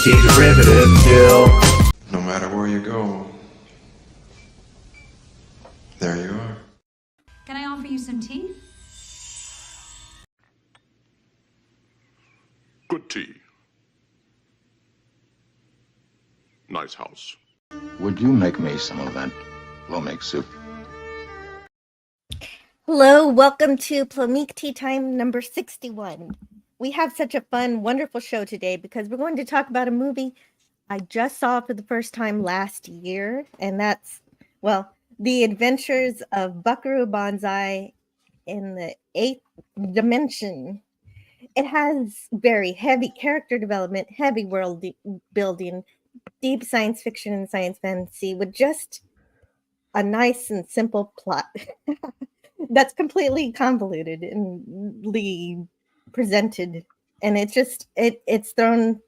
Tea derivative still. No matter where you go, there you are. Can I offer you some tea? Good tea. Nice house. Would you make me some of that Plomeek soup? Hello, welcome to Plomeek Teatime number 61. We have such a fun, wonderful show today because we're going to talk about a movie I just saw for the first time last year, and that's, well, The Adventures of Buckaroo Banzai in the Eighth Dimension. It has very heavy character development, heavy world building, deep science fiction and science fantasy with just a nice and simple plot. That's completely convoluted and presented, and it's thrown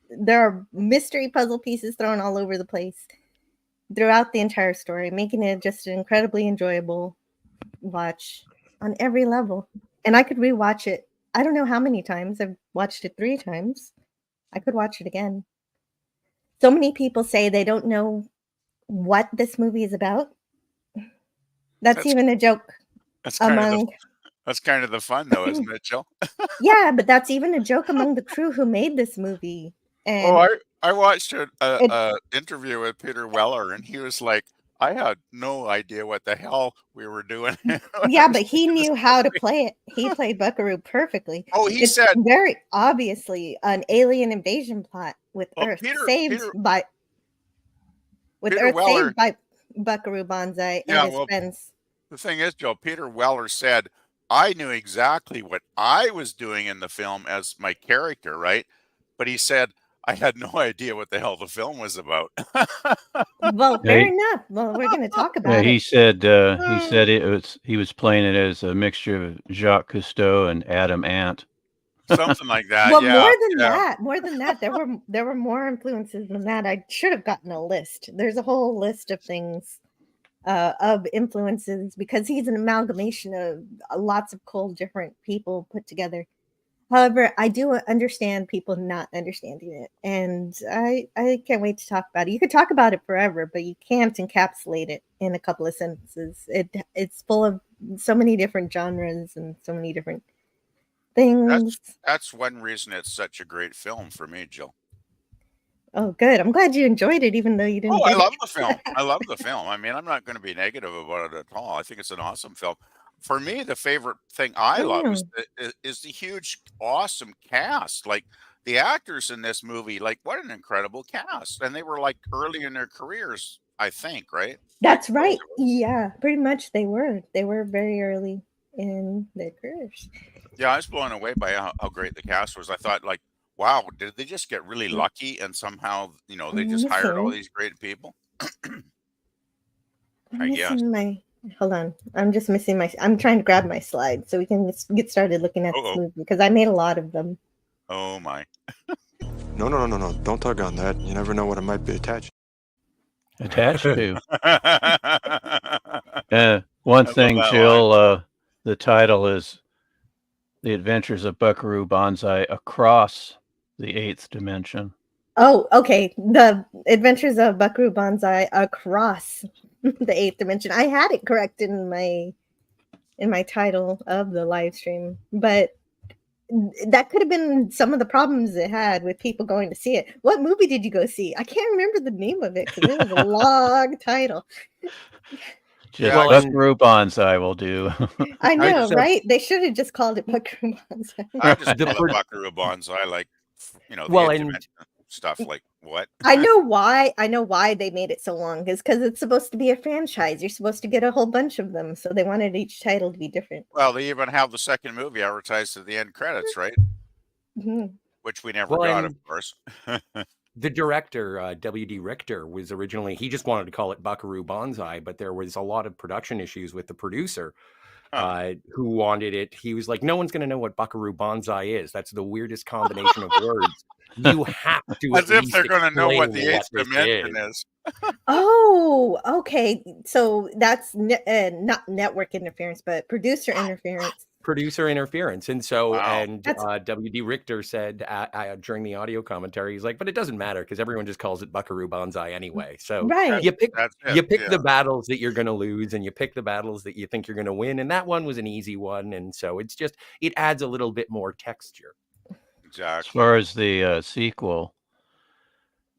there are mystery puzzle pieces thrown all over the place throughout the entire story, making it just an incredibly enjoyable watch on every level. And I could rewatch it. I don't know how many times. I've watched it 3 times. I could watch it again. So many people say they don't know what this movie is about. That's even a joke That's among. That's kind of the fun, though, isn't it, Jill? Yeah, but that's even a joke among the crew who made this movie. And I watched a interview with Peter Weller, and he was like, I had no idea what the hell we were doing. Yeah, but he knew how to play it. He played Buckaroo perfectly. It's said very obviously an alien invasion plot with Earth saved by Buckaroo Banzai and his friends. The thing is, Joe, Peter Weller said, I knew exactly what I was doing in the film as my character, right? But he said, I had no idea what the hell the film was about. Well, fair enough. Well, we're going to talk about it. He said he was playing it as a mixture of Jacques Cousteau and Adam Ant. Something like that. Well, more than that, there were more influences than that. I should have gotten a list. There's a whole list of things, of influences, because he's an amalgamation of lots of cool different people put together. However, I do understand people not understanding it, and I can't wait to talk about it. You could talk about it forever, but you can't encapsulate it in a couple of sentences. It's full of so many different genres and so many different things. That's one reason it's such a great film for me, Jill. Oh, good. I'm glad you enjoyed it, even though you didn't. I love the film. I love the film. I mean, I'm not going to be negative about it at all. I think it's an awesome film. For me, the favorite thing I love is the huge, awesome cast. Like, the actors in this movie, like, what an incredible cast. And they were, like, early in their careers, I think, right? That's right. Yeah, pretty much they were. They were very early in their careers. Yeah, I was blown away by how great the cast was. I thought, like, wow, did they just get really lucky and somehow, they just hired all these great people? I guess. Hold on. I'm just missing I'm trying to grab my slide so we can get started looking at this movie, because I made a lot of them. Oh, my. No. Don't tug on that. You never know what it might be attached. Attached to. One thing, Jill, the title is The Adventures of Buckaroo Banzai Across the Eighth Dimension. Oh, okay. The Adventures of Buckaroo Banzai Across the Eighth Dimension. I had it correct in my title of the live stream, but that could have been some of the problems it had with people going to see it. What movie did you go see? I can't remember the name of it because it was a long title. Just Buckaroo Banzai will do. I know, right? They should have just called it Buckaroo Banzai. I just call it Buckaroo Banzai, like, the stuff, like, what? I know why they made it so long, is because it's supposed to be a franchise. You're supposed to get a whole bunch of them, so they wanted each title to be different. Well, they even have the second movie advertised at the end credits, right? Mm-hmm. Which we never got, of course. The director, W.D. Richter, was originally, he just wanted to call it Buckaroo Banzai, but there was a lot of production issues with the producer who wanted it. He was like, no one's going to know what Buckaroo Banzai is. That's the weirdest combination of words. You have to. As if they're going to know what the Eighth Dimension is. Oh, okay. So that's not network interference, but producer interference. producer interference. And so, Wow. and W.D. Richter said during the audio commentary, he's like, but it doesn't matter because everyone just calls it Buckaroo Banzai anyway. So Right. you pick That's it, you pick yeah. the battles that you're going to lose, and you pick the battles that you think you're going to win. And that one was an easy one. And so it adds a little bit more texture. Exactly. As far as the sequel,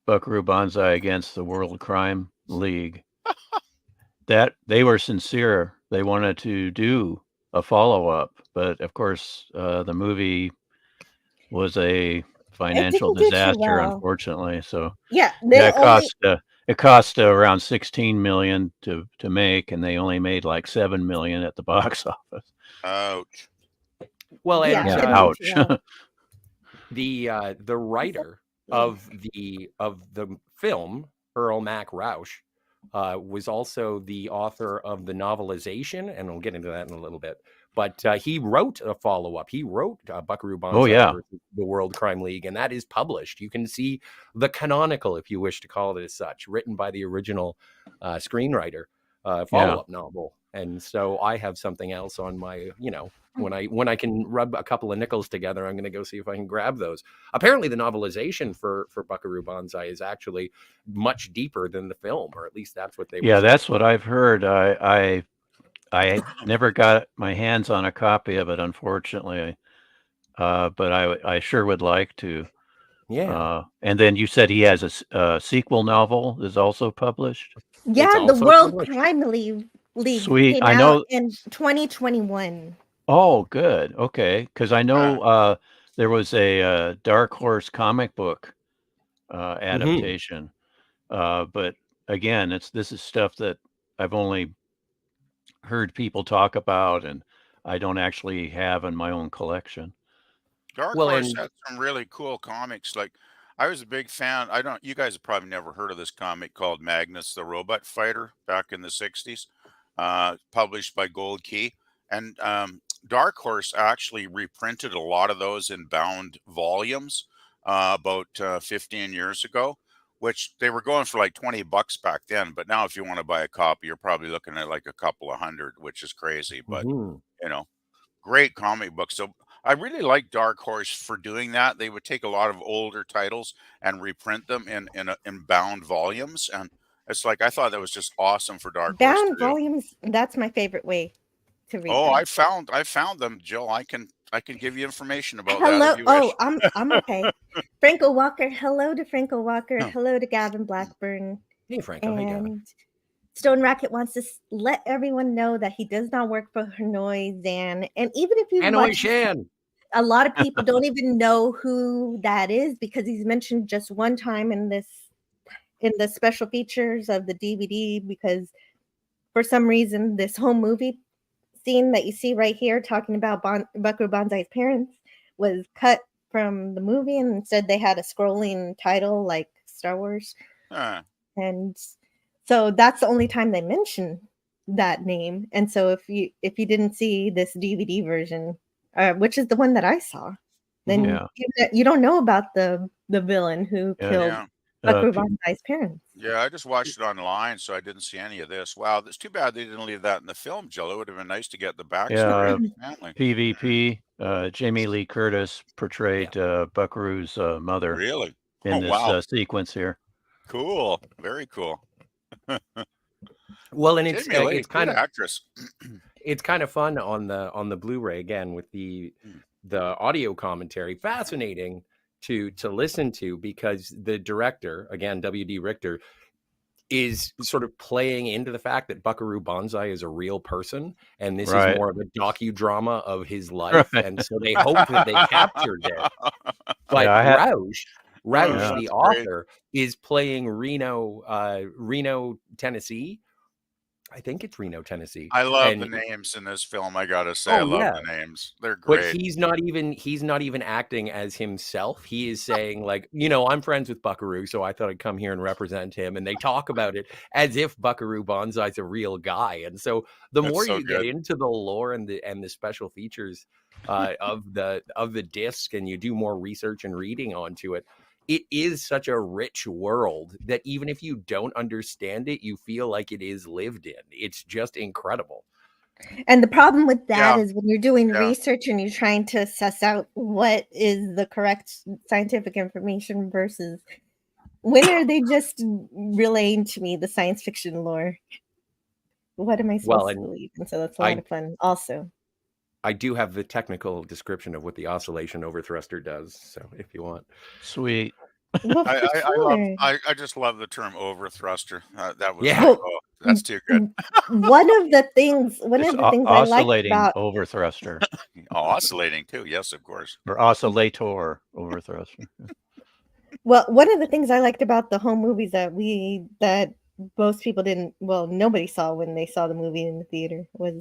Buckaroo Banzai Against the World Crime League, that they were sincere. They wanted to do a follow-up, but of course, the movie was a financial didn't do too disaster, well. unfortunately. So Yeah, it cost around $16 million to make, and they only made like $7 million at the box office. Ouch. Well, and Yeah, ouch. the writer of the film, Earl Mac Rausch, was also the author of the novelization, and we'll get into that in a little bit. But he wrote a follow-up. He wrote Buckaroo Banzai versus the World Crime League, and that is published. You can see the canonical, if you wish to call it as such, written by the original screenwriter, follow-up novel. And so I have something else on my, when I can rub a couple of nickels together, I'm going to go see if I can grab those. Apparently, the novelization for Buckaroo Banzai is actually much deeper than the film, or at least that's what they. Yeah, that's what I've heard. I never got my hands on a copy of it, unfortunately, but I sure would like to. Yeah. And then you said he has a sequel novel is also published. Yeah, the World Crime League Sweet. came I know out in 2021. Oh, good. Okay, because I know there was a Dark Horse comic book adaptation, but again, this is stuff that I've only heard people talk about, and I don't actually have in my own collection. Dark Horse had some really cool comics. Like, I was a big fan. You guys have probably never heard of this comic called Magnus the Robot Fighter back in the 60s, published by Gold Key. And Dark Horse actually reprinted a lot of those in bound volumes about 15 years ago, which they were going for like $20 back then. But now if you want to buy a copy, you're probably looking at like a couple of hundred, which is crazy. But, great comic book. So I really like Dark Horse for doing that. They would take a lot of older titles and reprint them in bound volumes. And it's like, I thought that was just awesome for Dark Horse to Bound do. volumes, that's my favorite way to read Oh, them. I found them, Jill. I can give you information about Hello. that if you wish. I'm okay. Franco Walker. Hello to Franco Walker. Hello to Gavin Blackburn. Hey, Franco. Hey, Gavin. Stone Racket wants to let everyone know that he does not work for Hanoi Zan. And even if you Hanoi Shan, a lot of people don't even know who that is because he's mentioned just one time in the special features of the DVD, because for some reason this whole movie scene that you see right here talking about Buckaroo Banzai's parents was cut from the movie, and instead they had a scrolling title like Star Wars. And so that's the only time they mention that name. And so if you didn't see this DVD version, which is the one that I saw, then you don't know about the villain who killed Buckaroo Banzai's parents. Yeah, I just watched it online, so I didn't see any of this. Wow, it's too bad they didn't leave that in the film, Jill. It would have been nice to get the backstory of the family. PvP, Jamie Lee Curtis portrayed Buckaroo's mother. Really? In this sequence here. Cool. Very cool. Well, and it's kind of actress. It's kind of fun on the Blu-ray again with the audio commentary. Fascinating to listen to, because the director, again, W.D. Richter, is sort of playing into the fact that Buckaroo Banzai is a real person, and this is more of a docudrama of his life, and so they hope that they captured it. But Rausch, the author, is playing Reno, Tennessee. I think it's Reno, Tennessee. I love the names in this film. I gotta say, I love the names. They're great. But he's not even acting as himself. He is saying, like, I'm friends with Buckaroo, so I thought I'd come here and represent him. And they talk about it as if Buckaroo Banzai's a real guy. And so the more you get into the lore and the special features of the disc, and you do more research and reading onto it, it is such a rich world that even if you don't understand it, you feel like it is lived in. It's just incredible. And the problem with that Yeah, is when you're doing yeah. research and you're trying to suss out what is the correct scientific information versus when are they just relaying to me the science fiction lore? What am I Well, supposed to and believe? And so that's a lot I of fun also. I do have the technical description of what the oscillation overthruster does, so if you want. Sweet. Well, I, for I, I love sure. I just love the term overthruster. That was Yeah. like, Oh, oh, that's too good. one of the things It's I liked oscillating about overthruster Oh, oscillating too. Yes, of course. or oscillator overthruster. well, one of the things I liked about the home movies that most people didn't, well, nobody saw when they saw the movie in the theater was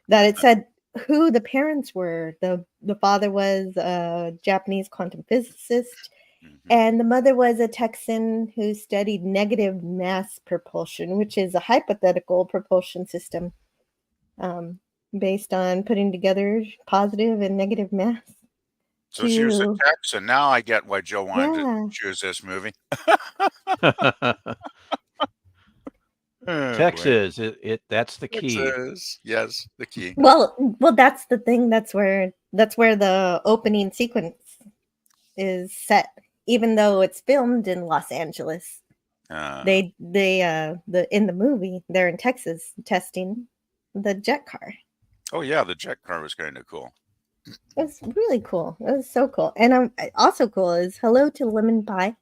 that it said who the parents were. The father was a Japanese quantum physicist, Mhm. and the mother was a Texan who studied negative mass propulsion, which is a hypothetical propulsion system um, based on putting together positive and negative mass So she was a to, Texan. Now I get why Joe wanted to yeah. choose this movie. Oh boy. Texas, that's the key. Texas. Yes, the key. Well, that's the thing. That's where the opening sequence is set, even though it's filmed in Los Angeles. The in the movie they're in Texas testing the jet car. Oh yeah, the jet car was kind of cool. It's really cool. It was so cool. And also cool is hello to Lemon Pie.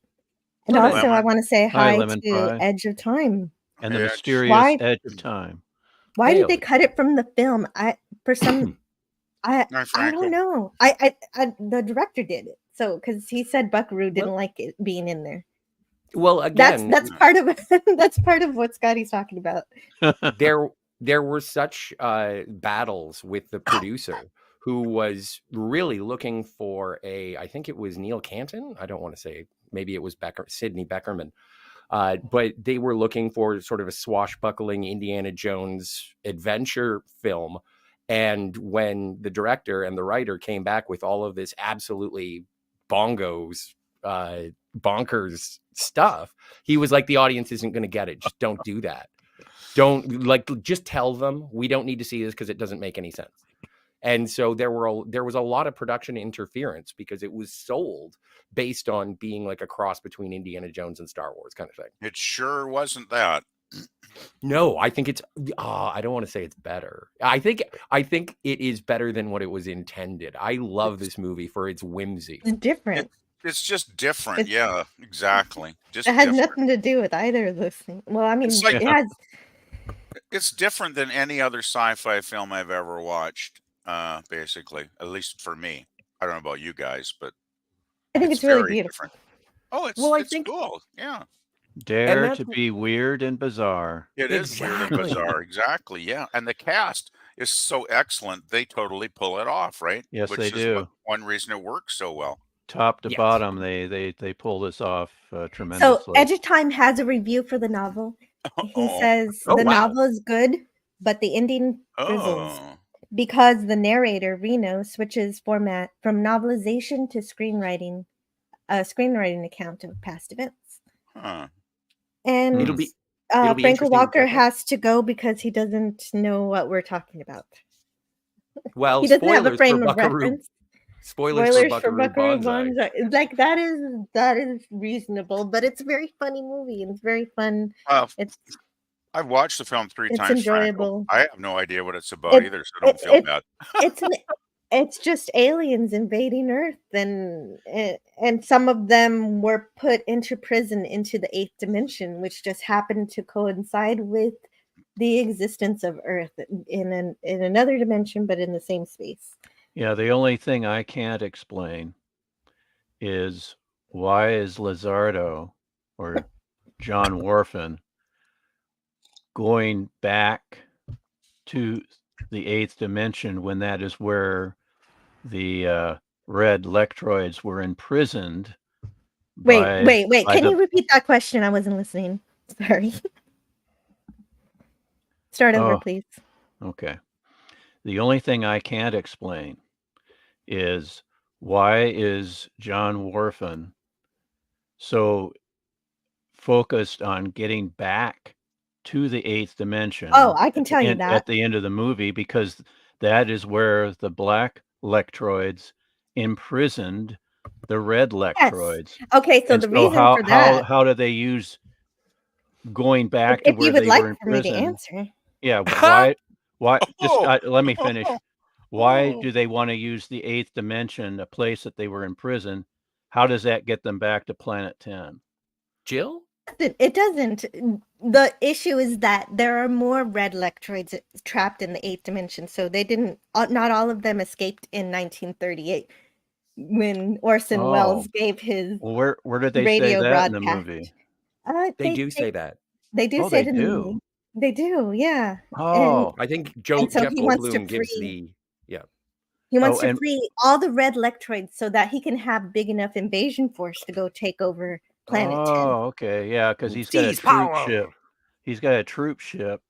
And Oh, Hi, nice. also I Lemon. want to say Hi, hi Lemon to Pie. Edge of Time. And the Edge. mysterious Why edge of time. why Hey, did they cut it from the film? For some Hi, I Frankel. don't know. The director did it. So because he said Buckaroo didn't like it being in there. Well, again, That's part of that's part of what Scotty's talking about. there were such battles with the producer who was really looking for I think it was Neil Canton. I don't want to say, maybe it was Sidney Beckerman. But they were looking for sort of a swashbuckling Indiana Jones adventure film. And when the director and the writer came back with all of this absolutely bonkers stuff, he was like, the audience isn't going to get it. Just don't do that. Just tell them we don't need to see this because it doesn't make any sense. And so there was a lot of production interference because it was sold based on being like a cross between Indiana Jones and Star Wars kind of thing. It sure wasn't that. No, I think it's I don't want to say it's better. I think it is better than what it was intended. I love this movie for its whimsy. It's different. It's just different. It's- Yeah, exactly. Just It had different. nothing to do with either of those things. Well, I mean, It's like- it has. It's different than any other sci-fi film I've ever watched. Basically, at least for me. I don't know about you guys, but I think it's really very beautiful. different. Oh, it's Well, I it's think- cool. Yeah, Dare that's- to be weird and bizarre. it is weird and Exactly. bizarre. Exactly. Yeah, and the cast is so excellent. They totally pull it off, right? Yes, Which they is do. one reason it works so well. Top to Yes. bottom, they pull this off So, tremendously. Edge of Time has a review for the novel. He Oh. says Oh, the wow. novel is good, but the ending fizzles Oh, because the narrator Reno switches format from novelization to screenwriting, a screenwriting account of past events. huh. And It'll be Frankel interesting to Walker check out. has to go because he doesn't know what we're talking about. Well, He doesn't have a spoilers frame for of Buckaroo. reference. Spoilers for Buckaroo Banzai. Like that is reasonable, but it's a very funny movie and it's very fun. Well, It's I've watched the film 3 it's times. Frankel. enjoyable. I have no idea what it's about It- either, so don't feel bad. It's just aliens invading Earth, and some of them were put into prison into the 8th dimension, which just happened to coincide with the existence of Earth in another dimension, but in the same space. Yeah, the only thing I can't explain is why is Lizardo or John Warfin going back to the 8th dimension when that is where the red lectroids were imprisoned. Wait. by Can the- you repeat that question? I wasn't listening. Sorry. Start over, Oh. please. Okay. The only thing I can't explain is why is John Warfin so focused on getting back to the 8th dimension. Oh, I can tell you that. At the end of the movie, because that is where the black lectroids imprisoned the red lectroids. Yes. Okay, so the reason for that. How do they use going back to where they were in prison? If you would like for me to answer. Yeah, why just let me finish. Why do they want to use the 8th dimension, a place that they were in prison? How does that get them back to planet 10? Jill? It doesn't. The issue is that there are more red lectroids trapped in the 8th dimension, so they didn't. Not all of them escaped in 1938 when Orson Welles gave his. Well, where did they say that in the movie? They do say that. They do say it in the movie. They do, yeah. Oh, I think Jeff Goldblum gives the He wants to free all the red lectroids so that he can have big enough invasion force to go take over planet 10. Oh, okay, yeah, because he's got a troop ship. He's got a troop ship,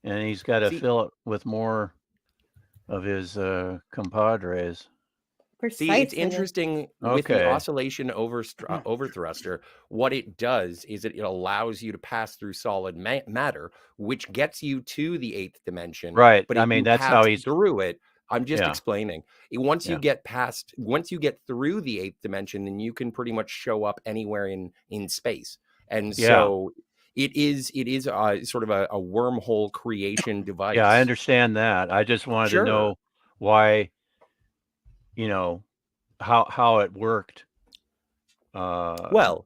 and he's got to fill it with more of his compadres. See, it's interesting with the oscillation overthruster. What it does is it allows you to pass through solid matter, which gets you to the 8th dimension. Right. But I mean, that's how he's through it. I'm just explaining. Once you get through the 8th dimension, then you can pretty much show up anywhere in space. And so it is sort of a wormhole creation device. Yeah, I understand that. I just wanted to know why, how it worked. Well,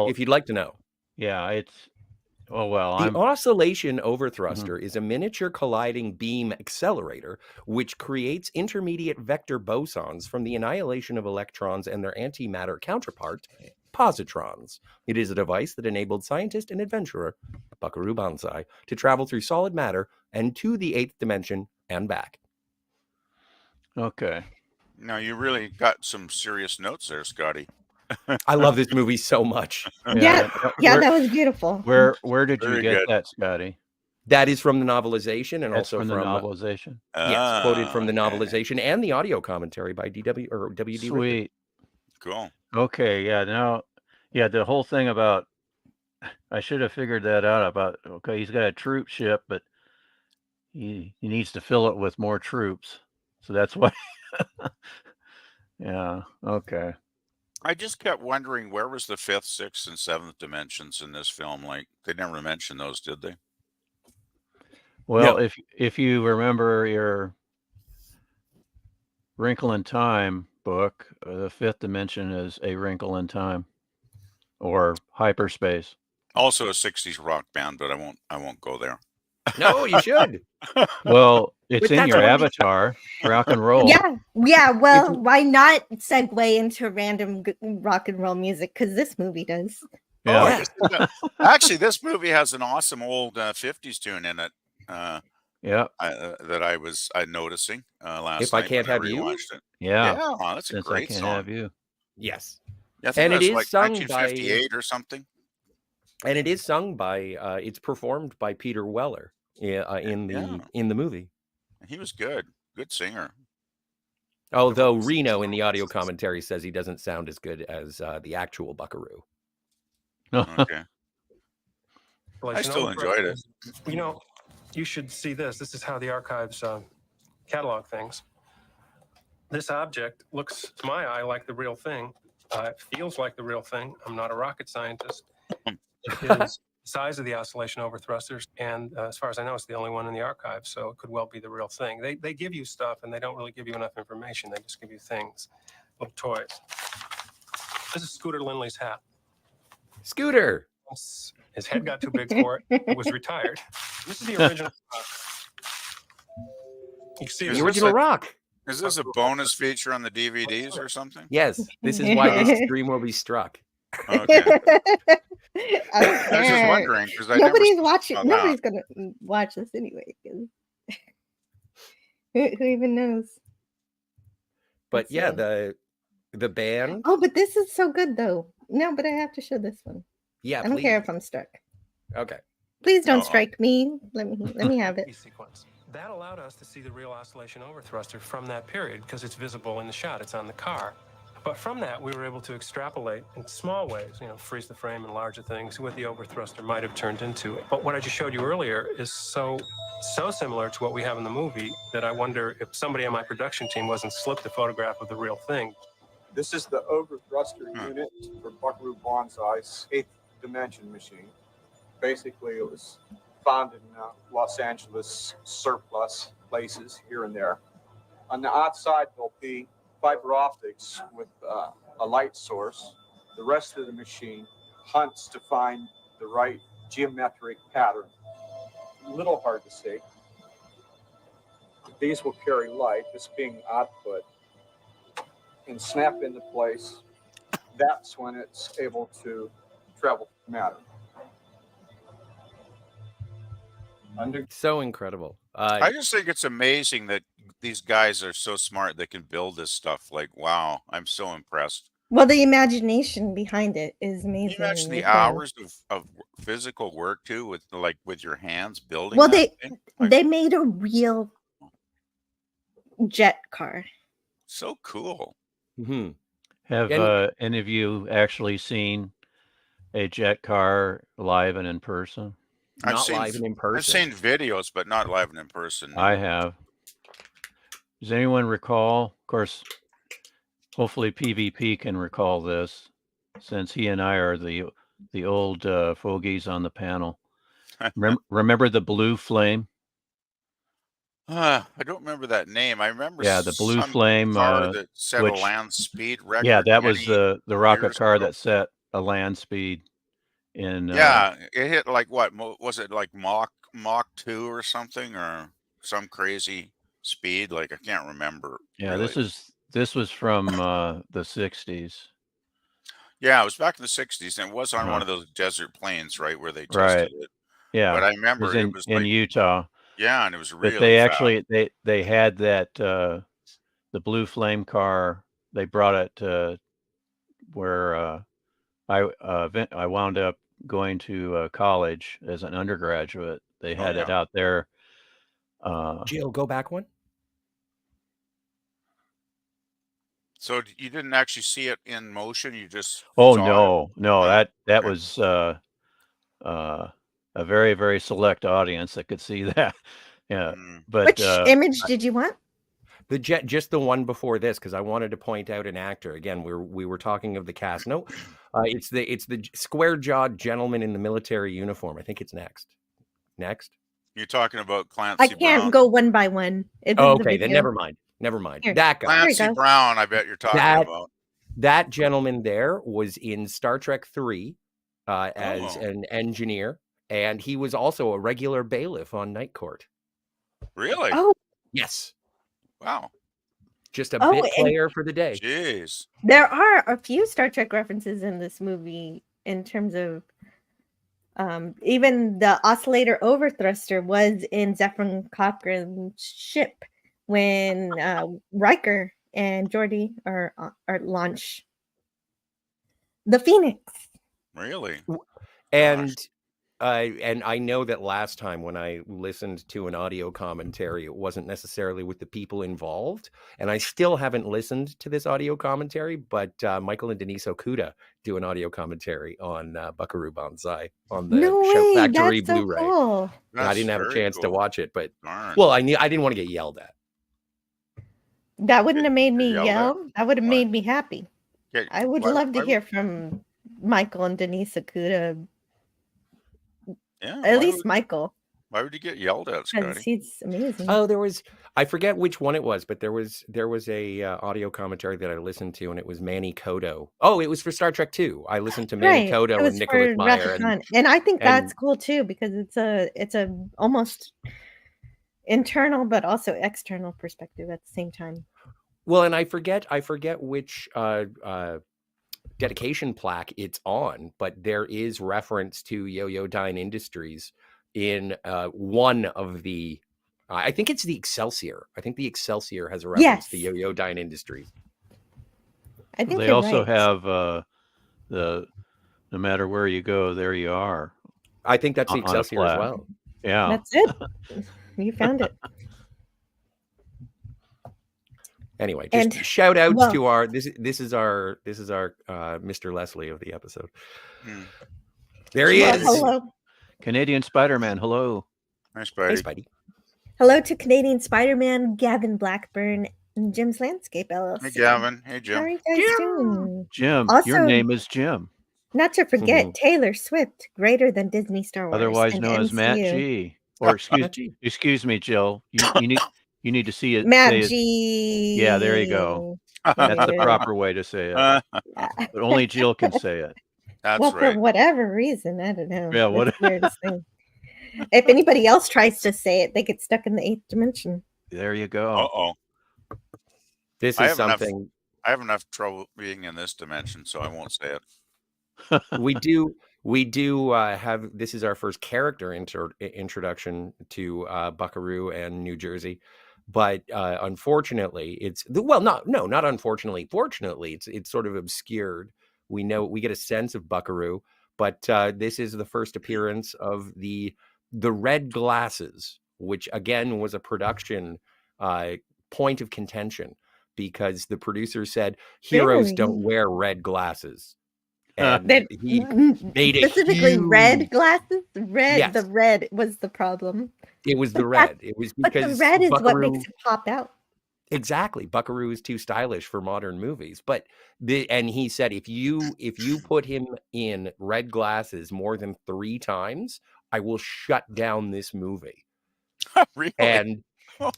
if you'd like to know. Yeah, it's the oscillation overthruster is a miniature colliding beam accelerator which creates intermediate vector bosons from the annihilation of electrons and their antimatter counterpart, positrons. It is a device that enabled scientist and adventurer Buckaroo Banzai to travel through solid matter and to the 8th dimension and back. Okay. Now you really got some serious notes there, Scotty. I love this movie so much. Yeah, that was beautiful. Where did you get that, Scotty? That is from the novelization, and also from the novelization. Yes, quoted from the novelization and the audio commentary by WD Sweet. Richter. Cool. Okay, the whole thing about I should have figured that out about he's got a troop ship, but he needs to fill it with more troops. So that's why yeah, okay. I just kept wondering where was the 5th, 6th, and 7th dimensions in this film? Like they never mentioned those, did they? Well, if you remember your Wrinkle in Time book, the 5th dimension is A Wrinkle in Time, or hyperspace. Also a 60s rock band, but I won't go there. No, you should. Well, it's in your avatar, rock and roll. Yeah. Well, why not segue into random rock and roll music? Because this movie does. Yeah. Actually, this movie has an awesome old 50s tune in it. That I was noticing last night. If I Can't Have You? It. Yeah, that's a great song. Have you. Yes. Yeah, and it is like sung 1958 or something. And it is sung by it's performed by Peter Weller in the movie. He was good singer. Although Reno in the audio commentary says he doesn't sound as good as the actual Buckaroo. Okay. I still enjoyed it. You should see this. This is how the archives catalog things. This object looks, to my eye, like the real thing. It feels like the real thing. I'm not a rocket scientist. It is the size of the oscillation overthrusters, and as far as I know, it's the only one in the archive, so it could well be the real thing. They give you stuff, and they don't really give you enough information. They just give you things, little toys. This is Scooter Lindley's hat. Scooter! His head got too big for it. It was retired. This is the original rock. You see the original rock. Is this a bonus feature on the DVDs or something? Yes. This is why this dream will be struck. Okay. I was just wondering because nobody's watching. Nobody's gonna watch this anyway. Who even knows? But the band. Oh, but this is so good though. No, but I have to show this one. Yeah, I don't care if I'm struck. Okay. Please don't strike me. Let me have it. Sequence. That allowed us to see the real oscillation overthruster from that period because it's visible in the shot. It's on the car. But from that, we were able to extrapolate in small ways, freeze the frame and larger things, what the overthruster might have turned into. But what I just showed you earlier is so similar to what we have in the movie that I wonder if somebody on my production team wasn't slipped a photograph of the real thing. This is the overthruster unit for Buckaroo Banzai's 8th dimension machine. Basically, it was found in Los Angeles surplus places here and there. On the outside, there'll be fiber optics with a light source. The rest of the machine hunts to find the right geometric pattern. A little hard to see. These will carry light, this being output, and snap into place. That's when it's able to travel matter. So incredible. I just think it's amazing that these guys are so smart they can build this stuff. Like, wow, I'm so impressed. Well, the imagination behind it is amazing. Can you imagine the hours of physical work too, with your hands building? Well, that thing? they made a real jet car. So cool. Mm-hmm. Have any of you actually seen a jet car live and in person? Not live and in person. I've seen videos, but not live and in person. No. I have. Does anyone recall? Of course, hopefully PvP can recall this, since he and I are the old fogies on the panel. Remember the Blue Flame? I don't remember that name. I remember the Blue Flame car that set a land speed record. Yeah, that was the rocket car that set a land speed in. Yeah, it hit like what was it, like Mach 2 or something, or some crazy speed? Like, I can't remember. Yeah, really. this was from the 60s. Yeah, it was back in the 60s, and it was on one of those desert plains, right, where they tested Right. it. Yeah, but I remember it was in like, Utah. Yeah, and it was really. But they fast. actually they had that the Blue Flame car. They brought it to where I wound up going to college as an undergraduate. They had it out there. Jill, go back one. So you didn't actually see it in motion? You just Oh saw no, it? that was a very, very select audience that could see that. Yeah, but which image did you want? The jet, just the one before this, because I wanted to point out an actor. Again, we were talking of the cast. No, it's the square-jawed gentleman in the military uniform. I think it's next. You're talking about Clancy I can't Brown. go one by one. Okay, then never mind. Here. That guy. Clancy Brown, I bet you're talking about. That gentleman there was in Star Trek 3 as an engineer, and he was also a regular bailiff on Night Court. Really? Oh, yes. Wow. Just a bit player for the day. Jeez. There are a few Star Trek references in this movie in terms of even the oscillator overthruster was in Zephyr Cochrane's ship when Riker and Geordi are launch the Phoenix. Really? And I know that last time when I listened to an audio commentary, it wasn't necessarily with the people involved. And I still haven't listened to this audio commentary, but Michael and Denise Okuda do an audio commentary on Buckaroo Banzai on the Shout Factory Blu-ray. Cool. I didn't have a chance to watch it, but I didn't want to get yelled at. That wouldn't have made me yell. That would have made me happy. I would love to hear from Michael and Denise Okuda. Yeah, at least Michael. Why would you get yelled at, Scotty? He's amazing. Oh, I forget which one it was, but there was a audio commentary that I listened to, and it was Manny Kodo. Oh, it was for Star Trek 2. I listened to Manny Kodo and Nicholas Meyer, and I think that's cool too, because it's a almost internal but also external perspective at the same time. Well, and I forget which dedication plaque it's on, but there is reference to Yo-Yo Dine Industries in one of the I think it's the Excelsior. I think the Excelsior has a reference to Yo-Yo Dine Industries. I think they also have the no matter where you go, there you are. I think that's the Excelsior as well. Yeah, that's it. You found it. Anyway, just And shout outs well, to our this is our Mr. Leslie of the episode. There he well, is. hello. Canadian Spider-Man. Hello. Nice, Hey, buddy. Spidey. Hello to Canadian Spider-Man, Gavin Blackburn, and Jim's Landscape LLC. Hey, Gavin. Hey, How Jim. are you guys doing? Jim, Also, your name is Jim, not to forget Taylor Swift, greater than Disney, Star Wars, otherwise and known as Matt MCU. G. Or Matt G. excuse me, Jill. You need to see it. Matt say it. G. Yeah, there you go. That's the proper way to say it. But only Jill can say it. That's well, right. for whatever reason, I don't know. Yeah, what? That's the weirdest thing. If anybody else tries to say it, they get stuck in the 8th dimension. There you go. Uh-oh. This I is have something I have enough trouble being in this dimension, so I won't say it. we do have. This is our first character introduction to Buckaroo and New Jersey, but unfortunately, it's not unfortunately. Fortunately, it's sort of obscured. We get a sense of Buckaroo, but this is the first appearance of the Red Glasses, which again was a production point of contention because the producer said heroes don't wear red glasses. And he made it specifically red glasses. Red, yes. The red was the problem. It was the red. It was because but the red is Buckaroo, what makes it pop out. Exactly, Buckaroo is too stylish for modern movies. But and he said if you put him in red glasses more than 3 times, I will shut down this movie. Really? And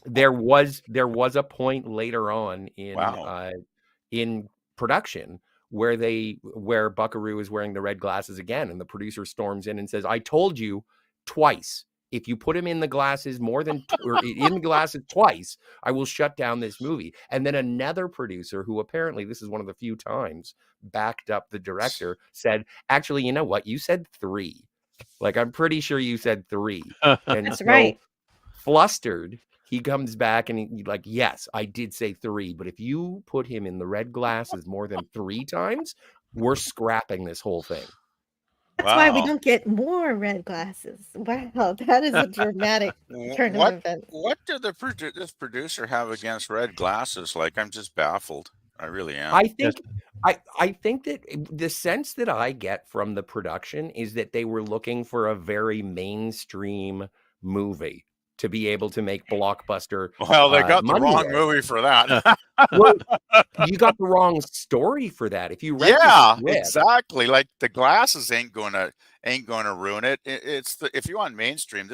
there was a point later on in production where Buckaroo is wearing the red glasses again, and the producer storms in and says, "I told you twice. If you put him in the glasses more than or in the glasses twice, I will shut down this movie." And then another producer, who apparently this is one of the few times backed up the director, said, "Actually, you know what? You said 3. Like, I'm pretty sure you said 3." And that's so, right. Flustered, he comes back and he's like, "Yes, I did say 3, but if you put him in the red glasses more than 3 times, we're scrapping this whole thing." That's why we don't get more red glasses. Wow, that is a dramatic turn of events. What did this producer have against red glasses? Like, I'm just baffled. I really am. I think that the sense that I get from the production is that they were looking for a very mainstream movie to be able to make blockbuster. Well, they got the wrong with. movie for that. Well, you got the wrong story for that. If you read exactly. Like, the glasses ain't gonna ruin it. It's if you want mainstream,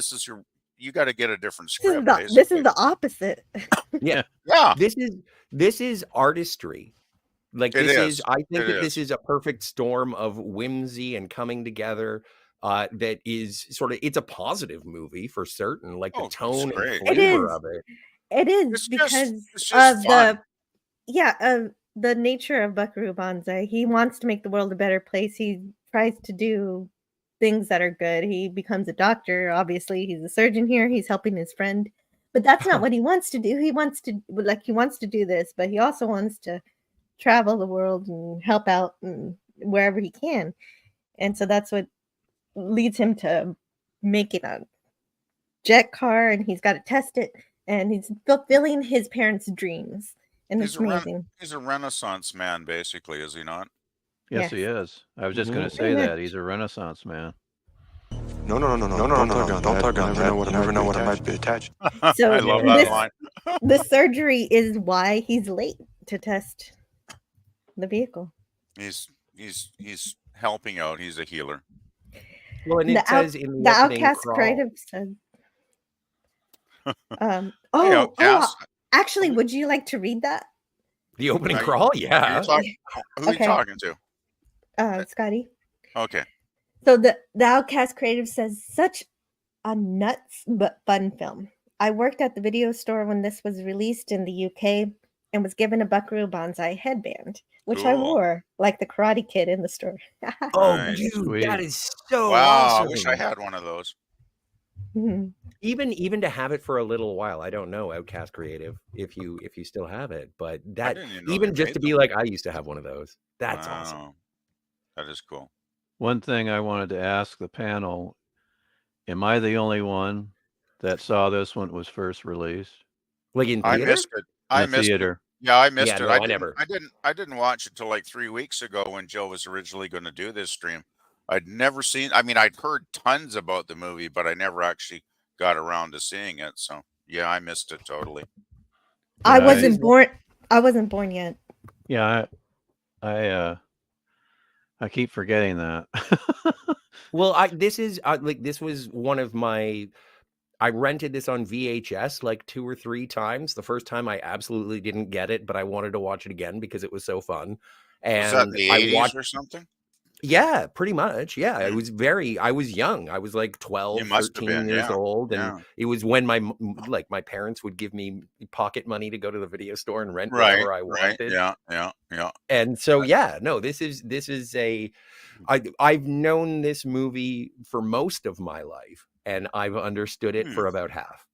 you got to get a different script. This is the opposite. Yeah. This is artistry. Like, this I think this is a perfect storm of whimsy and coming together. That is it's a positive movie for certain. Like, the tone and flavor of it. It is because of the nature of Buckaroo Banzai. He wants to make the world a better place. He tries to do things that are good. He becomes a doctor. Obviously, he's a surgeon here. He's helping his friend, but that's not what he wants to do. He wants to do this, but he also wants to travel the world and help out wherever he can. And so that's what leads him to making a jet car, and he's got to test it, and he's fulfilling his parents' dreams. And it's amazing. He's a Renaissance man, basically, is he not? Yes, he is. I was just going to say that. He's a Renaissance man. No. Don't talk on that. You never know what I might be attached. So I love that line. The surgery is why he's late to test the vehicle. He's helping out. He's a healer. Well, and it says in the Outcast creative said. Actually, would you like to read that? The opening crawl? Yeah. Who are you talking to? Scotty. Okay. So the Outcast creative says, such a nuts but fun film. I worked at the video store when this was released in the UK and was given a Buckaroo Banzai headband, which I wore like the Karate Kid in the store. Dude, that is so awesome. I wish I had one of those. Mm-hmm. Even to have it for a little while. I don't know, Outcast Creative, if you still have it, but that even just to be like, I used to have one of those. That's awesome. That is cool. One thing I wanted to ask the panel, am I the only one that saw this when it was first released? Like in I theater? missed it. I missed theater. it. Yeah, I missed it. no, I never. I didn't watch it till like 3 weeks ago when Joe was originally going to do this stream. I'd never seen. I mean, I'd heard tons about the movie, but I never actually got around to seeing it. So yeah, I missed it totally. I Yeah, wasn't born. I wasn't born yet. Yeah, I keep forgetting that. Well, this was one of my. I rented this on VHS like 2 or 3 times. The first time I absolutely didn't get it, but I wanted to watch it again because it was so fun. Was that in And the I 80s watched. or something? Yeah, pretty much. Yeah, I Mm. was young. I was like You 12, must have 13 been, years yeah, old, and yeah. it was when my parents would give me pocket money to go to the video store and rent Right, whatever I right, wanted. yeah. And so yeah, no, this is I've known this movie for most of my life, and I've understood it for about half.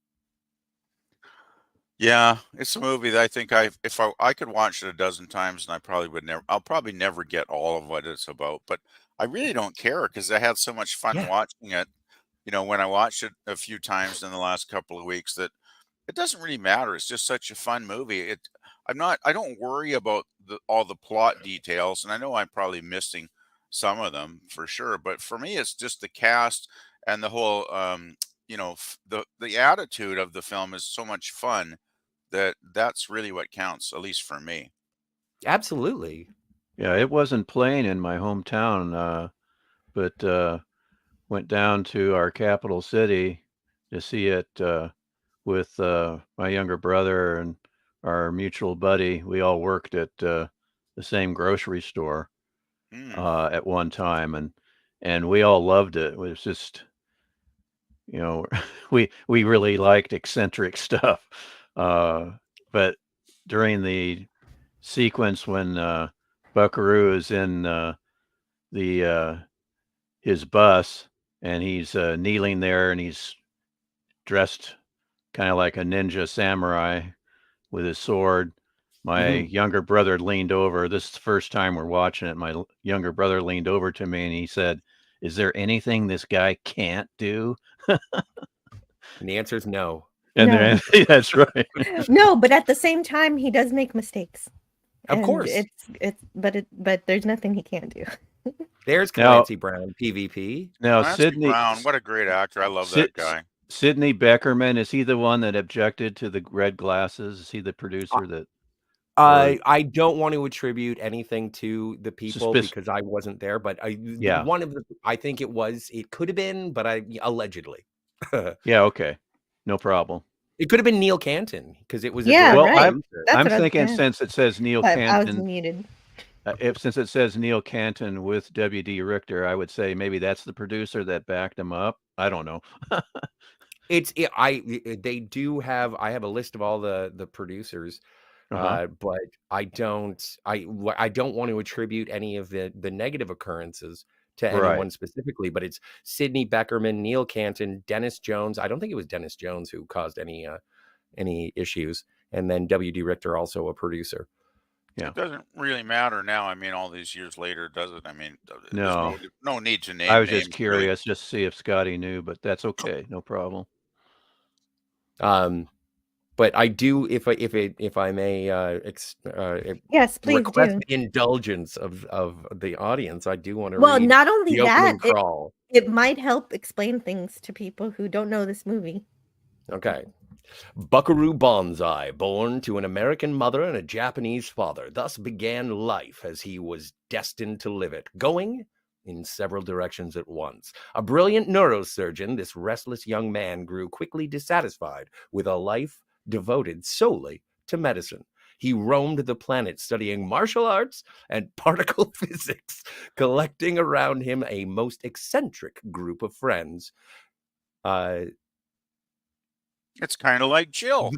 Yeah, it's a movie that I think if I could watch it a dozen times, and I probably would never. I'll probably never get all of what it's about, but I really don't care because I had so much fun Yeah. watching it. You know, when I watched it a few times in the last couple of weeks, that it doesn't really matter. It's just such a fun movie. I don't worry about all the plot details, and I know I'm probably missing some of them for sure. But for me, it's just the cast and the whole, the attitude of the film is so much fun that's really what counts, at least for me. Absolutely. Yeah, it wasn't playing in my hometown, but went down to our capital city to see it with my younger brother and our mutual buddy. We all worked at the same grocery store at one time, and we all loved it. It was just, we really liked eccentric stuff. But during the sequence when Buckaroo is in the his bus and he's kneeling there and he's dressed kind of like a ninja samurai with his sword. My younger brother leaned over. This is the first time we're watching it. My younger brother leaned over to me and he said, "Is there anything this guy can't do?" And the answer is no. And No. then that's right. No, but at the same time, he does make mistakes. Of And course. but there's nothing he can't do. There's Now- Clancy Brown, PvP. Now, Clancy Sidney Brown, what a great actor. I love that guy. Sidney Beckerman, is he the one that objected to the red glasses? Is he the producer that? I don't want to attribute anything to the people Suspicious. because I wasn't there, but Yeah. I think it could have been, but allegedly. Yeah, okay. No problem. It could have been Neil Canton because it was Yeah, Well, right. I'm That's I'm what I was thinking saying. since it says Neil But I was Canton, muted. since it says Neil Canton with W.D. Richter, I would say maybe that's the producer that backed him up. I don't know. They do have. I have a list of all the producers, but I don't want to attribute any of the negative occurrences to anyone Right. specifically. But it's Sidney Beckerman, Neil Canton, Dennis Jones. I don't think it was Dennis Jones who caused any issues, and then W.D. Richter, also a producer. Yeah. It doesn't really matter now. I mean, all these years later, does it? I mean, No. there's no need to name I was just names, curious, just to see if Scotty knew, but that's okay. No problem. But I do, if I may, Yes, please request do. the indulgence of the audience. I do want to Well, read not only the that, opening crawl. it might help explain things to people who don't know this movie. Okay. Buckaroo Banzai, born to an American mother and a Japanese father, thus began life as he was destined to live it, going in several directions at once. A brilliant neurosurgeon, this restless young man grew quickly dissatisfied with a life devoted solely to medicine. He roamed the planet studying martial arts and particle physics, collecting around him a most eccentric group of friends. It's kind of like Jill.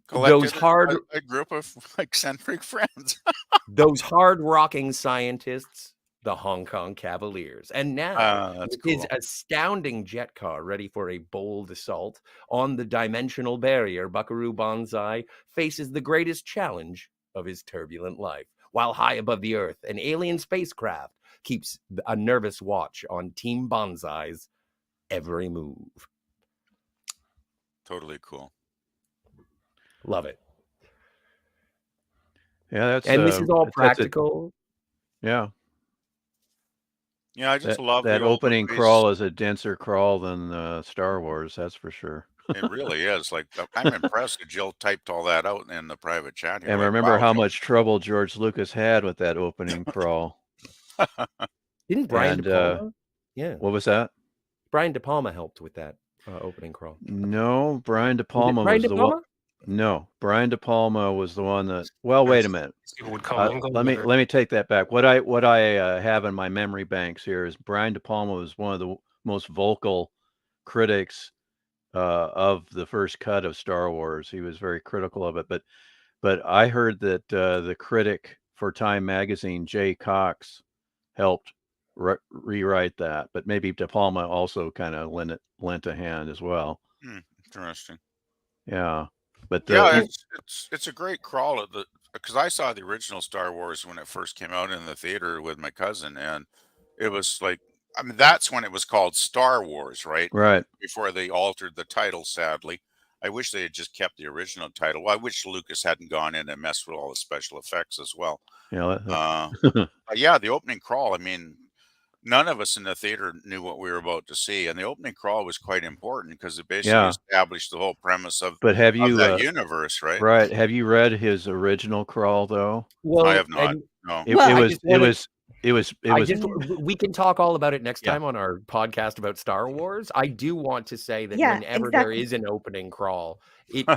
Those hard a group of eccentric friends. those hard-rocking scientists, the Hong Kong Cavaliers. And now, that's with his cool. astounding jet car ready for a bold assault on the dimensional barrier, Buckaroo Banzai faces the greatest challenge of his turbulent life. While high above the Earth, an alien spacecraft keeps a nervous watch on Team Banzai's every move. Totally cool. Love it. Yeah, that's And this is all that's a practical. yeah. Yeah, I just That love the that old opening movies. crawl is a denser crawl than Star Wars, that's for sure. It really is. Like, I'm impressed that Jill typed all that out in the private chat here. And Like, remember wow, how Jill. much trouble George Lucas had with that opening crawl. Didn't Brian And De Palma? Yeah. what was that? Brian De Palma helped with that opening crawl. No, Brian De Was it Palma Brian was De the one. Palma? No, Brian De Palma was the one that. Well, wait a minute. People would commingle Let with her. me take that back. What I have in my memory banks here is Brian De Palma was one of the most vocal critics of the first cut of Star Wars. He was very critical of it, but I heard that the critic for Time magazine, Jay Cox, helped rewrite that. But maybe De Palma also kind of lent a hand as well. Interesting. Yeah, but Yeah, it's a great crawl at because I saw the original Star Wars when it first came out in the theater with my cousin, and it was like, I mean, that's when it was called Star Wars, right? right. Before they altered the title, sadly. I wish they had just kept the original title. Well, I wish Lucas hadn't gone in and messed with all the special effects as well. Yeah, But yeah, the opening crawl, I mean, none of us in the theater knew what we were about to see, and the opening crawl was quite important because it basically yeah. established the whole premise of But have you that universe, right? right? Have you read his original crawl though? Well, I have not. and No. It, Well, it I was just it wanted- was it was it I was just we can talk all about it next Yeah. time on our podcast about Star Wars. I do want to say that Yeah, whenever there exactly. is an opening crawl,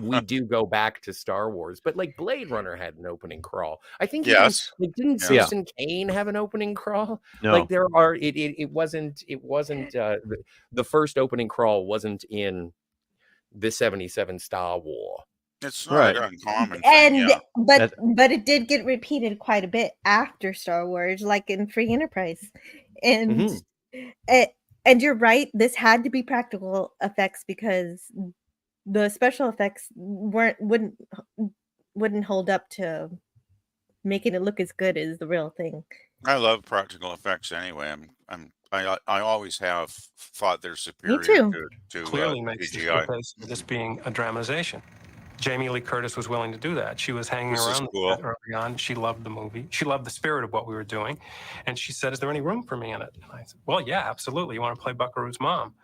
we do go back to Star Wars. But like Blade Runner had an opening crawl. I think even, Yes. like, didn't Yeah. Citizen Kane have an opening crawl? no. Like there are it wasn't the first opening crawl wasn't in the 77 Star War. It's not Right. an uncommon thing, And yeah. but it did get repeated quite a bit after Star Wars, like in Free Enterprise. And and you're right, this had to be practical effects because the special effects wouldn't hold up to making it look as good as the real thing. I love practical effects anyway. I always have thought they're superior too. to Clearly makes the CGI. case for this being a dramatization. Jamie Lee Curtis was willing to do that. She was hanging This is around the cool. set early on. She loved the movie. She loved the spirit of what we were doing. And she said, "Is there any room for me in it?" And I said, "Well, yeah, absolutely. You want to play Buckaroo's mom?"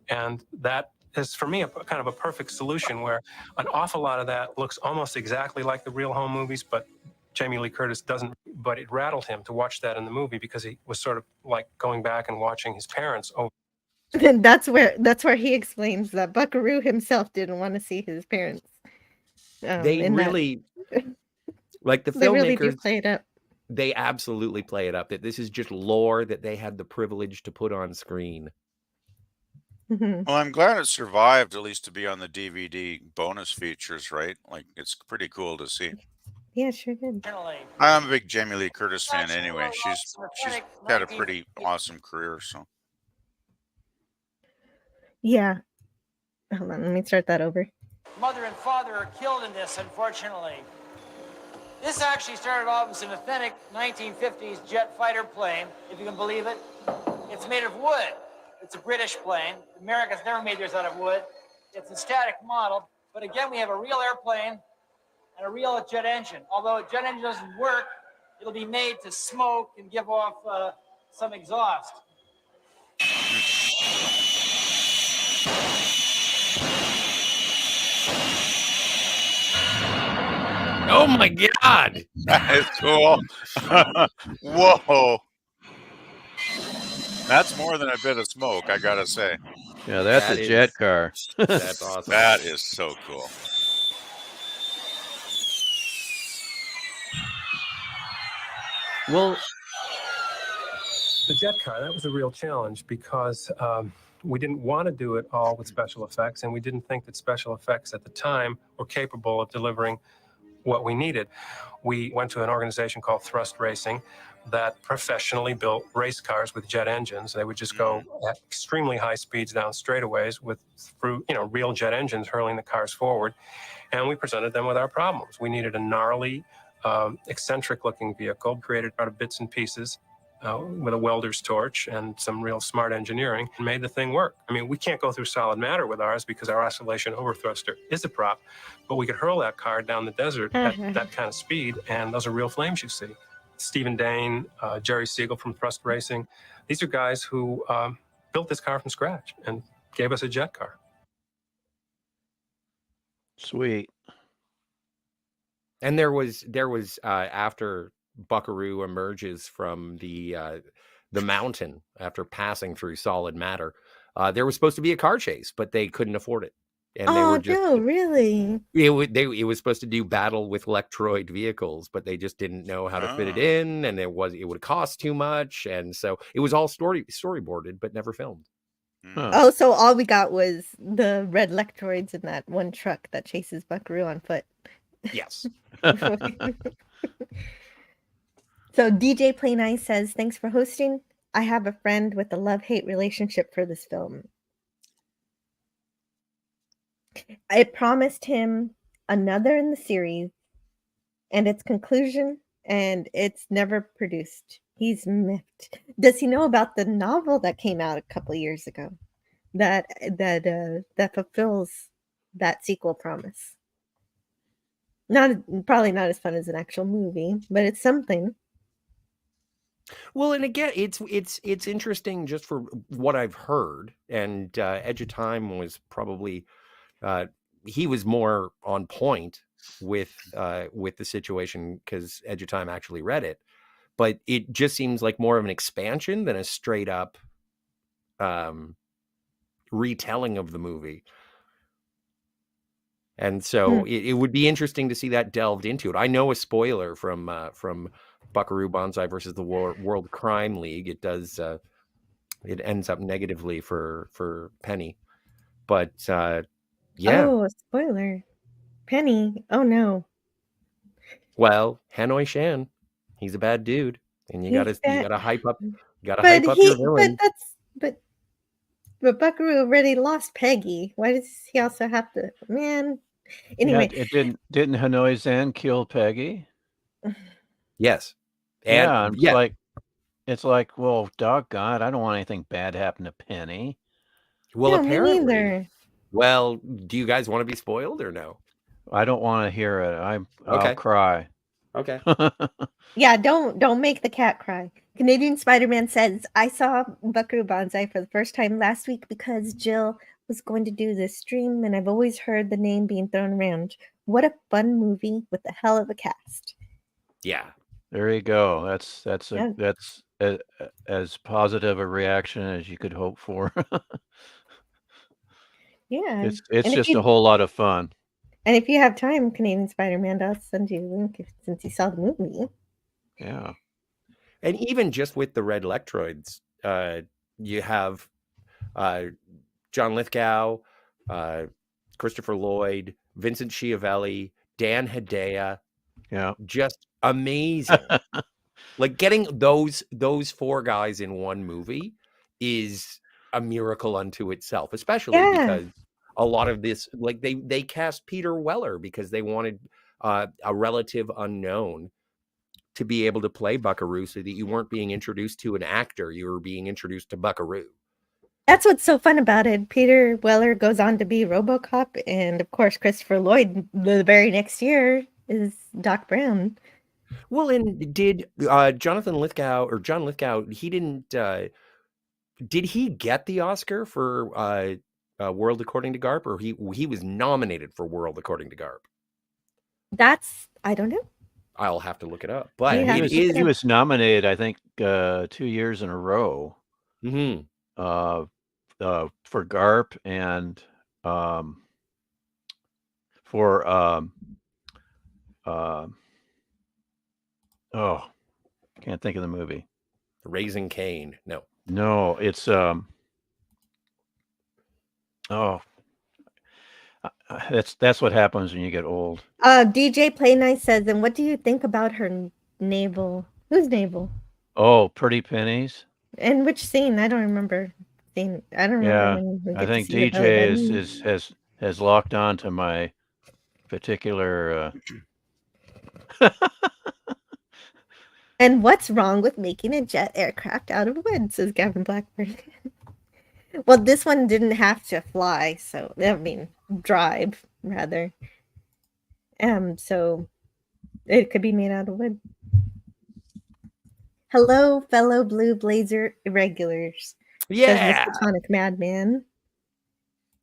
And that is, for me, a kind of a perfect solution where an awful lot of that looks almost exactly like the real home movies, but Jamie Lee Curtis doesn't. But it rattled him to watch that in the movie because he was sort of like going back and watching his parents over. And that's where he explains that Buckaroo himself didn't want to see his parents. They really like the they really do filmmakers. play it up. They absolutely play it up. That this is just lore that they had the privilege to put on screen. Mhm. Well, I'm glad it survived at least to be on the DVD bonus features, right? Like, it's pretty cool to see. Yeah, sure did. I'm a big Jamie Lee Curtis fan anyway. She's had a pretty awesome career, so. Yeah. Hold on, let me start that over. Mother and father are killed in this, unfortunately. This actually started off as an authentic 1950s jet fighter plane, if you can believe it. It's made of wood. It's a British plane. America's never made theirs out of wood. It's a static model, but again, we have a real airplane and a real jet engine. Although a jet engine doesn't work, it'll be made to smoke and give off some exhaust. Oh my God! That is cool. Whoa. That's more than a bit of smoke, I gotta say. Yeah, that's That a jet is- car. That's awesome. That is so cool. Well, The jet car, that was a real challenge because we didn't want to do it all with special effects, and we didn't think that special effects at the time were capable of delivering what we needed. We went to an organization called Thrust Racing that professionally built race cars with jet engines. They would just go at extremely high speeds down straightaways with real jet engines hurling the cars forward. And we presented them with our problems. We needed a gnarly, eccentric-looking vehicle created out of bits and pieces with a welder's torch and some real smart engineering and made the thing work. I mean, we can't go through solid matter with ours because our oscillation overthruster is a prop, but we could hurl that car down the desert at that kind of speed, and those are real flames you see. Stephen Dane, Jerry Siegel from Thrust Racing, these are guys who built this car from scratch and gave us a jet car. Sweet. And there was after Buckaroo emerges from the mountain after passing through solid matter, there was supposed to be a car chase, but they couldn't afford it. And they were just, no, really? It was supposed to do battle with Electroid vehicles, but they just didn't know how to fit it in, and it would cost too much, and so it was all storyboarded but never filmed. Oh, so all we got was the red Electroids in that one truck that chases Buckaroo on foot. Yes. So DJ Play Nice says, thanks for hosting. I have a friend with a love-hate relationship for this film. I promised him another in the series and its conclusion, and it's never produced. He's miffed. Does he know about the novel that came out a couple years ago that fulfills that sequel promise? Probably not as fun as an actual movie, but it's something. Well, and again, it's interesting just for what I've heard. And Edge of Time was probably he was more on point with the situation because Edge of Time actually read it, but it just seems like more of an expansion than a straight up retelling of the movie. And so it would be interesting to see that delved into it. I know a spoiler from Buckaroo Banzai versus the World Crime League. It does it ends up negatively for Penny, but yeah. Oh, a spoiler. Penny. Oh no. Well, Hanoi Shan, he's a bad dude, and you gotta hype up your villain. But Buckaroo already lost Peggy. Why does he also have to? Man. Anyway, yeah, it didn't Hanoi Zan kill Peggy? Yes. And it's like, well, doggone, I don't want anything bad happen to Penny. Well, no, apparently. Me neither. Well, do you guys want to be spoiled or no? I don't want to hear it. I'll cry. Okay. Yeah, don't make the cat cry. Canadian Spider-Man says, I saw Buckaroo Banzai for the first time last week because Jill was going to do this stream, and I've always heard the name being thrown around. What a fun movie with a hell of a cast. Yeah. There you go. That's as positive a reaction as you could hope for. Yeah. It's just a whole lot of fun. And if you have time, Canadian Spider-Man, I'll send you a link since you saw the movie. Yeah. And even just with the red Electroids, you have John Lithgow, Christopher Lloyd, Vincent Schiavelli, Dan Hedaya. Yeah. Just amazing. Like getting those four guys in one movie is a miracle unto itself, especially because a lot of this, like they cast Peter Weller because they wanted a relative unknown to be able to play Buckaroo so that you weren't being introduced to an actor, you were being introduced to Buckaroo. That's what's so fun about it. Peter Weller goes on to be RoboCop, and of course Christopher Lloyd the very next year is Doc Brown. Well, and did John Lithgow, he didn't did he get the Oscar for World According to Garp, or he was nominated for World According to Garp? I don't know. I'll have to look it up. But he was nominated, I think, 2 years in a row. Mm-hmm. For Garp and for can't think of the movie. Raising Cain. No, it's that's what happens when you get old. DJ Play Nice says, and what do you think about her navel? Whose navel? Oh, Pretty Pennies. In which scene? I don't remember. I don't remember. Yeah, when we I think DJ has locked on to my particular And what's wrong with making a jet aircraft out of wood, says Gavin Blackburn. Well, this one didn't have to fly, so I mean drive rather. So it could be made out of wood. Hello, fellow Blue Blazer irregulars. Says the Platonic Madman.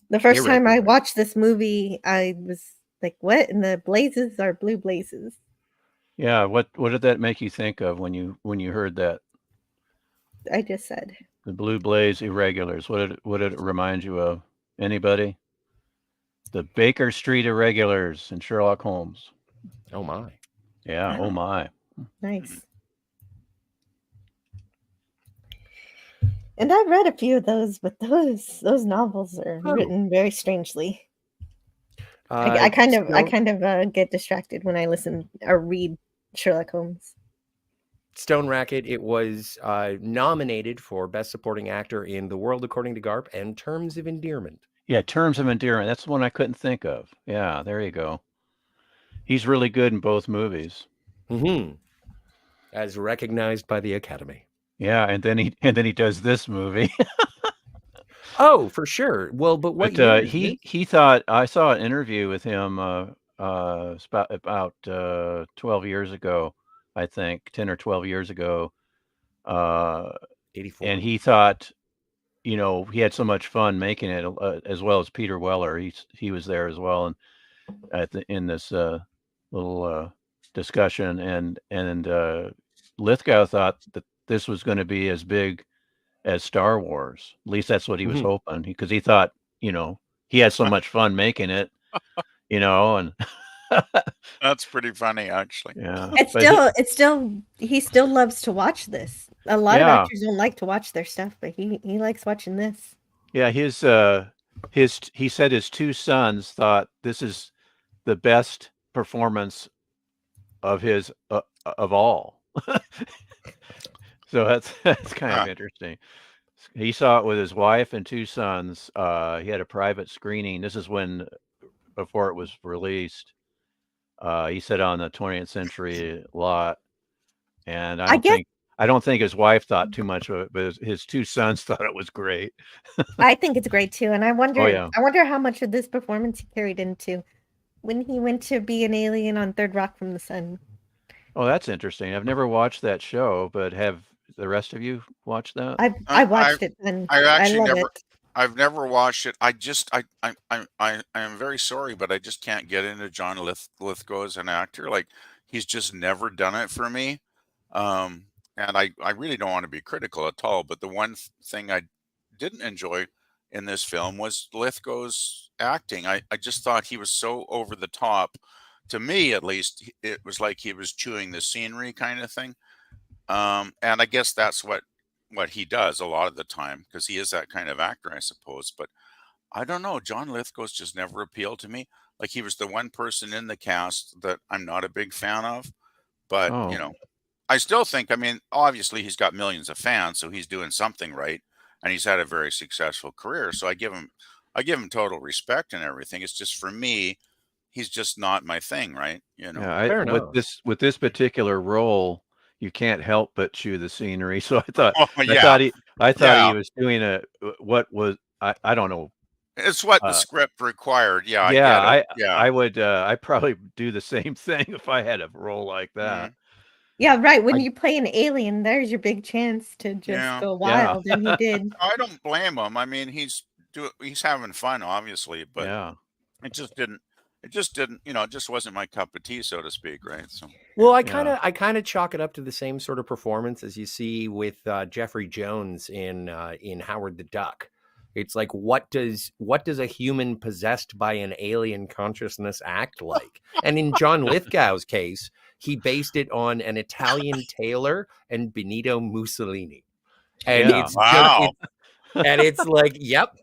The first time I watched this movie, I was like, what in the blazes are blue blazes? Yeah, what did that make you think of when you heard that? I just said the Blue Blaze Irregulars. What did it remind you of? Anybody? The Baker Street Irregulars in Sherlock Holmes. Oh my. Yeah, oh my. Nice. And I've read a few of those, but those novels are written very strangely. I kind of get distracted when I listen or read Sherlock Holmes. Stone Racket, it was nominated for Best Supporting Actor in The World According to Garp and Terms of Endearment. Yeah, Terms of Endearment. That's the one I couldn't think of. Yeah, there you go. He's really good in both movies. Mm-hmm. As recognized by the Academy. Yeah, and then he does this movie. Oh, for sure. Well, but what he thought, I saw an interview with him about 12 years ago, I think 10 or 12 years ago. 84. And he thought, he had so much fun making it, as well as Peter Weller. He was there as well, and in this little discussion, and Lithgow thought that this was going to be as big as Star Wars. At least that's what he was hoping, because he thought, he had so much fun making it, and that's pretty funny, actually. Yeah, he still loves to watch this. A lot of actors don't like to watch their stuff, but he likes watching this. Yeah, he said his two sons thought this is the best performance of his of all. So that's kind of interesting. He saw it with his wife and two sons. He had a private screening. This is before it was released. He said on the 20th Century lot, and I don't think his wife thought too much of it, but his two sons thought it was great. I think it's great too, and I wonder how much of this performance he carried into when he went to be an alien on Third Rock from the Sun. Oh, that's interesting. I've never watched that show, but have the rest of you watched that? I watched it, and I've never watched it. I am very sorry, but I just can't get into John Lithgow as an actor. Like, he's just never done it for me. And I really don't want to be critical at all, but the one thing I didn't enjoy in this film was Lithgow's acting. I just thought he was so over the top. To me, at least, it was like he was chewing the scenery kind of thing. And I guess that's what he does a lot of the time, because he is that kind of actor, I suppose. But I don't know. John Lithgow's just never appealed to me. Like, he was the one person in the cast that I'm not a big fan of. But, I still think, obviously he's got millions of fans, so he's doing something right. And he's had a very successful career. So I give him total respect and everything. It's just, for me, he's just not my thing, right? Yeah, with this particular role, you can't help but chew the scenery. So I thought he was doing I don't know. It's what the script required. Yeah. I would. I probably do the same thing if I had a role like that. Yeah, right. When you play an alien, there's your big chance to just go wild, and he did. I don't blame him. He's having fun, obviously, but it just didn't. It just wasn't my cup of tea, so to speak, right? So, well, I kind of chalk it up to the same sort of performance as you see with Jeffrey Jones in Howard the Duck. It's like, what does a human possessed by an alien consciousness act like? And in John Lithgow's case, he based it on an Italian tailor and Benito Mussolini, and it's like, yep.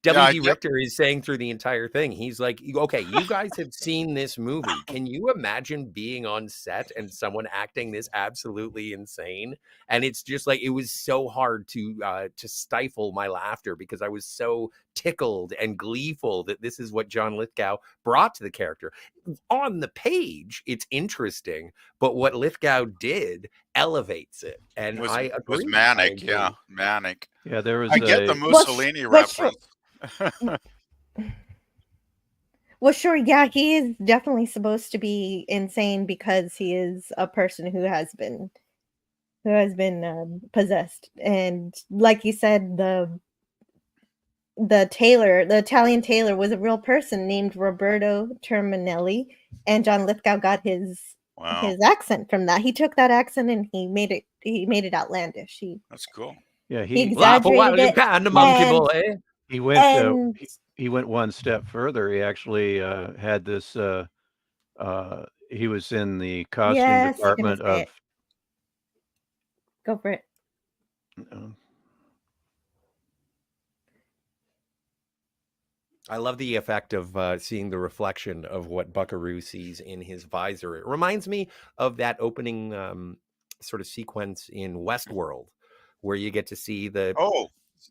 W.D. Richter is saying through the entire thing, he's like, okay, you guys have seen this movie. Can you imagine being on set and someone acting this absolutely insane? And it's just like, it was so hard to stifle my laughter because I was so tickled and gleeful that this is what John Lithgow brought to the character. On the page, it's interesting, but what Lithgow did elevates it. And I agree. Was manic, manic. Yeah, there was. I get the Mussolini reference. Well, sure, yeah, he is definitely supposed to be insane because he is a person who has been possessed, and like you said, the Italian tailor, was a real person named Roberto Terminelli, and John Lithgow got his accent from that. He took that accent and he made it outlandish. That's cool. Yeah, he exaggerated it. The monkey boy. He went one step further. He actually had this. He was in the costume department of. Go for it. I love the effect of seeing the reflection of what Buckaroo sees in his visor. It reminds me of that opening sort of sequence in Westworld, where you get to see the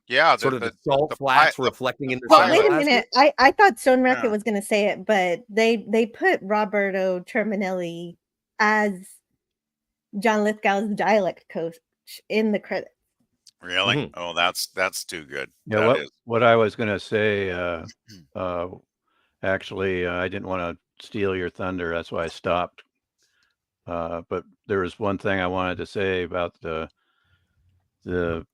the salt flats reflecting in the Well, wait a minute. I thought Stone Rocket was going to say it, but they put Roberto Terminelli as John Lithgow's dialect coach in the credits. Really? Mm-hmm. Oh, that's too good. Yeah, what I was going to say, actually, I didn't want to steal your thunder. That's why I stopped. But there was one thing I wanted to say about the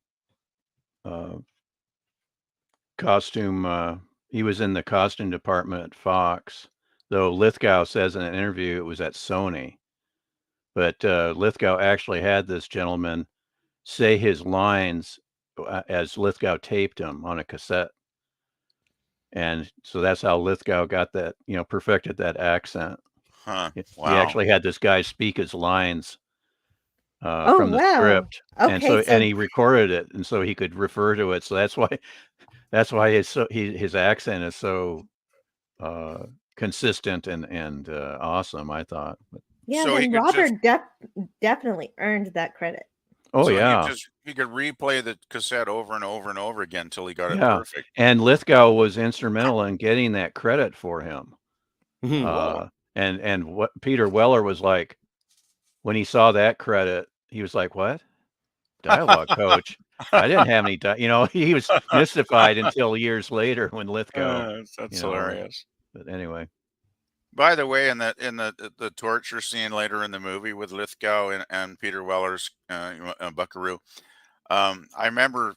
costume. He was in the costume department at Fox, though Lithgow says in an interview it was at Sony. But Lithgow actually had this gentleman say his lines as Lithgow taped him on a cassette. And so that's how Lithgow got that, perfected that accent. Huh. He Wow. actually had this guy speak his lines from the script. Okay, and he recorded it, and so he could refer to it. So that's why his accent is so consistent and awesome, I thought. Yeah, So then Robert definitely earned that credit. Oh, so yeah. he could replay the cassette over and over and over again until he got it Yeah. perfect. And Lithgow was instrumental in getting that credit for him. And what Peter Weller was like, when he saw that credit, he was like, "What? Dialogue coach? I didn't have any he was mystified until years later when Lithgow. That's hilarious. But anyway. By the way, in the torture scene later in the movie with Lithgow and Peter Weller's Buckaroo, I remember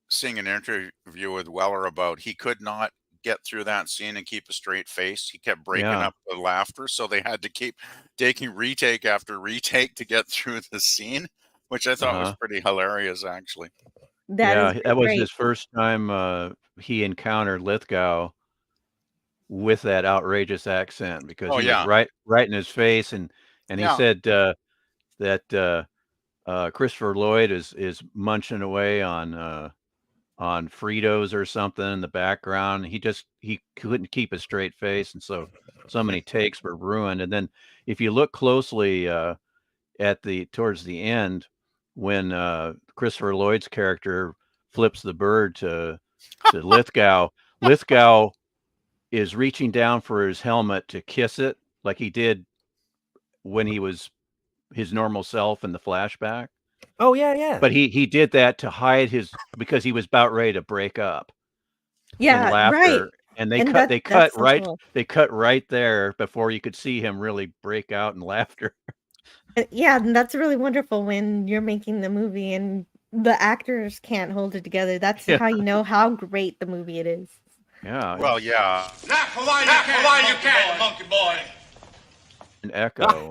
seeing an interview with Weller about he could not get through that scene and keep a straight face. He kept breaking up the laughter, so they had to keep taking retake after retake to get through the scene, which I thought was pretty hilarious, actually. That was his first time he encountered Lithgow with that outrageous accent, because he was right in his face, and he said that Christopher Lloyd is munching away on Fritos or something in the background. He couldn't keep a straight face, and so many takes were ruined. And then if you look closely towards the end, when Christopher Lloyd's character flips the bird to Lithgow, Lithgow is reaching down for his helmet to kiss it like he did when he was his normal self in the flashback. Oh, yeah. But he did that to hide because he was about ready to break up. Yeah, in laughter. right. And they cut right there before you could see him really break out in laughter. Yeah, and that's really wonderful when you're making the movie and the actors can't hold it together. That's how you know how great the movie it is. Yeah. Well, yeah. Not for why you can't, monkey boy. An echo.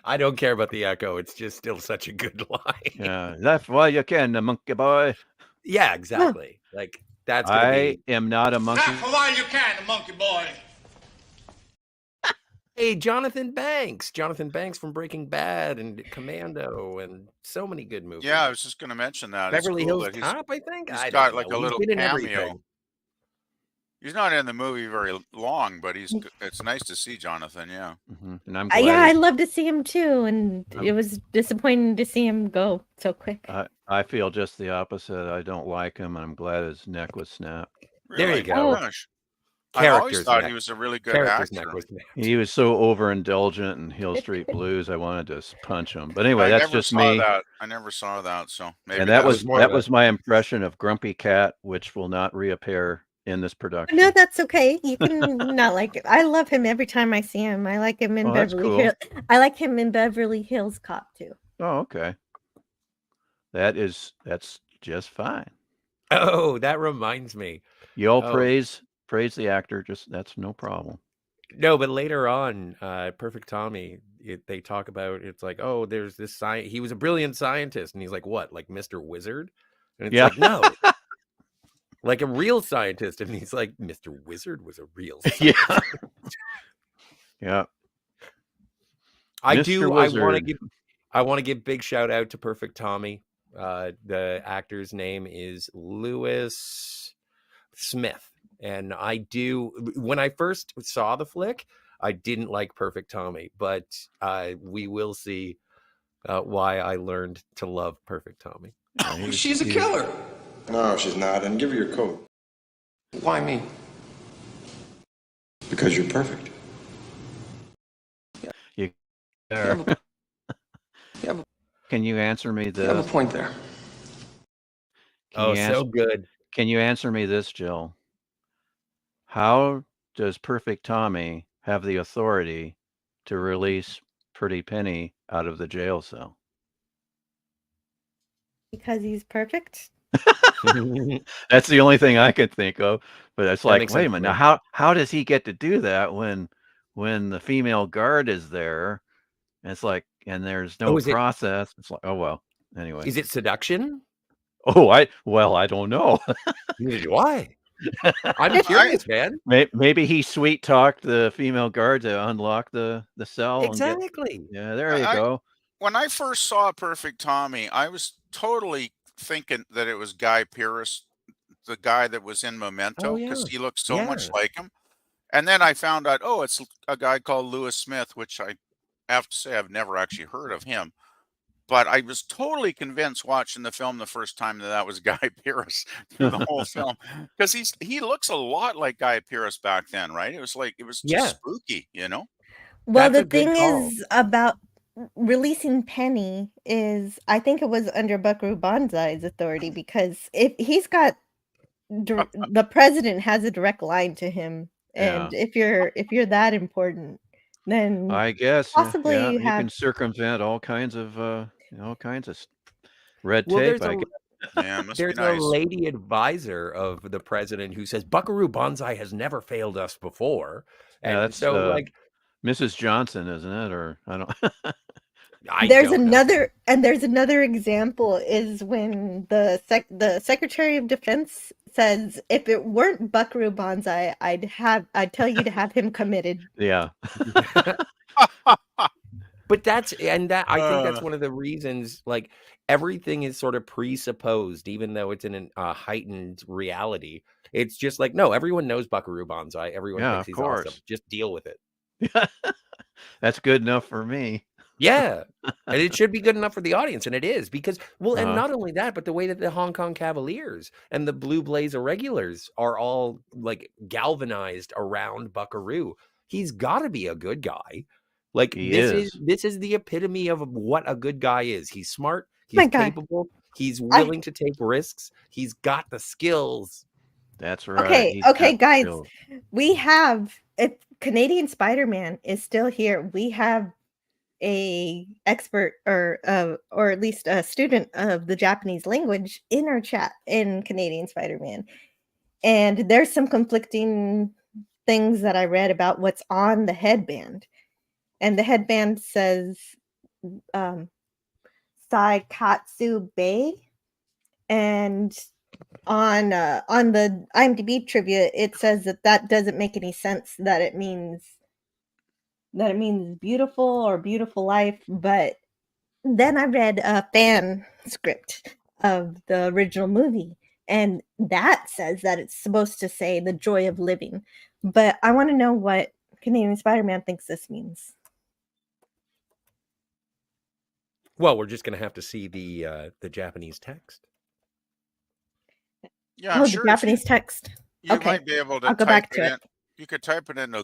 I don't care about the echo. It's just still such a good line. Yeah, that's why you can, the monkey boy. Yeah, exactly. Like that's. I am not a monkey. Not for why you can't, monkey boy. Hey, Jonathan Banks from Breaking Bad and Commando and so many good movies. Yeah, I was just going to mention that. Beverly Hills Cop, I think. He's got like a little cameo. He's not in the movie very long, but it's nice to see Jonathan. Yeah. And I'm glad. Yeah, I love to see him too, and it was disappointing to see him go so quick. I feel just the opposite. I don't like him, and I'm glad his neck was snapped. Really? There you go. Gosh. I've always thought he was a really good actor. He was so overindulgent in Hill Street Blues. I wanted to punch him. But anyway, that's just me. I never saw that, so maybe. And that was my impression of Grumpy Cat, which will not reappear in this production. No, that's okay. You can not like it. I love him every time I see him. I like him in Beverly Hills. I like him in Beverly Hills Cop too. Oh, okay. That's just fine. Oh, that reminds me. You all praise the actor. That's no problem. No, but later on, Perfect Tommy, they talk about, it's like, oh, there's this he was a brilliant scientist, and he's like, what, like Mr. Wizard? And it's like, no, like a real scientist, and he's like, Mr. Wizard was a real scientist. Yeah. I want to give big shout out to Perfect Tommy. The actor's name is Lewis Smith. And when I first saw the flick, I didn't like Perfect Tommy, but we will see why I learned to love Perfect Tommy. She's a killer. No, she's not. And give her your coat. Why me? Because you're perfect. Can you answer me this? You have a point there. So good. Can you answer me this, Jill? How does Perfect Tommy have the authority to release Pretty Penny out of the jail cell? Because he's perfect? That's the only thing I could think of. But it's like, wait a minute, now how does he get to do that when the female guard is there? And it's like, and there's no process. It's like, oh well. Anyway. Is it seduction? Oh, I don't know. Neither do I. I'm curious, man. Maybe he sweet talked the female guard to unlock the cell. Exactly. There you go. When I first saw Perfect Tommy, I was totally thinking that it was Guy Pearce, the guy that was in Memento, because he looked so much like him. And then I found out, it's a guy called Lewis Smith, which I have to say I've never actually heard of him. But I was totally convinced watching the film the first time that was Guy Pearce through the whole film, because he looks a lot like Guy Pearce back then, right? It was just spooky, you know. Well, the thing is about releasing Penny is, I think it was under Buckaroo Banzai's authority, because if he's got the president has a direct line to him, and if you're that important, then I guess possibly you can circumvent all kinds of red tape. There's a lady advisor of the president who says Buckaroo Banzai has never failed us before. And that's like Mrs. Johnson, isn't it? Or I don't. There's another example is when the Secretary of Defense says, if it weren't Buckaroo Banzai, I'd tell you to have him committed. Yeah. But I think that's one of the reasons, like, everything is sort of presupposed, even though it's in a heightened reality. It's just like, no, everyone knows Buckaroo Banzai. Everyone thinks he's awesome. Just deal with it. That's good enough for me. Yeah. And it should be good enough for the audience. And it is, because, and not only that, but the way that the Hong Kong Cavaliers and the Blue Blaze Irregulars are all like galvanized around Buckaroo. He's got to be a good guy. Like, this is the epitome of what a good guy is. He's smart. He's capable. He's willing to take risks. He's got the skills. That's right. Okay, guys. We have, if Canadian Spider-Man is still here, we have a expert or at least a student of the Japanese language in our chat in Canadian Spider-Man. And there's some conflicting things that I read about what's on the headband. And the headband says Saikatsu Bay. And on the IMDb trivia, it says that doesn't make any sense, that it means beautiful or beautiful life. But then I read a fan script of the original movie, And that says that it's supposed to say the joy of living. But I want to know what Canadian Spider-Man thinks this means. Well, we're just going to have to see the Japanese text. Yeah, I'm Oh, sure the Japanese text. you Okay, might be able to I'll go type back it to in. it. You could type it in the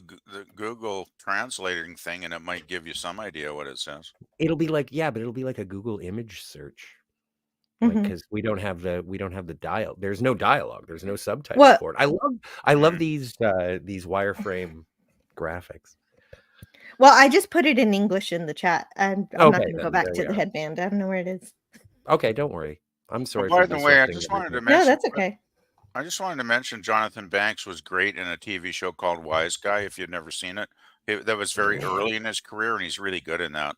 Google translating thing, and it might give you some idea what it says. It'll be like, yeah, but it'll be like a Google image search. Like, because we don't have the dial. There's no dialogue. There's no subtitle What? for it. I love these wireframe graphics. Well, I just put it in English in the chat, and I'm not Okay, going to go then back there to we the are. headband. I don't know where it is. Okay, don't worry. I'm Oh, sorry by for the way, I disrupting just wanted to everything. mention. No, that's okay. I just wanted to mention Jonathan Banks was great in a TV show called Wise Guy. If you've never seen it, that was very early in his career, and he's really good in that.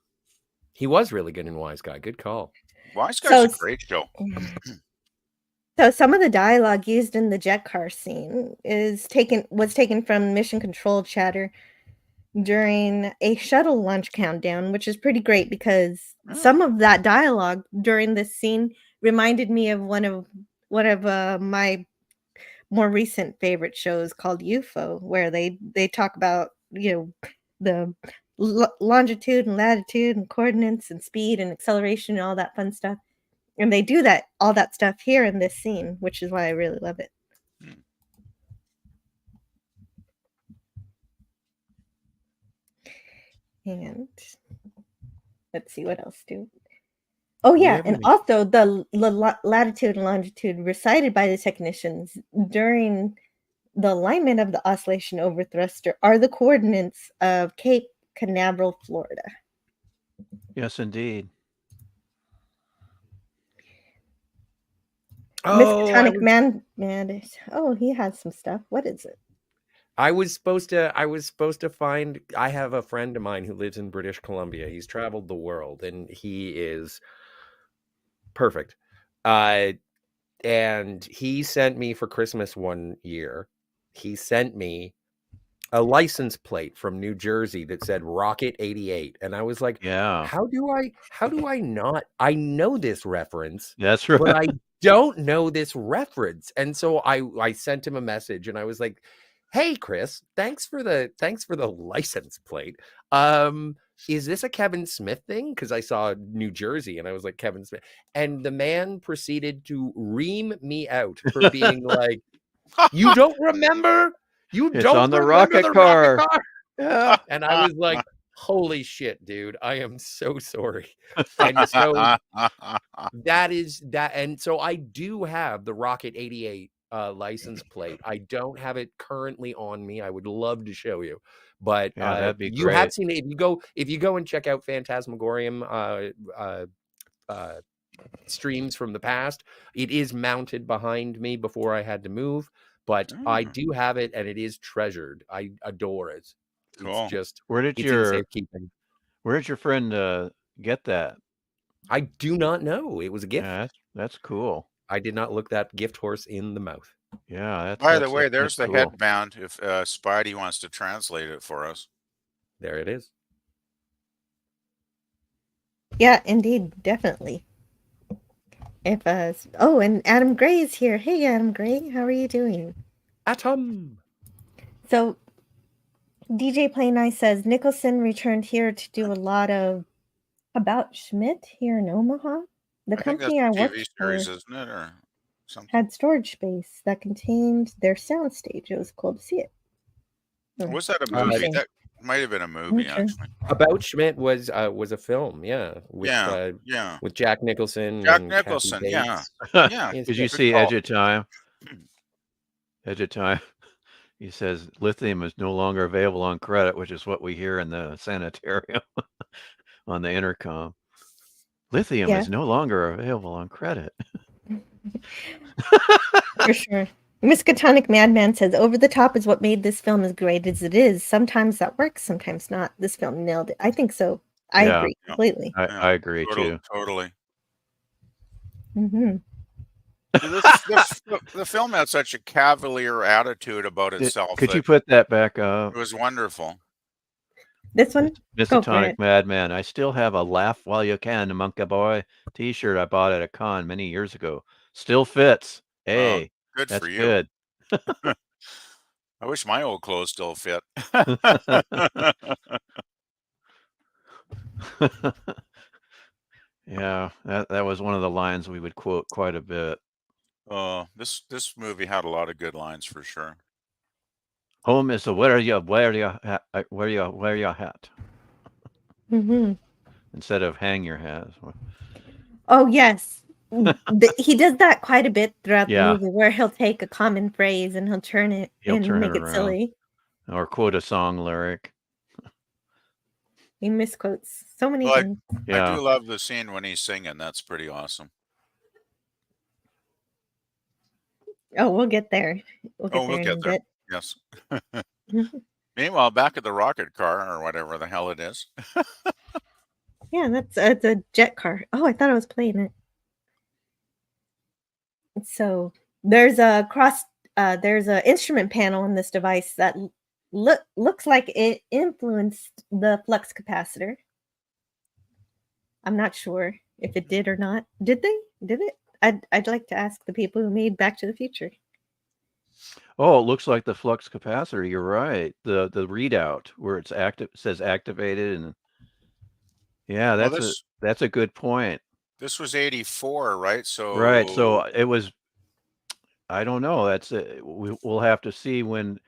He was really good in Wise Guy. Good call. Wise Guy's So a great show. So some of the dialogue used in the jet car scene was taken from mission control chatter during a shuttle launch countdown, which is pretty great because some of that dialogue during this scene reminded me of one of my more recent favorite shows called UFO, where they talk about, the longitude and latitude and coordinates and speed and acceleration and all that fun stuff. And they do all that stuff here in this scene, which is why I really love it. And let's see what else do. Oh yeah, and also the latitude and longitude recited by the technicians during the alignment of the oscillation over thruster are the coordinates of Cape Canaveral, Florida. Yes, indeed. Miskatonic Man. Oh, he has some stuff. What is it? I was supposed to find. I have a friend of mine who lives in British Columbia. He's traveled the world, and he is perfect. And he sent me for Christmas one year. He sent me a license plate from New Jersey that said Rocket 88, and I was like, yeah, how do I not? I know this reference. That's right. But I don't know this reference. And so I sent him a message, and I was like, hey Chris, thanks for the license plate. Is this a Kevin Smith thing? Because I saw New Jersey and I was like, Kevin Smith. And the man proceeded to ream me out for being like, you don't remember? It's on the rocket car. Yeah. And I was like, holy shit, dude, I am so sorry. And so that is that. And so I do have the Rocket 88 license plate. I don't have it currently on me. I would love to show you, but yeah, that'd be you great. have seen it. If you go and check out Phantasmagorium streams from the past, it is mounted behind me before I had to move, but I do have it, and it is treasured. I adore it. Cool. It's just in safekeeping. Where did your friend get that? I do not know. It was a gift. Yeah, that's cool. I did not look that gift horse in the mouth. Yeah. By the way, there's the headband. If Spidey wants to translate it for us, there it is. Yeah, indeed, definitely. And Adam Gray is here. Hey, Adam Gray, how are you doing? Atom. So, DJ Play Nice says Nicholson returned here to do a lot of About Schmidt here in Omaha. The company I worked TV series, isn't it, or something? had storage space that contained their soundstage. It was cool to see it. Was that a movie? That might have been a movie, actually. About Schmidt was a film, yeah. With Jack Nicholson. Jack Nicholson, yeah. Did you see Edge of Time? Edge of Time. He says lithium is no longer available on credit, which is what we hear in the sanitarium on the intercom. Lithium is no longer available on credit. For sure. Miskatonic Madman says, over the top is what made this film as great as it is. Sometimes that works, sometimes not. This film nailed it. I think so. I agree completely. I agree too. Totally. Mm-hmm. The film had such a cavalier attitude about itself. Could you put that back up? It was wonderful. This one? Miskatonic Madman. I still have a Laugh While You Can, Monkey Boy t-shirt I bought at a con many years ago. Still fits. Hey, good that's for you. good. I wish my old clothes still fit. Yeah, that was one of the lines we would quote quite a bit. This movie had a lot of good lines for sure. Home is a wear your hat Hmm. instead of hang your hat. Oh, yes. He does that quite a bit throughout the Yeah, movie where he'll take a common phrase and he'll turn it he'll and turn it make it around silly. or quote a song lyric. He misquotes so many Well, things. I Yeah. do love the scene when he's singing. That's pretty awesome. Oh, we'll get there. We'll get Oh, there we'll in a get there. bit. Yes. Mhm. Meanwhile, back at the rocket car or whatever the hell it is. Yeah, that's it's a jet car. Oh, I thought I was playing it. So there's a there's a instrument panel in this device that looks like it influenced the flux capacitor. I'm not sure if it did or not. Did they? Did it? I'd like to ask the people who made Back to the Future. Oh, it looks like the flux capacitor. You're right. The readout where it's active says activated, and yeah, Well, that's a good point. this was 84, right? Right. So So it was. I don't know. We'll have to see when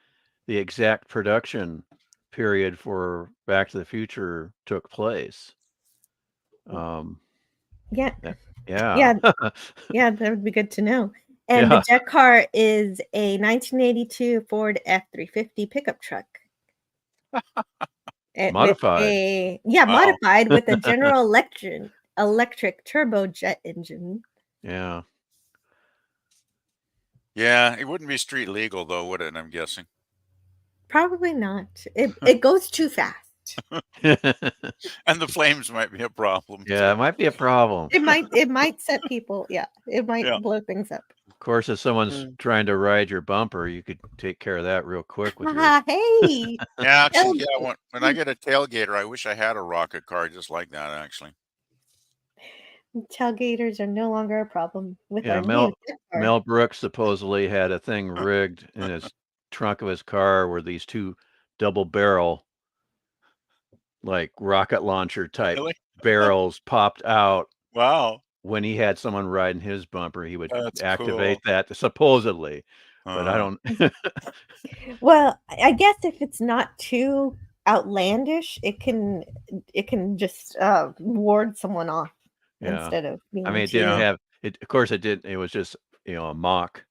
the exact production period for Back to the Future took place. Yeah, Yeah. yeah, yeah. That would be good to know. And the Yeah. jet car is a 1982 Ford F-350 pickup truck. With Modified. a wow. modified with a General Electric turbojet engine. Yeah. Yeah, it wouldn't be street legal though, would it? I'm guessing. Probably not. It goes too fast. And the flames might be a problem Yeah, it too. might be a problem. It might set people, yeah. It might Yeah. blow things up. Of course, if someone's Mm. trying to ride your bumper, you could take care of that real quick with your Hey. Yeah, actually, yeah. When I get a tailgater, I wish I had a rocket car just like that. Actually, Tailgaters are no longer a problem with Yeah, our new jet car. Mel Brooks supposedly had a thing rigged in his trunk of his car where these two double barrel, like rocket launcher type really? barrels popped out. Wow, When he had someone riding his bumper, he would that's activate cool. that supposedly, but I don't. Well, I guess if it's not too outlandish, it can just ward someone off Yeah, instead of I being mean, it too. didn't have it. Of course, it didn't. It was just a mock,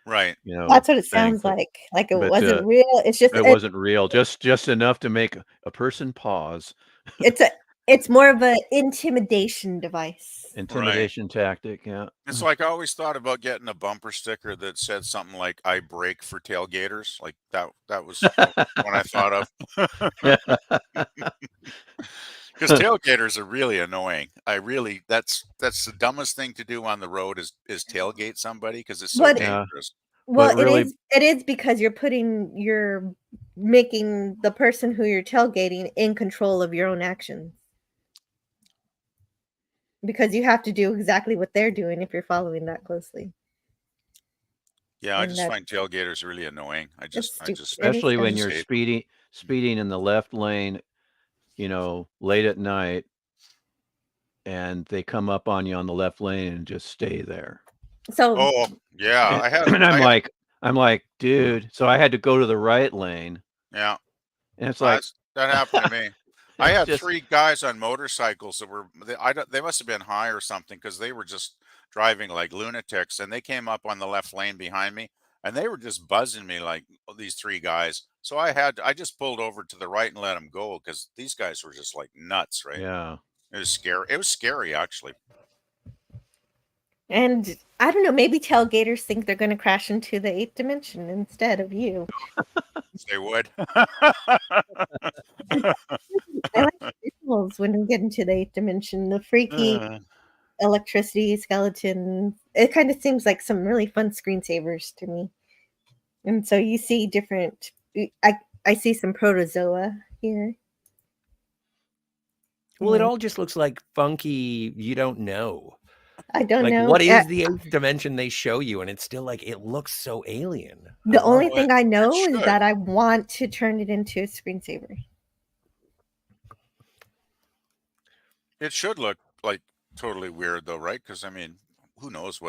Right. That's what it thing, sounds like. Like it but wasn't real. It's just it wasn't real. Just enough to make a person pause. it's more of an intimidation device. Right. Intimidation tactic. Yeah. It's like I always thought about getting a bumper sticker that said something like "I brake for tailgaters." Like that was what I thought of. Because tailgaters are really annoying. That's the dumbest thing to do on the road is tailgate somebody because it's so But dangerous. well, But really, it is because you're making the person who you're tailgating in control of your own actions. Because you have to do exactly what they're doing if you're following that closely. Yeah, I And just that's find tailgaters really annoying. I just especially when you're hate. speeding in the left lane, late at night, and they come up on you on the left lane and just stay there. So Oh yeah, And I'm like, dude. So I had to go to the right lane, yeah. and it's like That happened to me. I it's had just 3 guys on motorcycles that were they must have been high or something because they were just driving like lunatics, and they came up on the left lane behind me, and they were just buzzing me like these 3 guys. So I just pulled over to the right and let them go because these guys were just like nuts, right? yeah. It was scary. It was scary actually. and I don't know, maybe tailgaters think they're going to crash into the 8th dimension instead of you. They would. I like the visuals when we get into the 8th dimension, the freaky electricity skeleton. It kind of seems like some really fun screensavers to me. And so you see different I see some protozoa here. Well, it all just looks like funky, you don't know. I don't Like, know. what is the 8th dimension they show you? And it's still like, it looks so alien. The only it. thing I know is should. that I want to turn it into a screensaver. It should look like totally weird though, right? Because I mean, who knows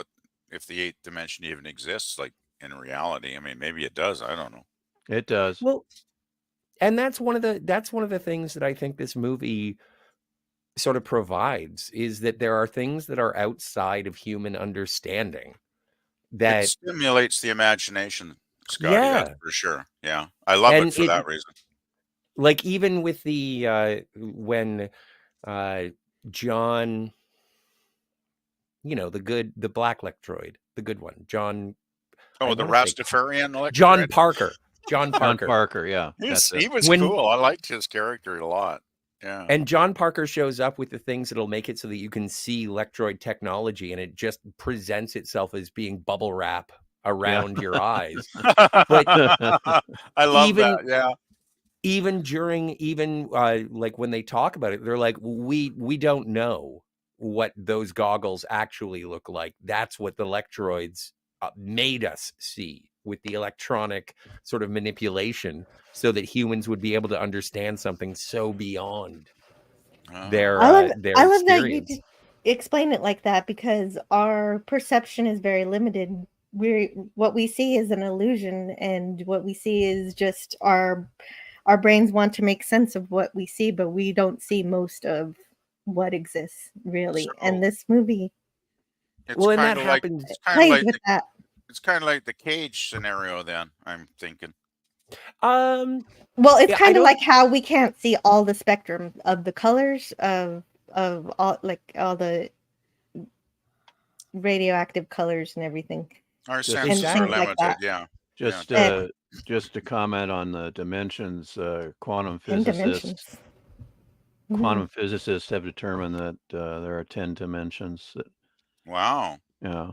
if the 8th dimension even exists, like in reality. I mean, maybe it does. I don't know. It does. Well, and that's one of the things that I think this movie sort of provides, is that there are things that are outside of human understanding It that stimulates the imagination, Scotty. That's yeah, for sure. Yeah, I love and it for that reason. like even with the when John, the black electroid, the good one, John. Oh, the Rastafarian electroid? John Parker. John Parker, yeah. He was cool. I liked his character a lot. Yeah. And John Parker shows up with the things that'll make it so that you can see electroid technology, and it just presents itself as being bubble wrap around your eyes. But I love that. Yeah. Even like when they talk about it, they're like, we don't know what those goggles actually look like. That's what the electroids made us see, with the electronic sort of manipulation, so that humans would be able to understand something so beyond their I love experience. that you explain it like that, because our perception is very limited. What we see is an illusion, and what we see is just our brains want to make sense of what we see, but we don't see most of what exists really. And this movie, well, and that happens. Plays with that. It's kind of like the Cage scenario. Then I'm thinking. Well, it's kind of like how we can't see all the spectrum of the colors of all the radioactive colors and everything. Our senses are limited. Yeah. Just to comment on the dimensions, quantum physicists have determined that there are 10 dimensions. Wow. Yeah.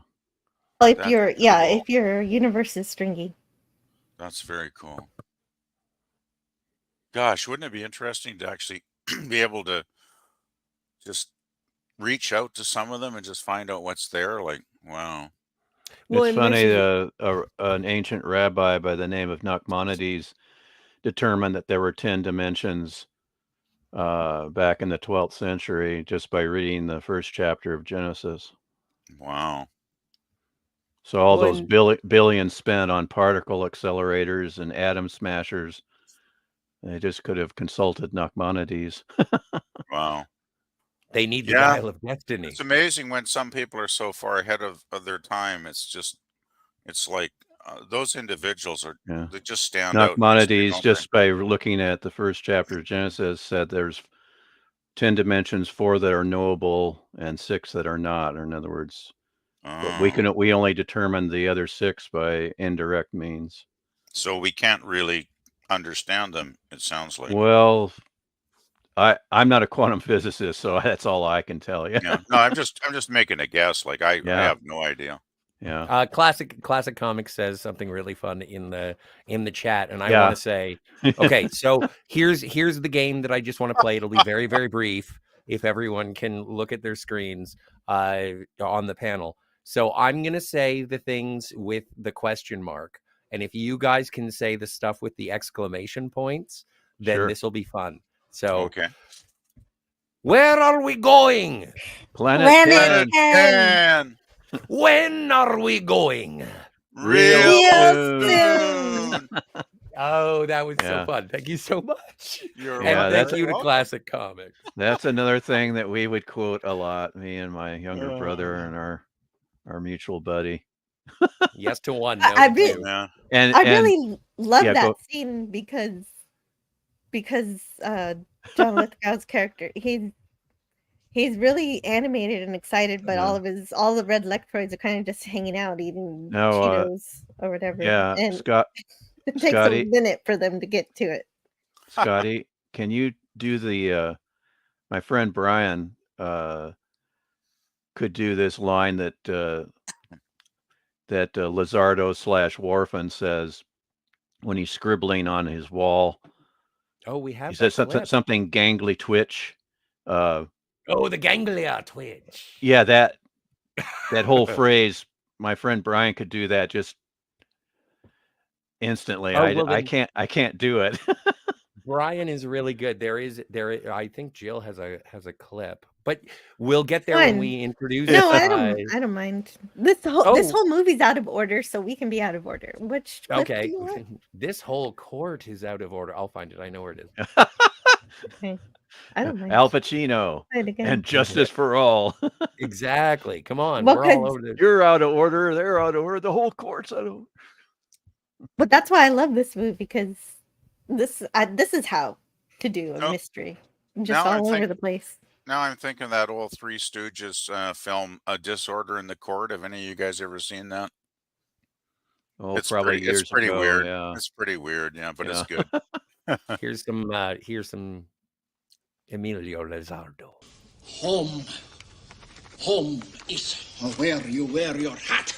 Well, if your universe is stringy. That's very cool. Gosh, wouldn't it be interesting to actually be able to just reach out to some of them and just find out what's there? Like, wow. It's funny, an ancient rabbi by the name of Nachmanides determined that there were 10 dimensions back in the 12th century just by reading the first chapter of Genesis. Wow. So all those billions spent on particle accelerators and atom smashers, they just could have consulted Nachmanides. Wow. They need the dial of destiny. It's amazing when some people are so far ahead of their time. It's like those individuals they just stand out. Nachmanides, just by looking at the first chapter of Genesis, said there's 10 dimensions, 4 that are knowable and 6 that are not. Or in other words, but we only determine the other 6 by indirect means. So we can't really understand them, it sounds like. Well, I'm not a quantum physicist, so that's all I can tell you. Yeah. No, I'm just making a guess. Like I have no idea. Yeah. Classic Comics says something really fun in the chat, and I want to say, okay, so here's the game that I just want to play. It'll be very, very brief if everyone can look at their screens on the panel. So I'm gonna say the things with the question mark, and if you guys can say the stuff with the exclamation points, then this will be fun. So okay. Where are we going? Planet 10. When are we going? Real soon. Oh, that was so fun. Thank you so much. And thank you to Classic Comics. That's another thing that we would quote a lot, me and my younger brother and our mutual buddy. Yes to one. No I really love that scene because John Lithgow's character, he's really animated and excited, but all the red electroids are kind of just hanging out eating Cheetos or whatever. Yeah, and it takes Scotty, a minute for them to get to it. Scotty, can you do the my friend Brian could do this line that Lizardo/Warfin says when he's scribbling on his wall. Oh, we have. He says something gangly twitch. The ganglia twitch. Yeah, that That whole phrase, my friend Brian could do that just instantly. Oh, well, I then can't do it. Brian is really good. I think Jill has a clip, but we'll get there when Fun. we introduce. No, I don't mind. This Oh, whole movie's out of order, so we can be out of order. Which clip do okay. you want? This whole court is out of order. I'll find it. I know where it is. Okay. I don't mind. Al Pacino Play it again. and Justice for All. Exactly. Come on. Well, We're all 'cause- over this. You're out of order. They're out of order. The whole court's out of order. But that's why I love this movie, because this is how to do a mystery. Just Now I'm all over think- the place. Now I'm thinking that old Three Stooges film, A Disorder in the Court. Have any of you guys ever seen that? Oh, It's probably pretty, years it's pretty ago, weird. yeah. It's pretty weird, yeah, but it's Yeah. good. Here's some Emilio Lizardo. Home. Home is where you wear your hat.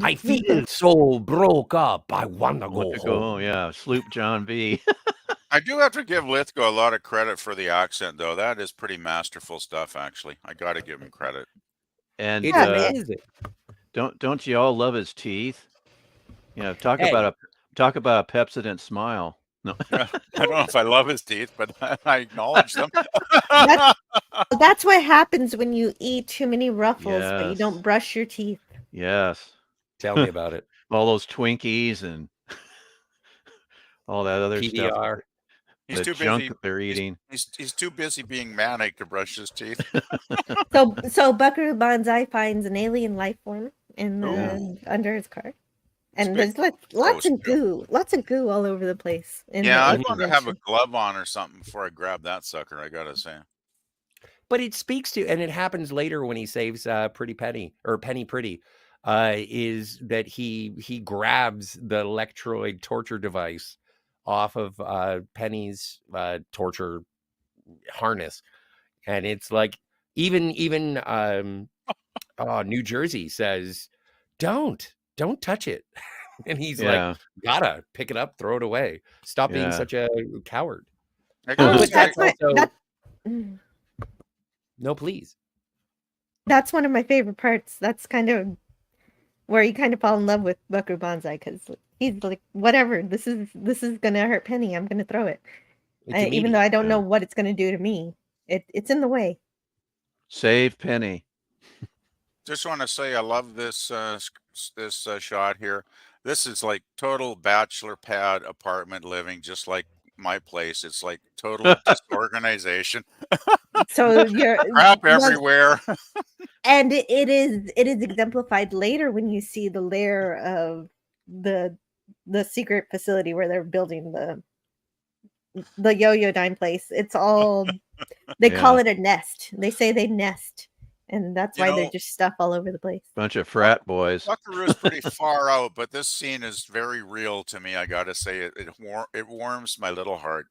I feel so broke up. I wanna go Want to go home, yeah. Sloop John B. I do have to give Lithgow a lot of credit for the accent, though. That is pretty masterful stuff, actually. I got to give him credit. And It's amazing. don't you all love his teeth? You know, talk Hey. about a Pepsodent smile. No. I don't know if I love his teeth, but I acknowledge them. That's what happens when you eat too many Ruffles, but you Yes. don't brush your teeth. Yes. Tell me about it. All those Twinkies and all that other stuff. PBR. He's The too junk busy. that they're eating. He's too busy being manic to brush his teeth. So Buckaroo Banzai finds an alien life form in the under his car, and there's lots of goo all over the place. Yeah, I'd want to have a glove on or something before I grab that sucker. I gotta say. But it speaks to, and it happens later when he saves Pretty Penny or Penny Pretty, is that he grabs the electroid torture device off of Penny's torture harness, and it's like even New Jersey says, don't touch it, and he's like, gotta pick it up, throw it away, stop being such a coward. No, please. That's one of my favorite parts. That's kind of where you kind of fall in love with Buckaroo Banzai, because he's like, whatever, this is gonna hurt Penny. I'm gonna throw it, even though I don't know what it's gonna do to me. It's in the way. Save Penny. Just want to say I love this shot here. This is like total bachelor pad apartment living, just like my place. It's like total disorganization. So you're crap everywhere. And it is exemplified later when you see the lair of the secret facility where they're building the yo-yo dime place. It's all they call it a nest. They say they nest, and that's why there's just stuff all over the place. Bunch of frat boys. Buckaroo's pretty far out, but this scene is very real to me. I gotta say, it warms my little heart.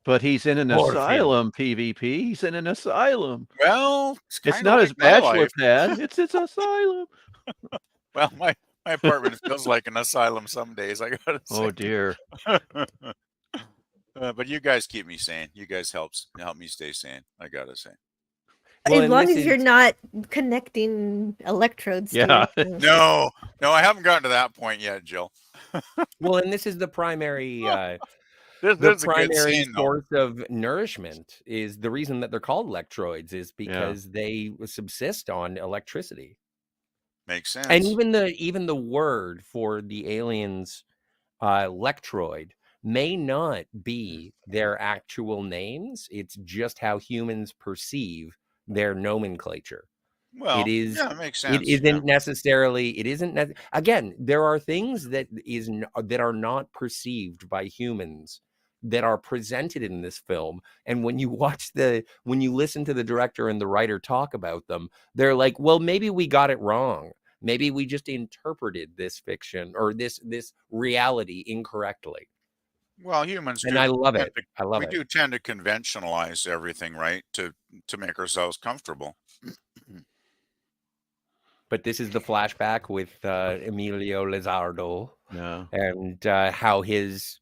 But he's in an asylum, PvP. He's in an asylum. Well, it's not his bachelor pad. It's his asylum. Well, my apartment feels like an asylum some days, I gotta say. Oh dear. But you guys keep me sane. You guys help me stay sane, I gotta say. As long as you're not connecting electrodes. Yeah. No, I haven't gotten to that point yet, Jill. Well, and this is the primary There's a good scene, source of nourishment. Is the reason that they're called electroids is because they subsist on electricity. Makes sense. And even the word for the aliens, electroid, may not be their actual names. It's just how humans perceive their nomenclature. Well, it is. Yeah, it makes sense. It isn't necessarily. It isn't. Again, there are things that are not perceived by humans that are presented in this film, and when you listen to the director and the writer talk about them, they're like, well, maybe we got it wrong. Maybe we just interpreted this fiction or this reality incorrectly. Well, humans, and I love it. We do tend to conventionalize everything, right, to make ourselves comfortable. But this is the flashback with Emilio Lizardo, and how his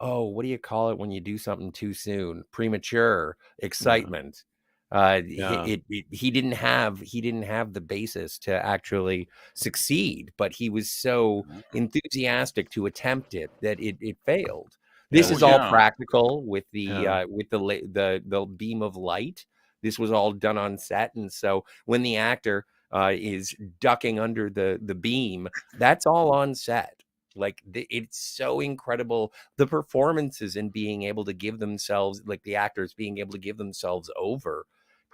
what do you call it when you do something too soon? Premature excitement He didn't have the basis to actually succeed, but he was so enthusiastic to attempt it that it failed. This is all practical with the beam of light. This was all done on set, and so when the actor is ducking under the beam, that's all on set. Like it's so incredible, the performances and being able to give themselves, like the actors being able to give themselves over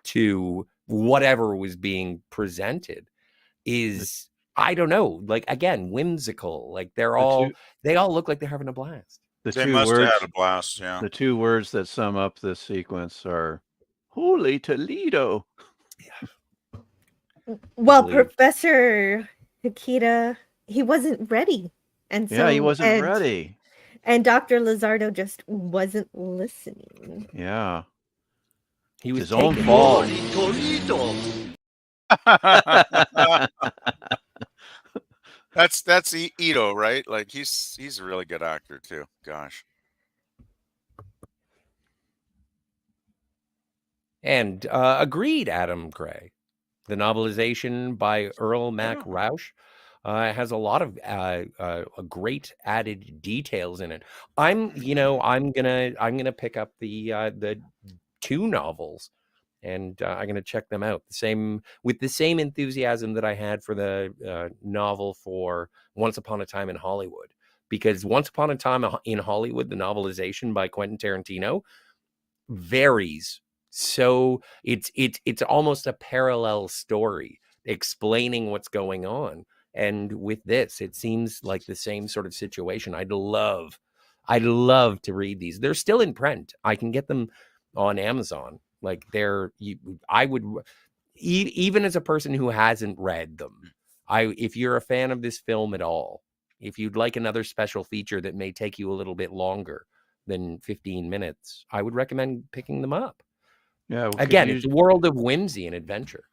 to whatever was being presented is, I don't know, like again, whimsical. Like they all look like they're having a blast. They must have had a blast. Yeah. The two words that sum up this sequence are "Holy Toledo." Well, Professor Hikita, he wasn't ready. And so, he wasn't ready. And Dr. Lizardo just wasn't listening. Yeah. He was his own fault. That's Ito, right? Like he's a really good actor too. Gosh. And agreed, Adam Gray. The novelization by Earl Mac Rausch has a lot of great added details in it. I'm gonna pick up the two novels, and I'm gonna check them out. With the same enthusiasm that I had for the novel for Once Upon a Time in Hollywood, because Once Upon a Time in Hollywood, the novelization by Quentin Tarantino, varies. So it's almost a parallel story explaining what's going on. And with this, it seems like the same sort of situation. I'd love to read these. They're still in print. I can get them on Amazon. Like I would, even as a person who hasn't read them, if you're a fan of this film at all, if you'd like another special feature that may take you a little bit longer than 15 minutes, I would recommend picking them up. Yeah. Well, again, it's a world of whimsy and adventure.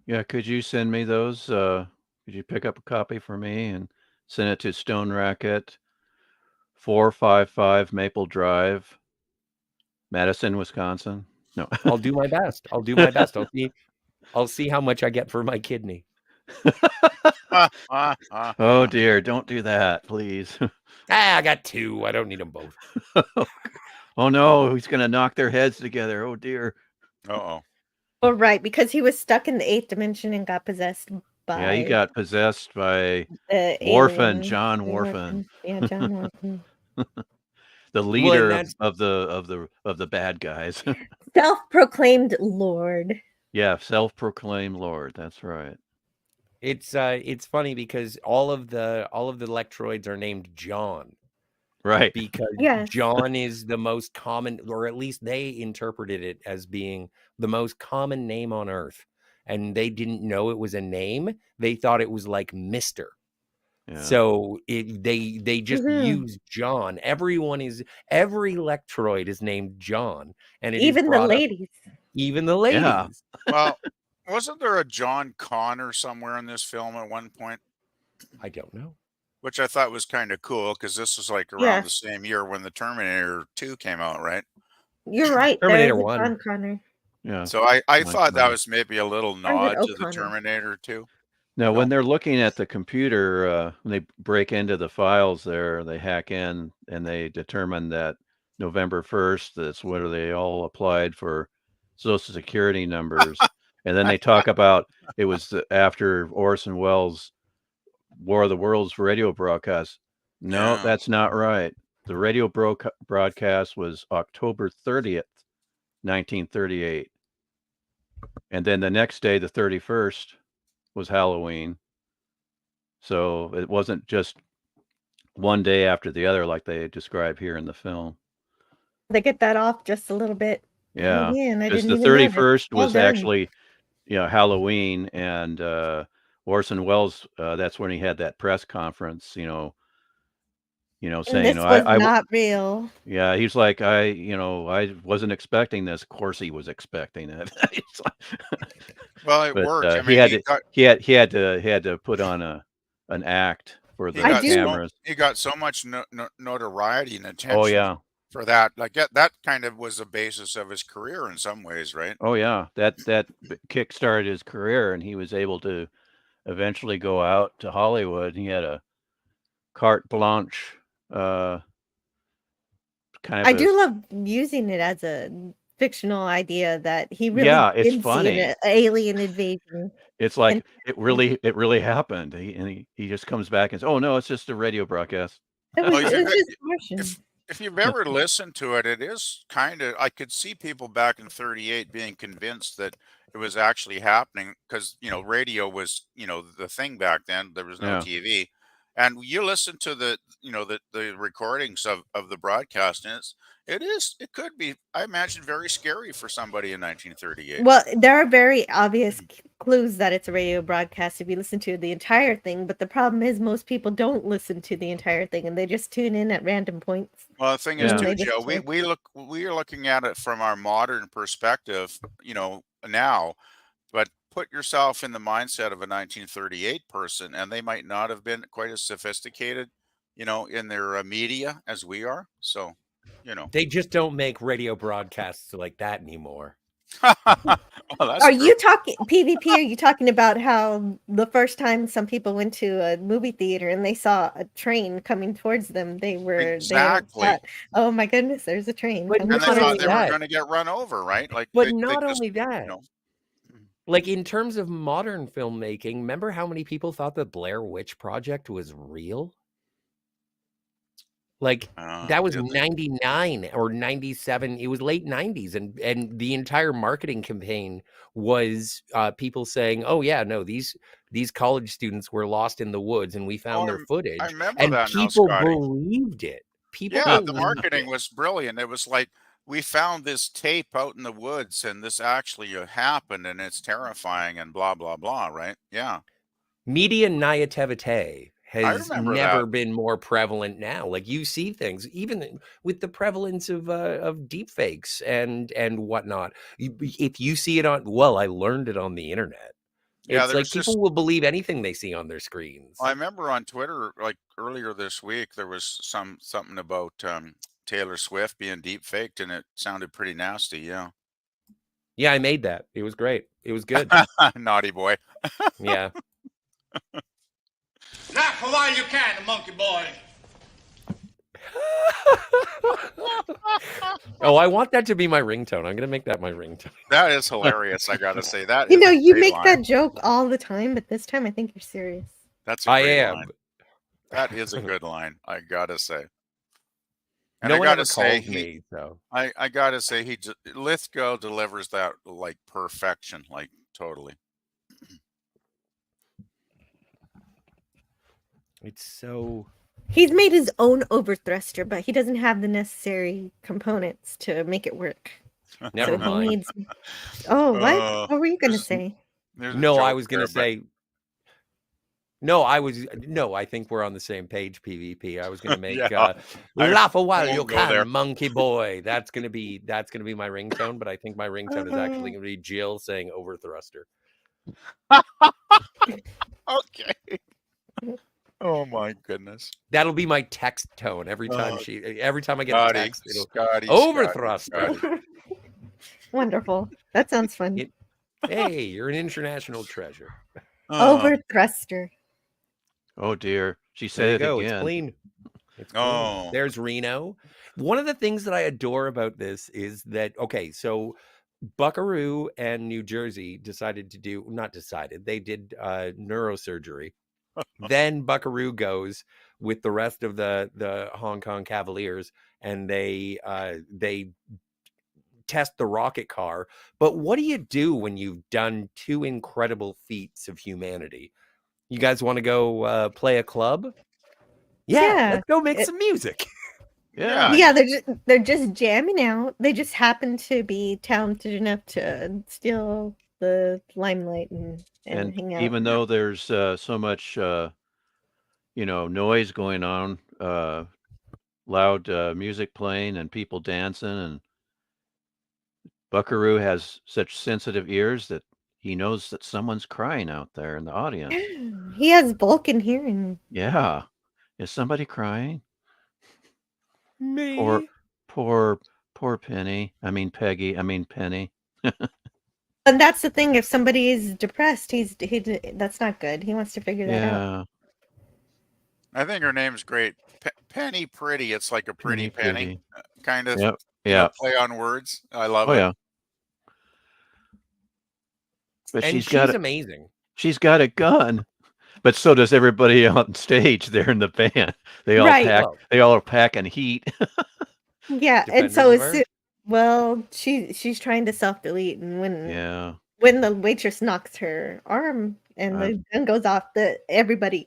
Yeah. Could you send me those? Could you pick up a copy for me and send it to Stone Racket, 455 Maple Drive, Madison, Wisconsin? No. I'll do my best. I'll see how much I get for my kidney. Oh dear, don't do that, please. I got two. I don't need them both. Oh no, he's gonna knock their heads together. Oh dear. Uh-oh. Oh, right, because he was stuck in the 8th dimension and got possessed by... Yeah, he got possessed by Worfen, John Worfen. Yeah, John Worfen. The leader of the bad guys. Self-proclaimed Lord. Yeah, self-proclaimed Lord. That's right. It's funny because all of the electroids are named John. Right. Because John is the most common, or at least they interpreted it as being the most common name on Earth. And they didn't know it was a name. They thought it was like Mr. Yeah. So they just use John. Every electroid is named John. And even the ladies. Even the ladies. Yeah. Well, wasn't there a John Connor somewhere in this film at one point? I don't know. Which I thought was kind of cool because this was like around the same year when the Terminator 2 came out, right? You're right. Terminator 1. John Connor. Yeah. So I thought that was maybe a little nod to the Terminator 2. Now, when they're looking at the computer, when they break into the files there, they hack in and they determine that November 1st, that's where they all applied for Social Security numbers. And then they talk about it was after Orson Welles' War of the Worlds radio broadcast. No, that's not right. The radio broadcast was October 30th, 1938. And then the next day, the 31st, was Halloween. So it wasn't just one day after the other like they describe here in the film. They get that off just a little bit. Yeah. Because the 31st was actually, Halloween, and Orson Welles, that's when he had that press conference, saying, this was not real. Yeah, he's like, I wasn't expecting this. Of course, he was expecting it. Well, it worked. I mean, he had to put on an act for the cameras. He got so much notoriety and attention. Oh yeah, for that. Like that kind of was the basis of his career in some ways, right? Oh yeah, that kickstarted his career, and he was able to eventually go out to Hollywood. He had a carte blanche, kind of I do love using it as a fictional idea that he really yeah, it's did see an funny. alien invasion. It's And like it really happened. He just comes back and says, "Oh no, it's just a radio broadcast." it was Well, just Martian. if you've ever listened to it, it is kind of, I could see people back in 38 being convinced that it was actually happening because, radio was, the thing back then. There was no Yeah. TV. And you listen to the recordings of the broadcast, and it could be, I imagine, very scary for somebody in 1938. Well, there are very obvious clues that it's a radio broadcast if you listen to the entire thing, but the problem is most people don't listen to the entire thing and they just tune in at random points. Well, the thing is, And too, they just Joe, we are looking at it from our modern perspective, now, but put yourself in the mindset of a 1938 person, and they might not have been quite as sophisticated, in their media as we are. So, They just don't make radio broadcasts like that anymore. Well, that's Are true. you talking PvP? Are you talking about how the first time some people went to a movie theater and they saw a train coming towards them, they Exactly. thought, "Oh my goodness, there's a train But coming And they not towards thought only they me." were that, going to get run over, right? Like, but they not just, only that, like in terms of modern filmmaking, remember how many people thought the Blair Witch Project was real? Like that was did they? 99 or 97. It was late 90s, and the entire marketing campaign was people saying, "Oh yeah, no, these college students were lost in the woods, and we found their I footage," remember and that now, people Scotty. believed it. People Yeah, the believed marketing it. was brilliant. It was like, we found this tape out in the woods, and this actually happened, and it's terrifying, and blah blah blah. Right? Yeah, Media naivete I has remember never that. been more prevalent now. Like you see things, even with the prevalence of deep fakes and whatnot. If you see it on, well, I learned it on the internet. Yeah, It's there like was people just. will believe anything they see on their screens. I remember on Twitter, like earlier this week, there was something about Taylor Swift being deep faked, and it sounded pretty nasty. Yeah, Yeah, I made that. It was great. It was good. naughty boy. Yeah. Laugh a while you can, monkey boy. Oh, I want that to be my ringtone. I'm gonna make that my ringtone. That is hilarious. I gotta say that. You is know, a you great make line. that joke all the time, but this time I think you're serious. That's a I great am. line. That is a good line. I gotta say. And No I one ever gotta say, calls me, so I gotta say, Lithgow delivers that like perfection, like totally. it's so. He's made his own overthruster, but he doesn't have the necessary components to make it work. Never So mind. he needs. Oh, what? What were you gonna say? There's a No, I joke was gonna there, but say. No, I think we're on the same page, PvP. I was gonna make yeah, laugh a I while you won't go there. can, monkey boy. That's gonna be my ringtone, but I think my ringtone is actually gonna be Jill saying overthruster. Okay. Oh my goodness. That'll be my text tone every time I get a text. It'll Scotty, overthruster. Wonderful. That sounds fun. Hey, you're an international treasure. Overthruster. Oh dear, she There said you it go. again. It's clean. It's clean. Oh. There's Reno. One of the things that I adore about this is that, okay, so Buckaroo and New Jersey decided to do, not decided, they did neurosurgery. Then Buckaroo goes with the rest of the Hong Kong Cavaliers, and they test the rocket car. But what do you do when you've done two incredible feats of humanity? You guys want to go play a club? Yeah, let's go make some music. Yeah, they're just jamming out. They just happen to be talented enough to steal the limelight and hang out. Even though there's so much noise going on, loud music playing and people dancing, and Buckaroo has such sensitive ears that he knows that someone's crying out there in the audience. He has Vulcan hearing. Yeah. Is somebody crying? Me. Poor Penny. I mean Peggy. I mean Penny. And that's the thing. If somebody is depressed, that's not good. He wants to figure that out. Yeah. I think her name's great. Penny Pretty. It's like a pretty penny, kind of, Yep. Yeah. play on words. I love Oh it. yeah. But And she's amazing. She's got a gun. But so does everybody on stage there in the band. They all Right. pack. They all are packing heat. Yeah, and Defenders so of as art. well, she's trying to self-delete, and Yeah. when the waitress knocks her arm and the gun goes off, everybody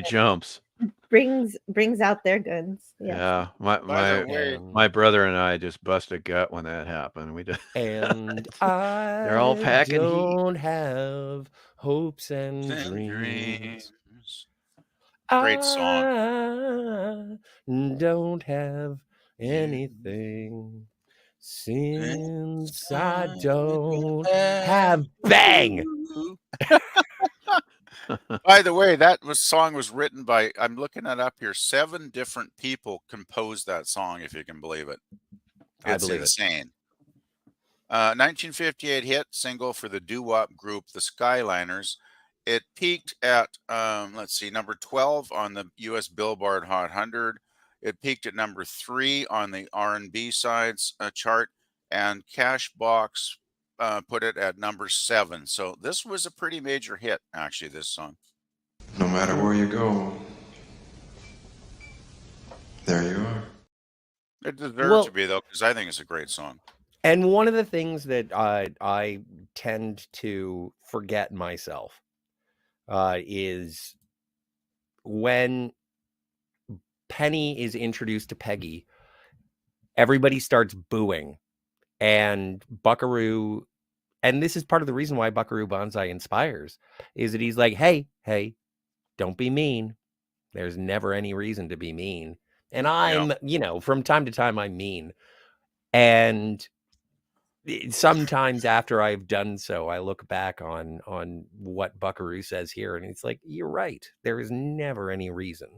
jumps. brings out their guns. Yeah. Yeah. My brother and I just bust a gut when that happened. We just And they're all I packing heat. don't have hopes and dreams. Great song. I don't have anything since I don't have bang. By the way, song was written by, I'm looking it up here, 7 different people composed that song, if you can believe it. It's insane. 1958 hit single for the doo-wop group the Skyliners. It peaked at number 12 on the US Billboard Hot 100. It peaked at number 3 on the R&B sides chart, and Cashbox put it at number 7. So this was a pretty major hit, actually, this song. No matter where you go, there you are. It deserves to be, though, because I think it's a great song. And one of the things that I tend to forget myself is when Penny is introduced to Peggy, everybody starts booing, and Buckaroo, and this is part of the reason why Buckaroo Banzai inspires, is that he's like, hey, don't be mean. There's never any reason to be mean. And I'm, from time to time, I'm mean. And sometimes after I've done so, I look back on what Buckaroo says here, and it's like, you're right. There is never any reason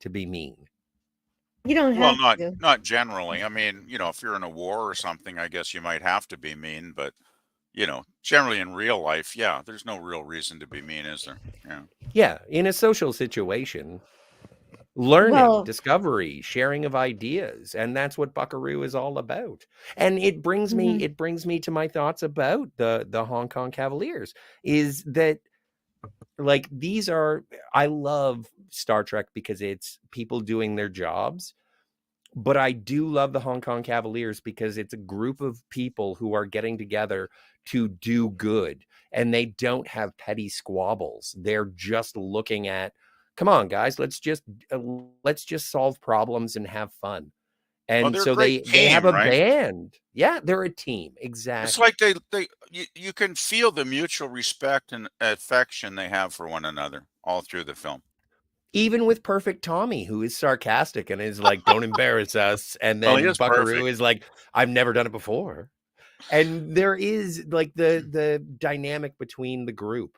to be mean. You don't have to. Not generally. I mean, if you're in a war or something, I guess you might have to be mean, but generally in real life, yeah, there's no real reason to be mean, is there? Yeah. Yeah, in a social situation, learning, discovery, sharing of ideas, and that's what Buckaroo is all about. And it brings me to my thoughts about the Hong Kong Cavaliers, is that I love Star Trek because it's people doing their jobs, but I do love the Hong Kong Cavaliers because it's a group of people who are getting together to do good, and they don't have petty squabbles. They're just looking at, come on, guys, let's just solve problems and have fun. And so they have a band. Yeah, they're a team. Exactly. It's like you can feel the mutual respect and affection they have for one another all through the film. Even with Perfect Tommy, who is sarcastic and is like, don't embarrass us. And then Buckaroo is like, I've never done it before. And there is like the dynamic between the group.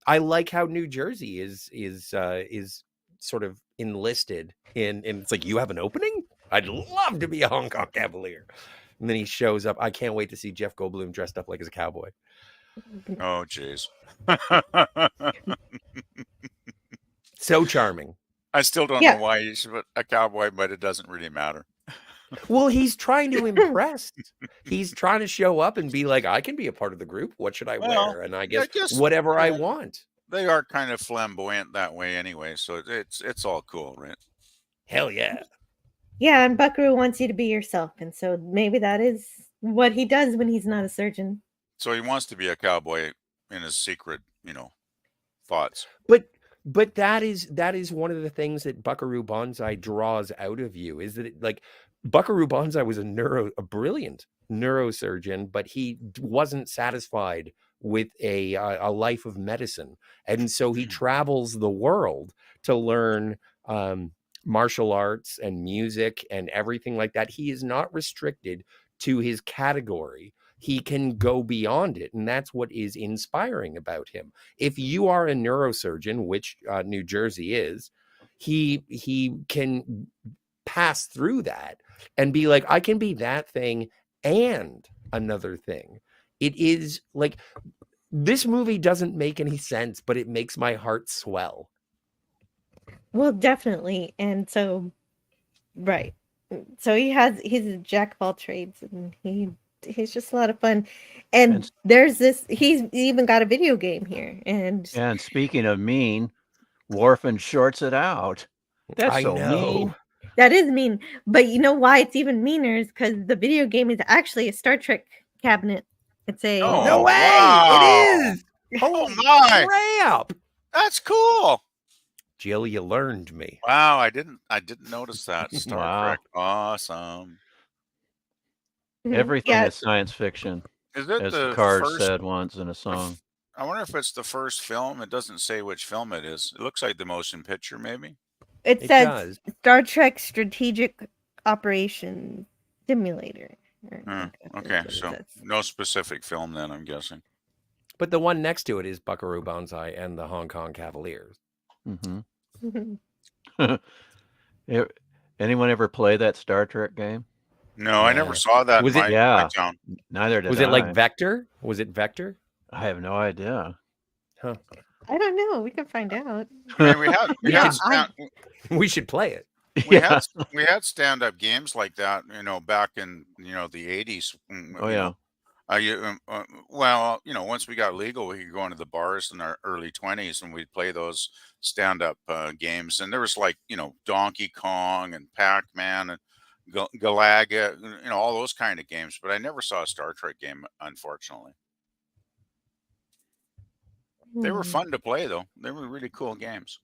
I like how New Jersey is sort of enlisted in it's like, you have an opening? I'd love to be a Hong Kong Cavalier. And then he shows up. I can't wait to see Jeff Goldblum dressed up like as a cowboy. Oh, jeez. So charming. I still don't know why he's a cowboy, but it doesn't really matter. Well, he's trying to impress. He's trying to show up and be like, I can be a part of the group. What should I wear? And I guess whatever I want. They are kind of flamboyant that way anyway, so it's all cool, right? Hell yeah. Yeah, and Buckaroo wants you to be yourself, and so maybe that is what he does when he's not a surgeon. So he wants to be a cowboy in his secret, thoughts. But that is one of the things that Buckaroo Banzai draws out of you, is that Buckaroo Banzai was a brilliant neurosurgeon, but he wasn't satisfied with a life of medicine, and so he travels the world to learn martial arts and music and everything like that. He is not restricted to his category. He can go beyond it, and that's what is inspiring about him. If you are a neurosurgeon, which New Jersey is, he can pass through that and be like, I can be that thing and another thing. It is like, this movie doesn't make any sense, but it makes my heart swell. Well, definitely. And so, right. So he's a jack of all trades, and he's just a lot of fun. And there's he's even got a video game here. And speaking of mean, Worfen shorts it out. That's so mean. That is mean. But you know why it's even meaner is because the video game is actually a Star Trek cabinet. It's a no way! Wow. It is! Oh my! Crap! That's cool. Jill, you learned me. Wow, I didn't notice that. Star Wow. Trek. Awesome. Everything is science fiction. Is it as the Picard first, said once in a song. I wonder if it's the first film. It doesn't say which film it is. It looks like the motion picture, maybe. It says Star Trek Strategic Operations Simulator. Okay, so no specific film then, I'm guessing. But the one next to it is Buckaroo Banzai and the Hong Kong Cavaliers. Anyone ever play that Star Trek game? No, I never saw that. Was it? Yeah, town. neither did I. Was it like Vector? Was it Vector? I have no idea. Huh. I don't know. We can find out. I mean, we should play it. We had stand-up games like that, back in the 80s. Oh yeah. Well, once we got legal, we could go into the bars in our early 20s and we'd play those stand-up games. And there was like, Donkey Kong and Pac-Man and Galaga, all those kind of games. But I never saw a Star Trek game, unfortunately. They were fun to play, though. They were really cool games.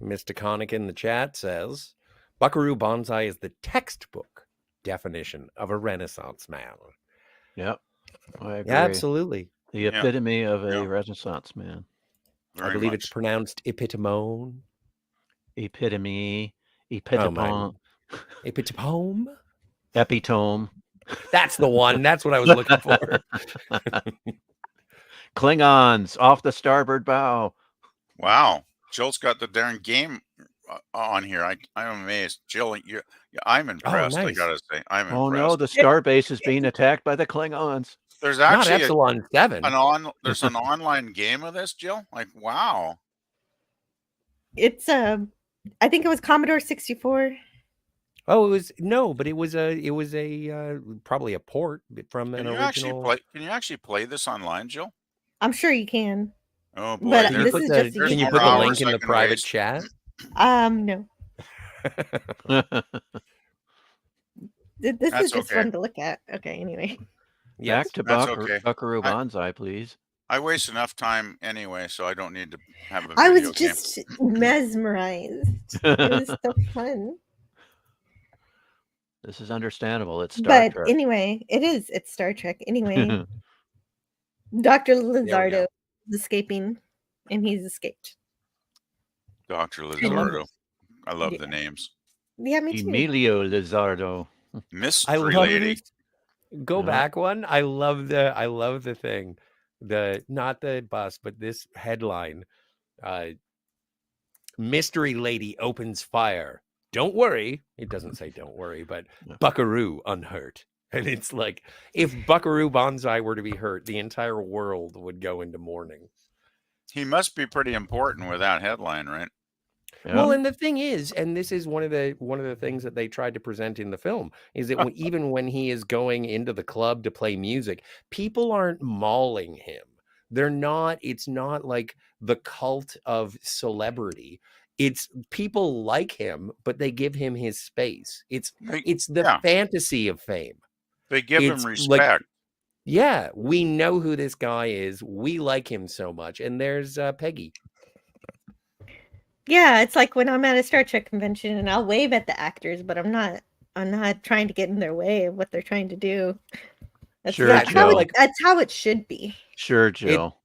Mr. Connick in the chat says, Buckaroo Banzai is the textbook definition of a Renaissance man. Yep. I agree. Yeah, absolutely. The epitome of a Renaissance man. I believe it's pronounced epitomone. Epitome. Epitome. Epitome? Epitome. That's the one. That's what I was looking for. Klingons off the starboard bow. Wow. Jill's got the darn game on here. I'm amazed. Jill, I'm impressed. I gotta say, I'm impressed. Oh no, the starbase is being attacked by the Klingons. There's actually not Epsilon 7. There's an online game of this, Jill. Like, wow. It's I think it was Commodore 64. Oh, but it was probably a port from an original. Can you actually play this online, Jill? I'm sure you can. Oh boy! But Can you put the link in the private chat? No. This That's is just fun to look at. Okay, anyway. Back to Buckaroo Banzai, please. I waste enough time anyway, so I don't need to have a video I was game. just mesmerized. It was so fun. This is understandable. It's Star Trek. Anyway, it's Star Trek. Anyway, Dr. Lizardo is escaping, and he's escaped. Dr. Lizardo. I love the names. Yeah, me too. Emilio Lizardo. Mystery Lady. Go back one. I love the thing. Not the bus, but this headline. Mystery Lady opens fire. Don't worry. It doesn't say don't worry, but Buckaroo unhurt. And it's like, if Buckaroo Banzai were to be hurt, the entire world would go into mourning. He must be pretty important with that headline, right? Yeah. Well, and the thing is, and this is one of the things that they tried to present in the film, is that even when he is going into the club to play music, people aren't mauling him. They're not. It's not like the cult of celebrity. It's people like him, but they give him his space. It's the fantasy of fame. They give him respect. Yeah, we know who this guy is. We like him so much. And there's Peggy. Yeah, it's like when I'm at a Star Trek convention and I'll wave at the actors, but I'm not trying to get in their way of what they're trying to do. That's how it should be. Sure, Jill.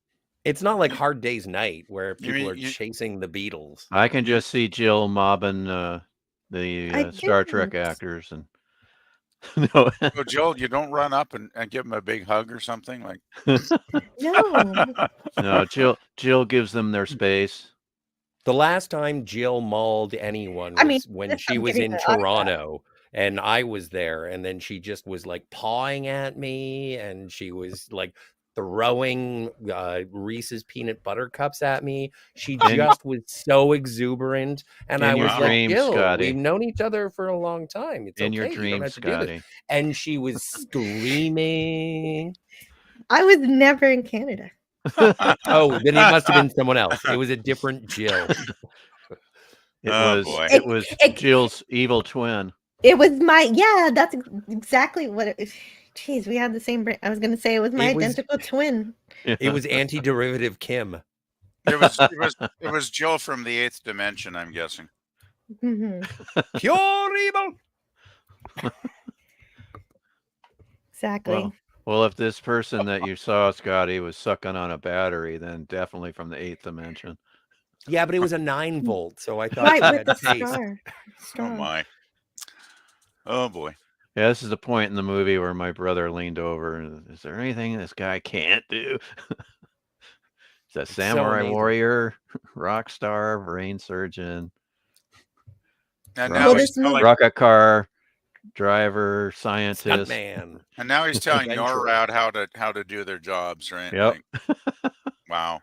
It's not like Hard Day's Night where people are chasing the Beatles. I can just see Jill mobbing the Star Trek actors and no. So Jill, you don't run up and give them a big hug or something like. No. No, Jill gives them their space. The last time Jill mauled anyone I mean, was when just she I'm was getting in the autograph. Toronto and I was there, and then she just was like pawing at me, and she was like throwing Reese's peanut butter cups at me. She And- just was so exuberant, and In I your was like, dreams, Jill, Scotty. we've known each other for a long time. It's In your okay. You don't dreams, have to do this. Scotty. And she was screaming. I was never in Canada. Oh, then it must have been someone else. It was a different Jill. It was Jill's evil twin. It was my that's exactly what it is. Jeez, we had the same brain. I was going to say it was my identical twin. It was antiderivative Kim. It was Jill from the 8th dimension, I'm guessing. Mm-hmm. Pure evil. Exactly. Well, if this person that you saw, Scotty, was sucking on a battery, then definitely from the 8th dimension. Yeah, but it was a 9-volt, so I thought Right, it with had the taste. star. Oh my. Oh boy. Yeah, this is the point in the movie where my brother leaned over and, is there anything this guy can't do? He's a samurai warrior, rock star, brain surgeon, And now he's telling, rocket car driver, scientist. Man. And now he's telling NORAD how to do their jobs, right? Yep. Like, wow.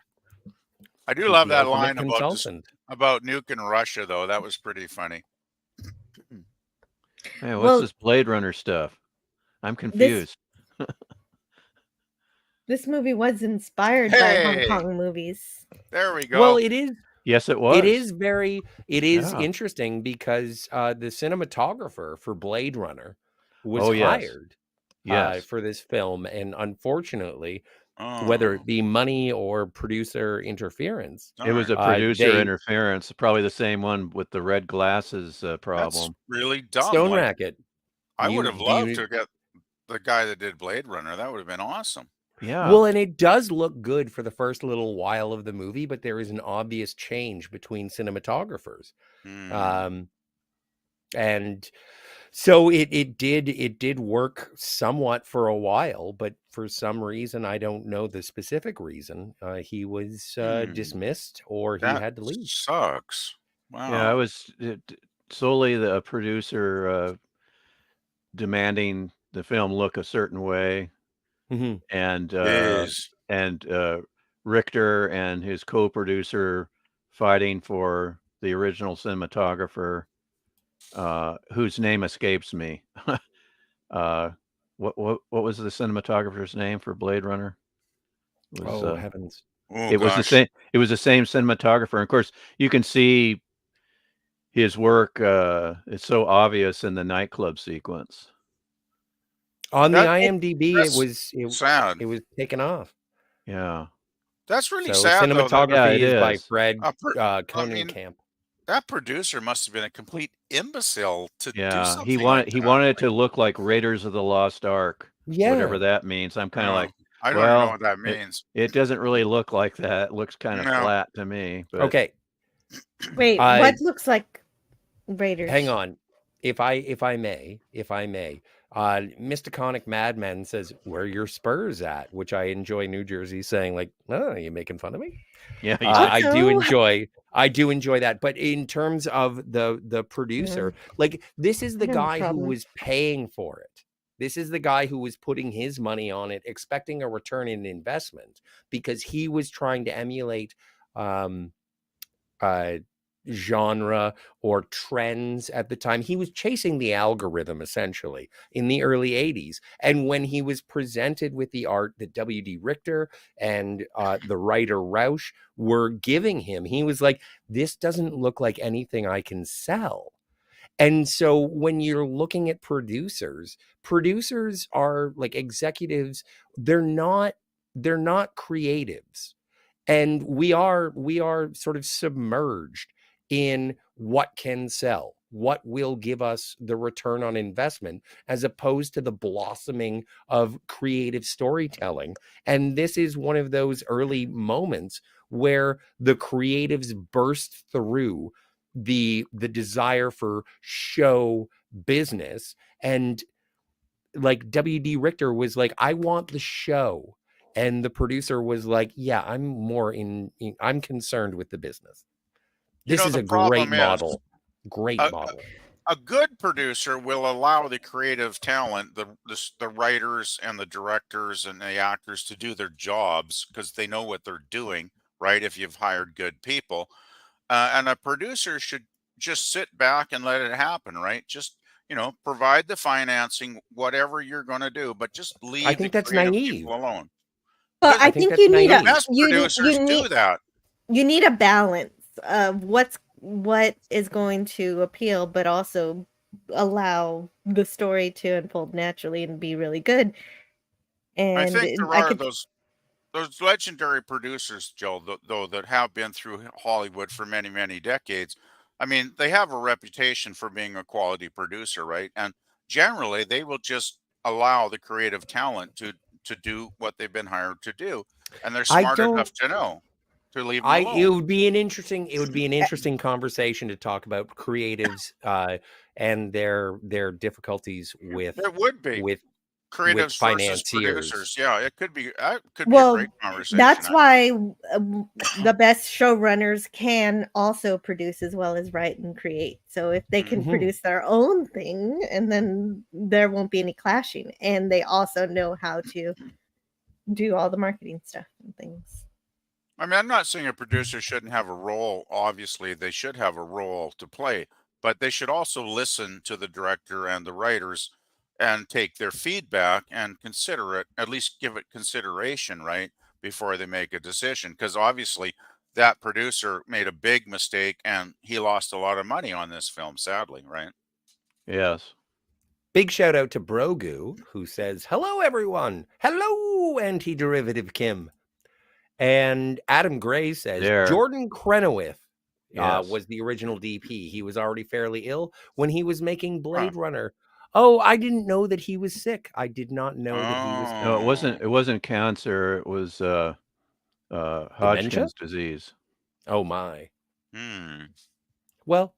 I do He's love the that ultimate line about nuking Russia, though. That was pretty funny. Hey, what's this Blade Runner stuff? I'm confused. This movie was inspired by Hong Kong movies. There we go. Well, it is. Yes, it was. It is interesting because the cinematographer for Blade Runner was hired for this film. And unfortunately, whether it be money or producer interference. It was a producer interference, probably the same one with the red glasses problem. That's really dumb. Stone Racket. I would have loved to get the guy that did Blade Runner. That would have been awesome. Yeah. Well, and it does look good for the first little while of the movie, but there is an obvious change between cinematographers. And so it did work somewhat for a while, but for some reason, I don't know the specific reason, he was dismissed or he had to leave. Sucks. Wow. Yeah, I was solely the producer demanding the film look a certain way. And Richter and his co-producer fighting for the original cinematographer, whose name escapes me. What was the cinematographer's name for Blade Runner? It was, heavens! It was the same. It was the same cinematographer. And of course, you can see his work. It's so obvious in the nightclub sequence. On the IMDb, sad. It was taken off. Yeah, that's really so sad. Cinematography is by Fred Conenkamp. That producer must have been a complete imbecile to do something. he wanted it to look like Raiders of the Lost Ark. Yeah, whatever that means. I'm kind of like, I don't know what that means. It doesn't really look like that. It looks kind of flat to me. But okay. Wait, what looks like Raiders? Hang on, if I may. Mr. Conic Madman says, "Where are your Spurs at?" Which I enjoy New Jersey saying, like, "Oh, are you making fun of me?" Yeah, I do enjoy that. But in terms of the producer, like, this is the guy who was paying for it. This is the guy who was putting his money on it, expecting a return in investment because he was trying to emulate genre or trends at the time. He was chasing the algorithm essentially in the early 80s. And when he was presented with the art that W.D. Richter and the writer Rausch were giving him, he was like, this doesn't look like anything I can sell. And so when you're looking at producers are like executives. They're not creatives. And we are sort of submerged in what can sell, what will give us the return on investment, as opposed to the blossoming of creative storytelling. And this is one of those early moments where the creatives burst through the desire for show business. And like W.D. Richter was like, I want the show. And the producer was like, yeah, I'm concerned with the business. This is the a great problem is model. Great a, model. a good producer will allow the creative talent, the writers and the directors and the actors to do their jobs because they know what they're doing, right? If you've hired good people, and a producer should just sit back and let it happen, right? Just provide the financing, whatever you're going to do, but just I leave the think that's creative naive. people alone. Well, Because I I think think that's you need the a naive. best you producers do that. you need a balance of what is going to appeal, but also allow the story to unfold naturally and be really good. I And think there I are could, those legendary producers, Joe, though, that have been through Hollywood for many, many decades. I mean, they have a reputation for being a quality producer, right? And generally, they will just allow the creative talent to do what they've been hired to do, and they're I smart don't. enough to know to leave them alone. It would be an interesting conversation to talk about creatives and their difficulties with It would be with creatives versus financiers. producers. Yeah, it could be. Could be a well, great conversation. that's why the best showrunners can also produce as well as write and create. So if they can Mhm. produce their own thing, and then there won't be any clashing, and they also know how to do all the marketing stuff and things. I mean, I'm not saying a producer shouldn't have a role. Obviously, they should have a role to play, but they should also listen to the director and the writers and take their feedback and consider it, at least give it consideration, right, before they make a decision. Because obviously, that producer made a big mistake and he lost a lot of money on this film, sadly, right? Yes. Big shout out to Brogu, who says, "Hello, everyone. Hello, anti-derivative Kim." And Adam Gray says, There. Jordan Crenoweth Yes. was the original DP. He was already fairly ill when he was making Blade Runner. Oh, I didn't know that he was sick. I did not know that he was. No, it wasn't cancer. It was Dementia? Hodgkin's disease. Oh my. Hmm. Well,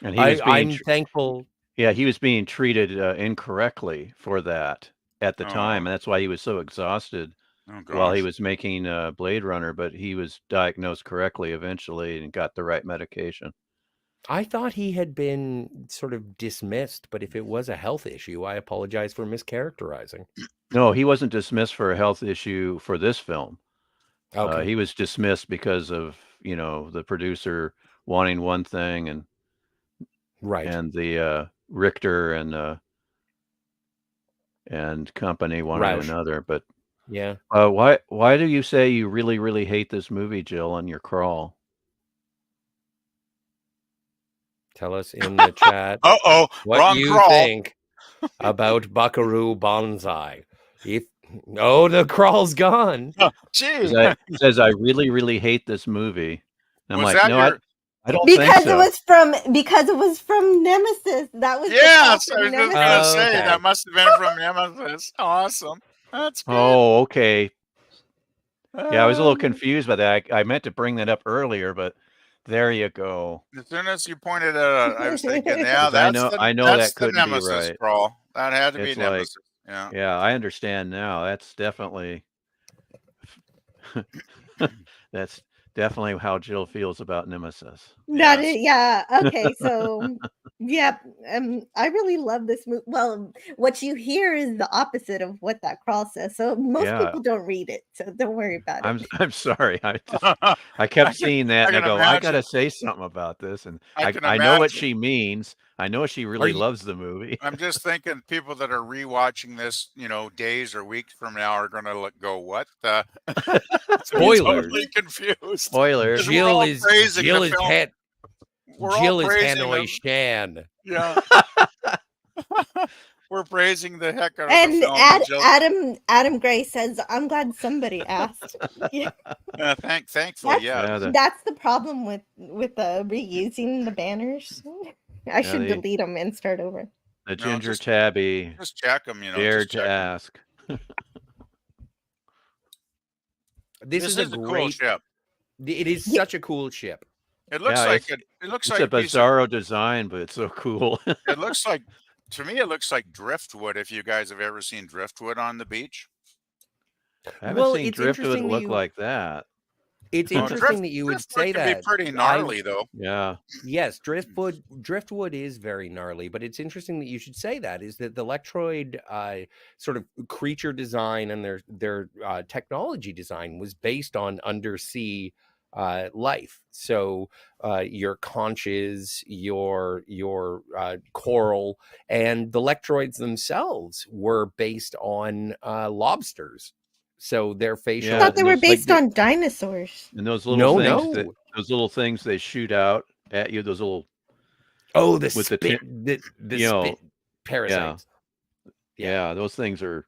And he was being I'm thankful. Yeah, he was being treated incorrectly for that at the Oh. time, and that's why he was so exhausted Oh, while he gosh. was making Blade Runner. But he was diagnosed correctly eventually and got the right medication. I thought he had been sort of dismissed, but if it was a health issue, I apologize for mischaracterizing. No, he wasn't dismissed for a health issue for this film. Okay. He was dismissed because of, the producer wanting one thing and Right. and the Richter and company wanted Roush. another. But Yeah. why do you say you really, really hate this movie, Jill, on your crawl? Tell us in the chat Uh-oh, what wrong you crawl. think about Buckaroo Banzai. The crawl's gone. Oh, gee. It says I really, really hate this movie. And I'm Was like, that no, your- I don't think Because so. it was from Nemesis. That was Yes, the I was Nemesis. just going to say, okay. that must have been from Nemesis. Awesome. That's good. Oh, okay. Yeah, I was a little confused by that. I meant to bring that up earlier, but there you go. As soon as you pointed it out, I was thinking, yeah, 'Cause that's I know that's that the couldn't be Nemesis right. crawl. That had to be It's like, Nemesis. Yeah. yeah, I understand now. That's definitely how Jill feels about Nemesis. That Yes. is, yeah. Okay, so yeah, I really love this movie. Well, what you hear is the opposite of what that crawl says. So most Yeah. people don't read it, so don't worry about it. I'm sorry. I kept seeing that, and I can go, I gotta imagine. say something about this, and I can I know what imagine. she means. I know she really loves the movie. I'm just thinking people that are rewatching this, days or weeks from now are going to go, what the? Spoilers. Totally confused. Spoilers. 'Cause we're all praising the film. We're all Jill is praising Hanoi them. Shan. Yeah. We're praising the heck out of the And film. and Jill- Adam Gray says, "I'm glad somebody asked." Yeah. Thankfully, yeah. That's the problem with reusing the banners. I should delete them and start over. The Ginger Tabby just check them, dared to ask. This is a great cool ship. It is such a cool ship. It looks like it looks it's like a bizarro design, but it's so cool. It looks like, to me, it looks like driftwood. If you guys have ever seen driftwood on the beach, I haven't seen driftwood look like that. It's Well, interesting that you would say can be that. pretty gnarly, though. Yeah. Yes, driftwood is very gnarly, but it's interesting that you should say that. Is that the Lectroid sort of creature design and their technology design was based on undersea life. So your conches, your coral, and the Lectroids themselves were based on lobsters. So their facial. I thought they were based on dinosaurs. And those little No, things those little things they shoot out at you, those little the with spit, the the spit parasites. Yeah, those things are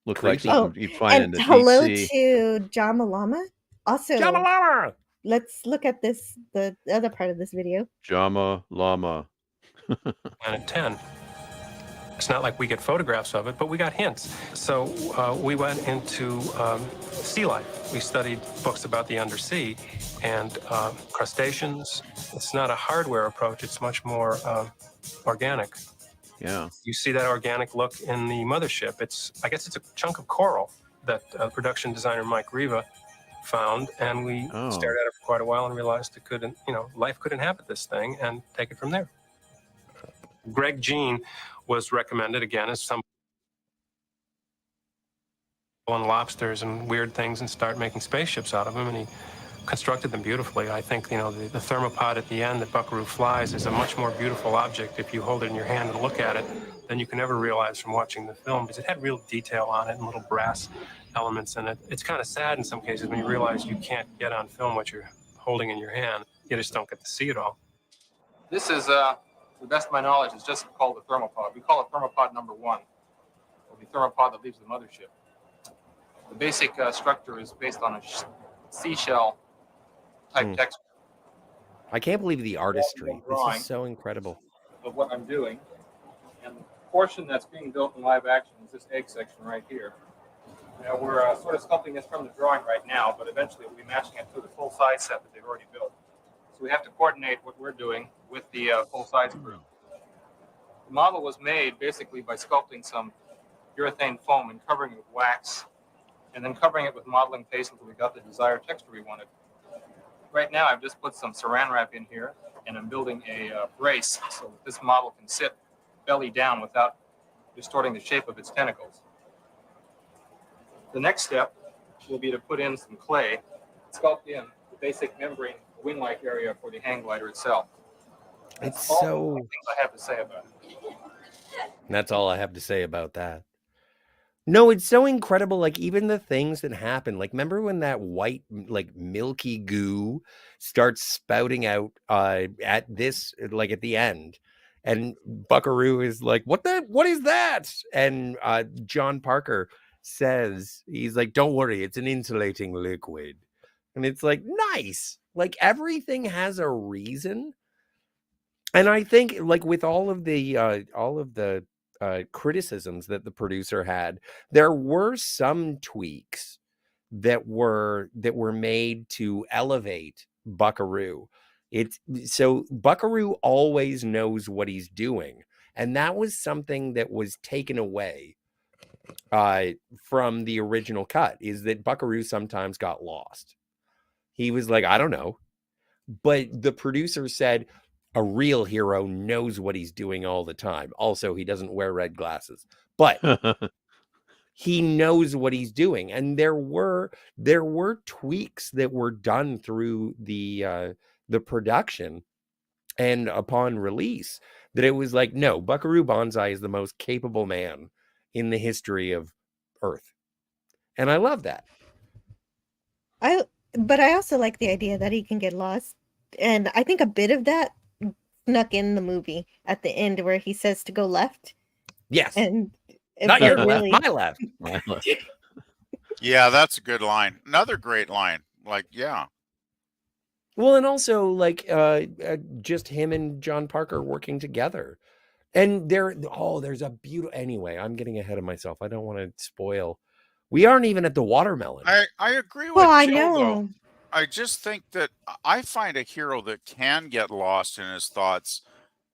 look Creepy. like something you'd find in the hello deep sea. to Jamalama. Also, Jamalama! Let's look at the other part of this video. Jama Llama. Planet 10. It's not like we get photographs of it, but we got hints. So we went into sea life. We studied books about the undersea and crustaceans. It's not a hardware approach. It's much more organic. Yeah. You see that organic look in the mothership. I guess it's a chunk of coral that production designer Mike Riva found, and we stared at it for quite a while and realized it couldn't, life could inhabit this thing, and take it from there. Greg Jean was recommended again as some on lobsters and weird things and start making spaceships out of them, and he constructed them beautifully. I think, the thermopod at the end that Buckaroo flies is a much more beautiful object if you hold it in your hand and look at it than you can ever realize from watching the film, because it had real detail on it and little brass elements in it. It's kind of sad in some cases when you realize you can't get on film what you're holding in your hand. You just don't get to see it all. This is, to the best of my knowledge, is just called the thermopod. We call it thermopod number 1, or the thermopod that leaves the mothership. The basic structure is based on a seashell type texture. I can't believe the artistry. This is so incredible. Of what I'm doing, and the portion that's being built in live action is this egg section right here. Now we're sort of sculpting this from the drawing right now, but eventually we'll be matching it to the full-size set that they've already built. So we have to coordinate what we're doing with the full-size crew. The model was made basically by sculpting some urethane foam and covering it with wax, and then covering it with modeling paste until we got the desired texture we wanted. Right now, I've just put some saran wrap in here, and I'm building a brace so that this model can sit belly down without distorting the shape of its tentacles. The next step will be to put in some clay, sculpt in the basic membrane wing-like area for the hang glider itself. It's all so. the things I have to say about it. That's all I have to say about that. No, it's so incredible. Like, even the things that happen. Like, remember when that white, like, milky goo starts spouting out at this, like, at the end, and Buckaroo is like, what is that? And John Parker says, he's like, don't worry, it's an insulating liquid. And it's like, nice. Like, everything has a reason. And I think, like, with all of the criticisms that the producer had, there were some tweaks that were made to elevate Buckaroo. So Buckaroo always knows what he's doing, and that was something that was taken away from the original cut, is that Buckaroo sometimes got lost. He was like, I don't know. But the producer said, a real hero knows what he's doing all the time. Also, he doesn't wear red glasses, but he knows what he's doing. And there were tweaks that were done through the production and upon release that it was like, no, Buckaroo Banzai is the most capable man in the history of Earth. And I love that. But I also like the idea that he can get lost. And I think a bit of that snuck in the movie at the end where he says to go left. Yes. And not your really... left, my left. My left. Yeah, that's a good line. Another great line. Like, yeah. Well, and also like just him and John Parker working together. And there's a beautiful, anyway, I'm getting ahead of myself. I don't want to spoil. We aren't even at the watermelon. I agree with Well, Jill, I know. though. I just think that I find a hero that can get lost in his thoughts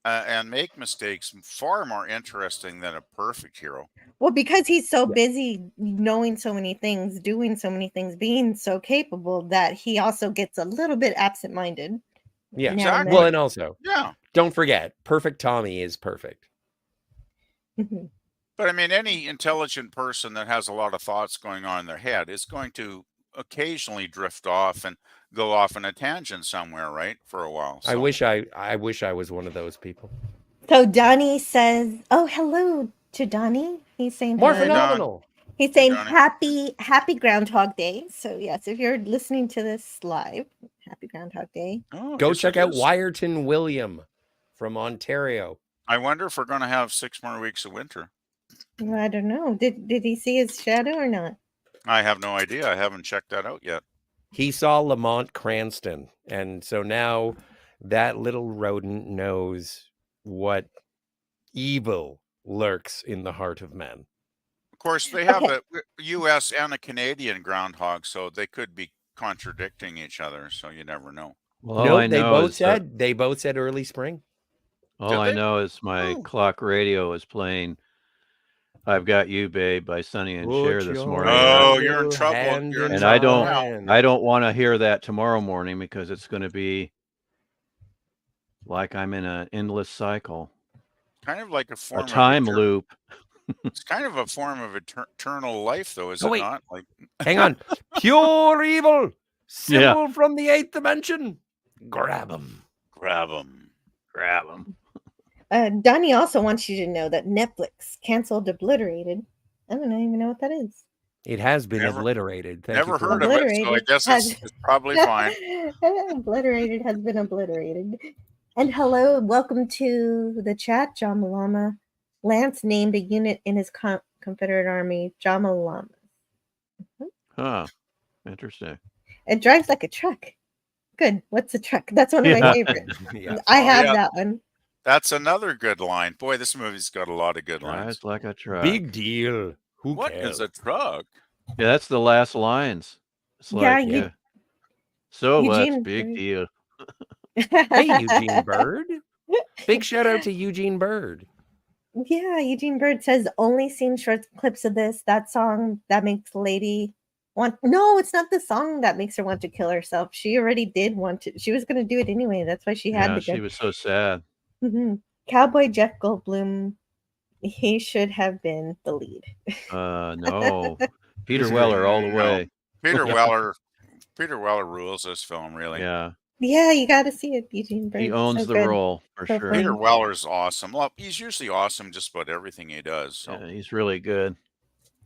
and make mistakes far more interesting than a perfect hero. Well, because he's so busy knowing so many things, doing so many things, being so capable that he also gets a little bit absent-minded. Yeah, Exactly. well, and also, Yeah. don't forget, Perfect Tommy is perfect. But I mean, any intelligent person that has a lot of thoughts going on in their head is going to occasionally drift off and go off on a tangent somewhere, right? For a while. I wish I was one of those people. So Donnie says, "Oh, hello to Donnie." He's saying More hello. phenomenal. He's saying happy Groundhog Day. So yes, if you're listening to this live, happy Groundhog Day. Oh, Go yes, check it out is. Wyerton William from Ontario. I wonder if we're going to have 6 more weeks of winter. Well, I don't know. Did he see his shadow or not? I have no idea. I haven't checked that out yet. He saw Lamont Cranston, and so now that little rodent knows what evil lurks in the heart of man. Of course, they have a U.S. and a Canadian groundhog, so they could be contradicting each other. So you never know. Well, Nope, they both said early spring. All I know is my clock radio is playing "I've Got You, Babe" by Sonny and Cher this morning. Oh, you're in trouble. You're in And trouble I don't want to hear that tomorrow morning because it's going to be like I'm in an endless cycle. Kind of like a form time loop. It's kind of a form of eternal life, though, is it not? Like, hang on, pure evil, symbol from the 8th dimension. Grab him, grab him, grab him. Donnie also wants you to know that Netflix canceled Obliterated. I don't even know what that is. It has been obliterated. Thank never you for heard of it, so I guess it's probably fine. Obliterated has been obliterated. And hello, welcome to the chat, Jamalama. Lance named a unit in his Confederate Army Jamalama. Huh. Interesting. It drives like a truck. Good. What's a truck? That's one of my favorites. I have that one. That's another good line. Boy, this movie's got a lot of good lines. Drives like a truck. Big deal. What is a truck? Yeah, that's the last lines. It's like, so Eugene what's big deal? Hey, Eugene Bird. Big shout out to Eugene Bird. Yeah, Eugene Bird says, only seen short clips of this. That song that makes lady want. No, it's not the song that makes her want to kill herself. She already did want to. She was going to do it anyway. That's why she had to go. She was so sad. Cowboy Jeff Goldblum, he should have been the lead. No. Peter Weller all the way. Peter Weller rules this film, really. Yeah. Yeah, you got to see it, Eugene Bird. He owns the role for sure. Peter Weller's awesome. Well, he's usually awesome just about everything he does. So. Yeah, he's really good.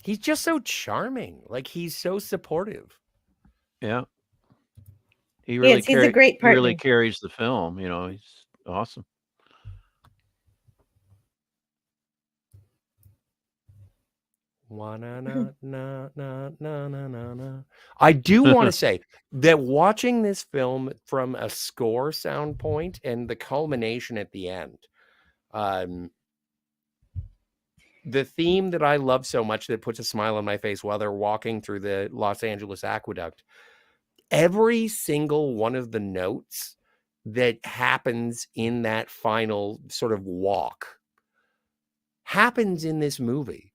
He's just so charming. Like, he's so supportive. Yeah. He really he's a great partner. He really carries the film. You know, he's awesome. I do want to say that watching this film from a score sound point and the culmination at the end, the theme that I love so much that puts a smile on my face while they're walking through the Los Angeles aqueduct, every single one of the notes that happens in that final sort of walk happens in this movie.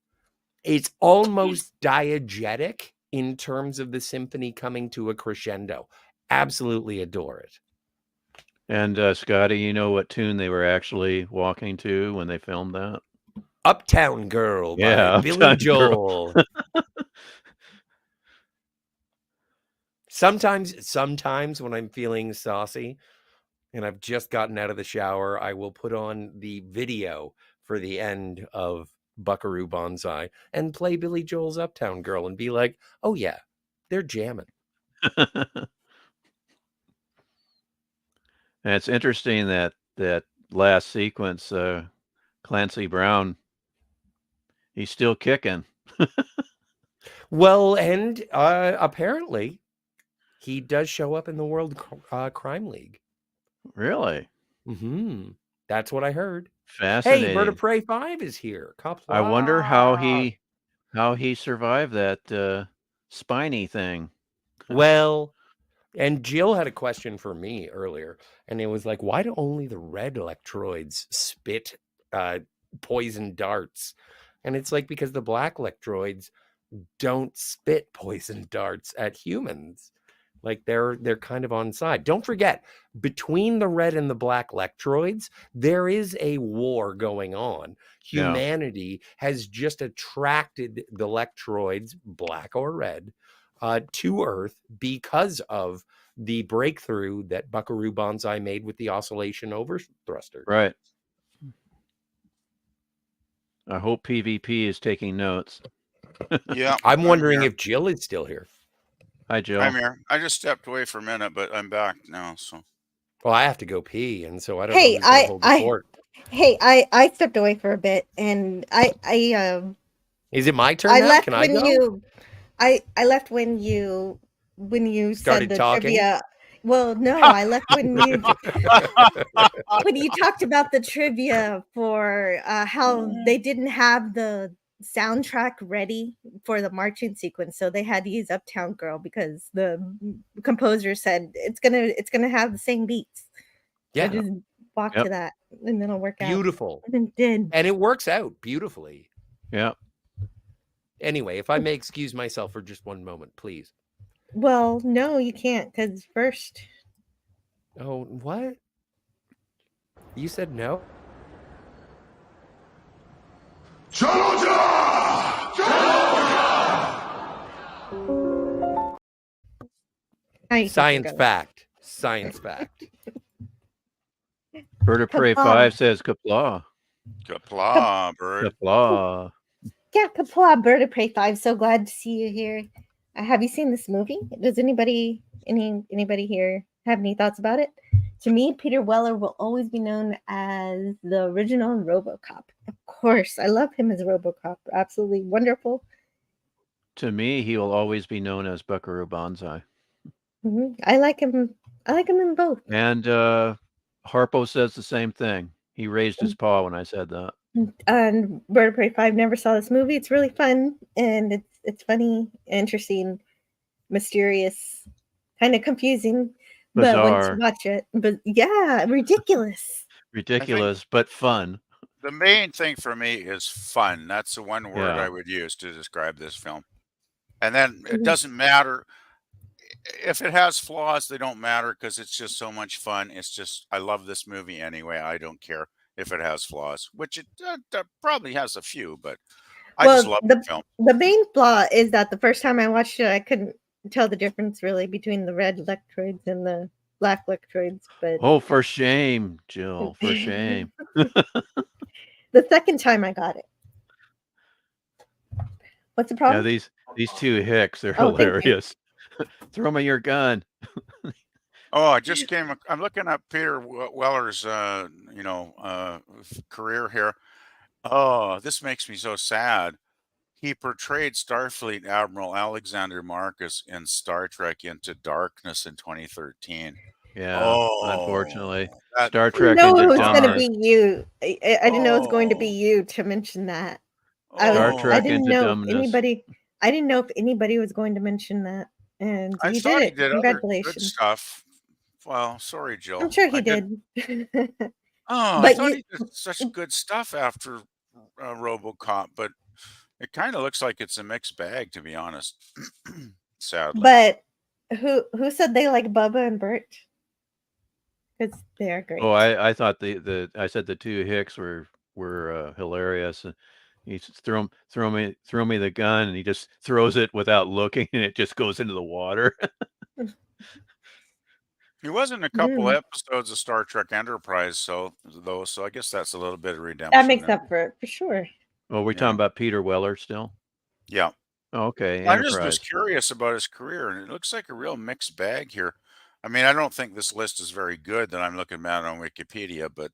It's almost diegetic in terms of the symphony coming to a crescendo. Absolutely adore it. And Scotty, you know what tune they were actually walking to when they filmed that? Uptown Girl by Billy Joel. Sometimes when I'm feeling saucy and I've just gotten out of the shower, I will put on the video for the end of Buckaroo Banzai and play Billy Joel's Uptown Girl and be like, oh yeah, they're jamming. And it's interesting that last sequence, Clancy Brown, he's still kicking. Well, and apparently he does show up in the World Crime League. Really? That's what I heard. Fascinating. Hey, Bird of Prey 5 is here. I wonder how he survived that spiny thing. Well, And Jill had a question for me earlier, and it was like, why do only the red electroids spit poison darts? And it's like, because the black electroids don't spit poison darts at humans. Like they're kind of on side. Don't forget, between the red and the black electroids, there is a war going on. Humanity has just attracted the electroids, black or red, to Earth because of the breakthrough that Buckaroo Banzai made with the oscillation overthruster. Right. I hope PvP is taking notes. Yeah. I'm wondering if Jill is still here. Hi, Jill. I'm here. I just stepped away for a minute, but I'm back now. So, well, I have to go pee, and so I don't know who's gonna hold the fort. I stepped away for a bit, and I Is it my turn now? left Can I when go? I left when you Started said the talking? trivia. Well, no, I left when you talked about the trivia for how they didn't have the soundtrack ready for the marching sequence, so they had to use Uptown Girl because the composer said it's gonna have the same beats. Yeah. I just walked to that, and then it'll work out. Beautiful. And it did. And it works out beautifully. Yeah. Anyway, if I may excuse myself for just one moment, please. Well, no, you can't, because first. Oh, what? You said no? Science fact. Science fact. Bird of Prey 5 says Kapla. Kapla, bird. Kapla. Yeah, Kapla, Bird of Prey 5. So glad to see you here. Have you seen this movie? Does anybody here have any thoughts about it? To me, Peter Weller will always be known as the original RoboCop. Of course, I love him as RoboCop. Absolutely wonderful. To me, he will always be known as Buckaroo Banzai. Mm-hmm. I like him in both. And Harpo says the same thing. He raised his paw when I said that. And Bird of Prey 5 never saw this movie. It's really fun, and it's funny, interesting, mysterious, kind of confusing. Bizarre. But once you watch it, but yeah, ridiculous. Ridiculous, but fun. The main thing for me is fun. That's the one word Yeah. I would use to describe this film. And then it doesn't matter if it has flaws, they don't matter because it's just so much fun. It's just, I love this movie anyway. I don't care if it has flaws, which it probably has a few, but I just love the film. The main flaw is that the first time I watched it, I couldn't tell the difference really between the red electrodes and the black electrodes. But oh, for shame, Jill, for shame. The second time I got it. What's the problem? Yeah, these two hicks, they're hilarious. Throw me your gun. Oh, I just I'm looking at Peter Weller's, career here. Oh, this makes me so sad. He portrayed Starfleet Admiral Alexander Marcus in Star Trek Into Darkness in 2013. Yeah, unfortunately. Star Trek Into Into Darkness. I didn't know it was Darkness. going to be you. I didn't know it was going to be you to mention that. Star Trek I didn't Into know Dumbness. I didn't know if anybody was going to mention that. And I you thought did he it. did other good Congratulations. stuff. Well, sorry, Jill. I'm sure he did. I thought he did such good stuff after RoboCop, but it kind of looks like it's a mixed bag, to be honest. Sadly. But who said they like Bubba and Bert? Because they are great. Oh, I thought I said the two hicks were hilarious. He throw me the gun, and he just throws it without looking, and it just goes into the water. He was in a couple episodes of Star Trek Enterprise, so I guess that's a little bit of redemption. That makes up for it, for sure. Oh, we're talking about Peter Weller still? Yeah. Oh, okay. I'm just curious about his career, and it looks like a real mixed bag here. I mean, I don't think this list is very good that I'm looking at on Wikipedia, but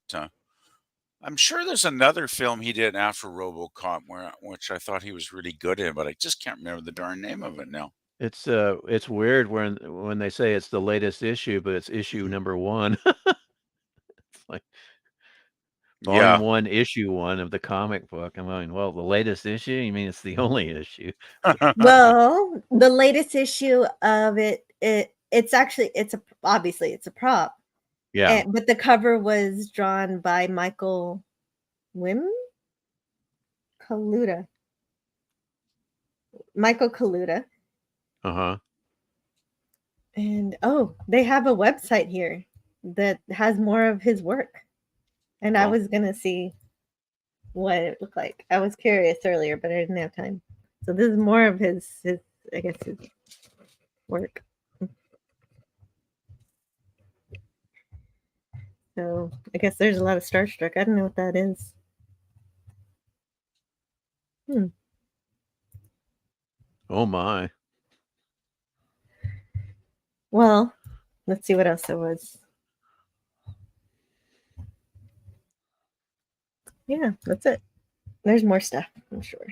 I'm sure there's another film he did after RoboCop, which I thought he was really good in, but I just can't remember the darn name of it now. It's weird when they say it's the latest issue, but it's issue number 1. It's like Volume 1, issue 1 of the comic book. I mean, well, the latest issue? You mean it's the only issue? Well, the latest issue of it it's actually obviously it's a prop. Yeah. But the cover was drawn by Michael Kaluta. Michael Kaluta. Uh-huh. And they have a website here that has more of his work. And I was gonna see what it looked like. I was curious earlier, but I didn't have time. So this is more of his I guess his work. So I guess there's a lot of Starstruck. I don't know what that is. Oh my. Well, let's see what else there was. Yeah, that's it. There's more stuff, I'm sure.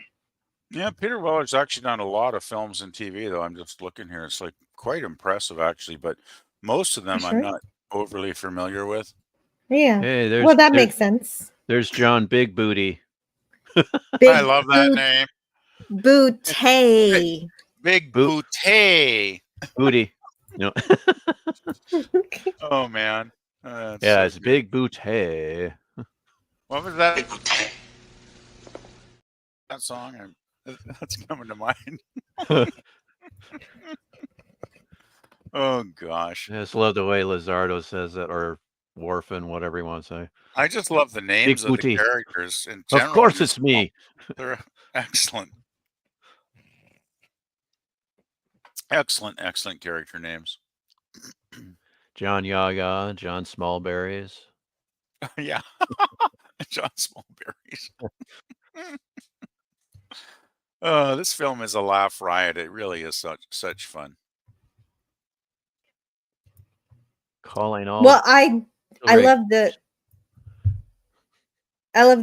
Yeah, Peter Weller's actually done a lot of films and TV, though. I'm just looking here. It's like quite impressive, actually, but most of them I'm not overly familiar with. Yeah. Hey, well, that makes sense. There's John Big Booty. I love that name. Booty. Big Booty. Booty. No. Oh man. Yeah, so it's good. Big Booty. What was that? That song? That's coming to mind. Oh gosh. I just love the way Lizardo says that, or Warfin, whatever you want to say. I just love the names of the characters in general. Of course it's me. They're excellent. Excellent character names. John Yaga, John Smallberries. Yeah. John Smallberries. This film is a laugh riot. It really is such fun. Calling all. Well, I love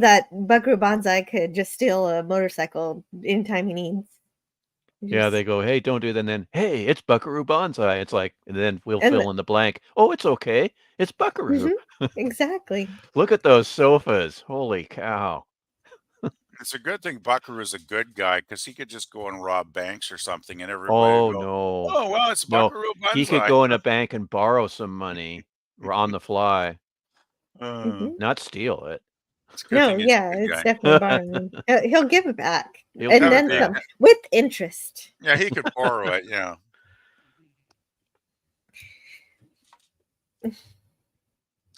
that Buckaroo Banzai could just steal a motorcycle anytime he needs. Yeah, they go, hey, don't do that. And then, hey, it's Buckaroo Banzai. It's like, and then we'll fill in the blank. Oh, it's okay. It's Buckaroo. Exactly. Look at those sofas. Holy cow. It's a good thing Buckaroo is a good guy because he could just go and rob banks or something and everybody Oh, would go, no. oh, well, it's Buckaroo Banzai. He could go in a bank and borrow some money on the fly. Not steal it. No, yeah, it's definitely borrowing. He'll give it back. And then some, with interest. Yeah, he could borrow it, yeah. Oh,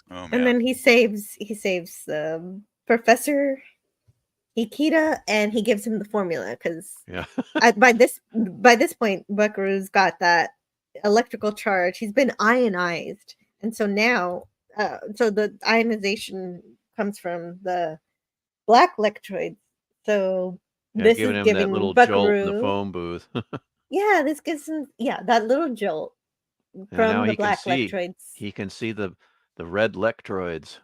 man. And then he saves Professor Ikeda, and he gives him the formula because by this point, Buckaroo's got that electrical charge. He's been ionized, and so now, so the ionization comes from the black electroids. So this is giving that little Buckaroo jolt in the phone booth. Yeah, this gives him that little jolt from the black electroids. He can see the red electroids.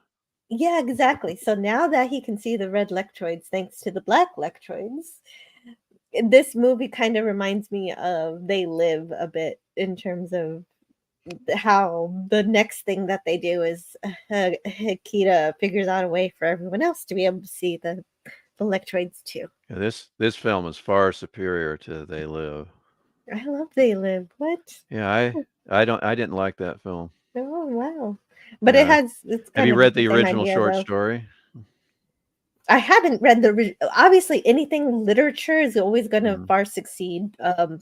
Yeah, exactly. So now that he can see the red electroids thanks to the black electroids, this movie kind of reminds me of They Live a bit in terms of how the next thing that they do is Ikeda figures out a way for everyone else to be able to see the electroids too. Yeah, this film is far superior to They Live. I love They Live. What? Yeah, I didn't like that film. Oh wow. But it has. Have you read the original short story? I haven't read obviously anything literature is always going to far succeed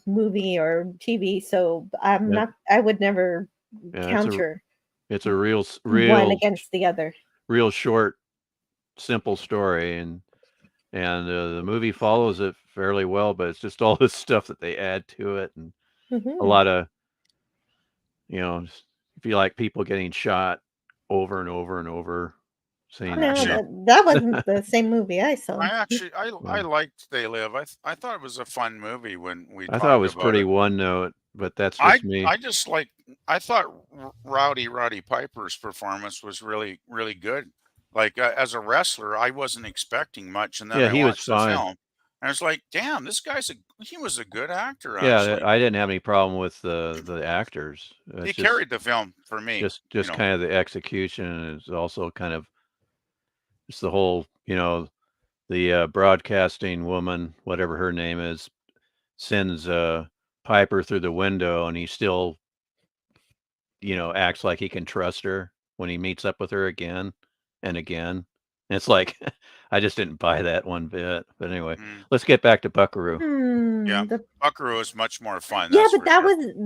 movie or TV. So I would never counter. It's a real one against the other. Real short, simple story, and the movie follows it fairly well. But it's just all this stuff that they add to it, and a lot of, if you like people getting shot over and over and over. That wasn't the same movie I saw. I liked They Live. I thought it was a fun movie when we. I thought it was pretty one note, but that's just me. I thought Roddy Piper's performance was really good. Like as a wrestler, I wasn't expecting much, and then he was watched fine. the film, and I was like, "Damn, this guy's he was a good actor." Yeah, actually. I didn't have any problem with the actors. He carried the film for me. Just kind of the execution is also kind of. It's the whole, the broadcasting woman, whatever her name is, sends Piper through the window, and he still acts like he can trust her when he meets up with her again and again. And it's like, I just didn't buy that one bit. But anyway, let's get back to Buckaroo. Yeah, Buckaroo is much more fun. Yeah, That's but for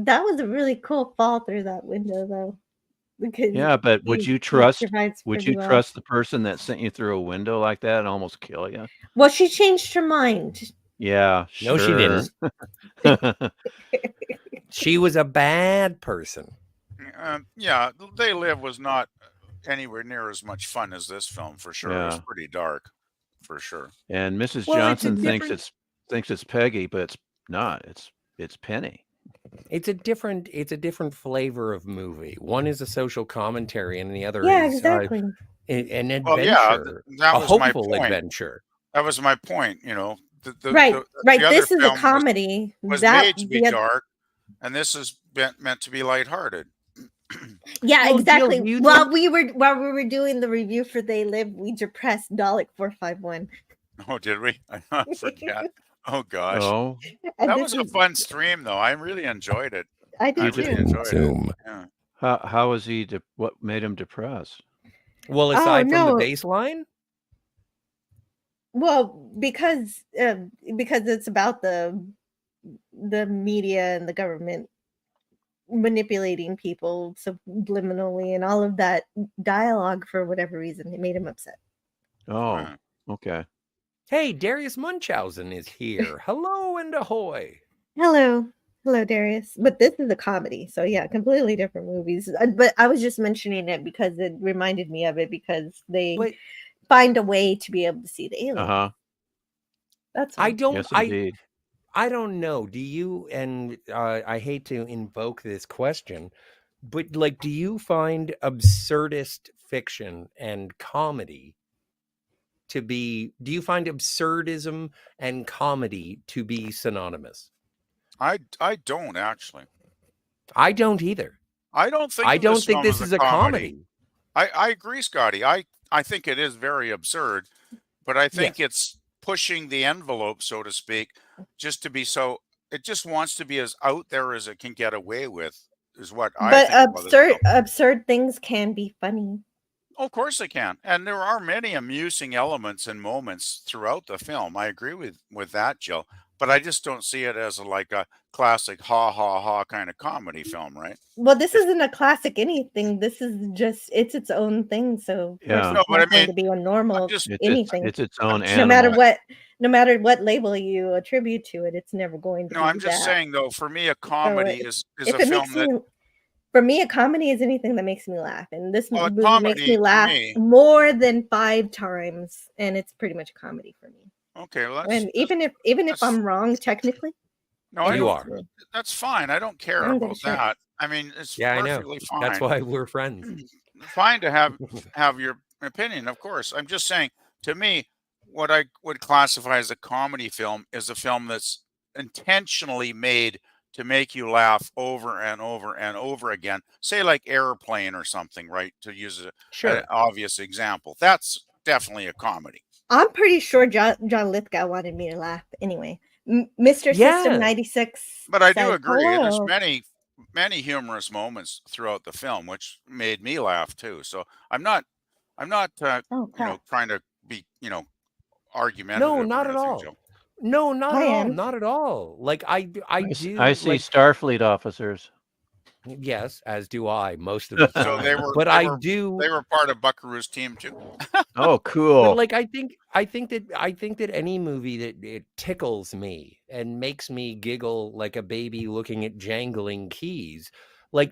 that sure. was a really cool fall through that window, though. Because Yeah, but would he you trust survives would pretty you well. trust the person that sent you through a window like that and almost kill you? Well, she changed her mind. Yeah, No, she sure. didn't. She was a bad person. Yeah, They Live was not anywhere near as much fun as this film, for sure. It was Yeah. pretty dark, for sure. And Mrs. Well, it's a Johnson thinks different- it's Peggy, but it's not. It's Penny. It's a different flavor of movie. One is a social commentary, and the other Yeah, is exactly. an adventure, Well, yeah, that a was my hopeful point. adventure. That was my point. Right. The other This is a film comedy. was That made to be the oth- dark, and this is meant to be lighthearted. Yeah, Well, Jill, exactly. do you While we were doing the review for They Live, we depressed Dalek 451. Oh, did we? I forget. Oh gosh, Oh, And that this was a is- fun stream, though. I really enjoyed it. I did really too. enjoyed Zoom. it. Yeah. how was he? What made him depressed? Well, aside no. from the baseline, Well, because it's about the media and the government manipulating people subliminally and all of that dialogue, for whatever reason, it made him upset. Oh, okay. hey, Darius Munchausen is here. Hello and ahoy. Hello, Darius. But this is a comedy, so yeah, completely different movies. But I was just mentioning it because it reminded me of it, because they find a way to be able to see the alien. Uh-huh. That's all. I don't. Yes, indeed. I don't know. Do you? And I hate to invoke this question, but do you find absurdist fiction and comedy to be? Do you find absurdism and comedy to be synonymous? I don't actually. I don't either. I don't think. I of don't this think film this as is a comedy. I agree, Scotty. I think it is very absurd, but I think it's pushing the envelope, so to speak, just to be so. It just wants to be as out there as it can get away with, is what I But think. About this film. absurd things can be funny. Of course they can, and there are many amusing elements and moments throughout the film. I agree with that, Jill. But I just don't see it as like a classic ha ha ha kind of comedy film, right? Well, this isn't a classic anything. This is just its own thing. So of Yeah. course No, it's but I not going mean, to be a normal anything. It's its own no animal. matter what label you attribute to it, it's never going to No, be I'm just that. saying though, for me, a comedy is If a it film makes that me, for me, a comedy is anything that makes me laugh, and this Well, a movie makes comedy me for laugh me- more than 5 times, and it's pretty much a comedy for me. okay. Well, And even if I'm wrong technically, no, I You don't, are. That's fine. I don't care I don't give a about shit. that. I mean, it's Yeah, I know. perfectly fine. That's why we're friends. Fine to have your opinion, of course. I'm just saying, to me, what I would classify as a comedy film is a film that's intentionally made to make you laugh over and over and over again. Say like Airplane or something, right? To use Sure. an obvious example. That's definitely a comedy. I'm pretty sure John Lithgow wanted me to laugh anyway. Mr. Yeah. System 96. But I do says, agree. There's "Hello." many humorous moments throughout the film, which made me laugh too. So I'm not Oh, crap. trying to be argumentative. No, or not at anything, all. Joe. No, not I at all. am. Not at all. I do. I see Starfleet officers. Yes, as do I most of the time. So they were. But they were, do. They were part of Buckaroo's team too. Oh, cool. But I think that any movie that it tickles me and makes me giggle like a baby looking at jangling keys,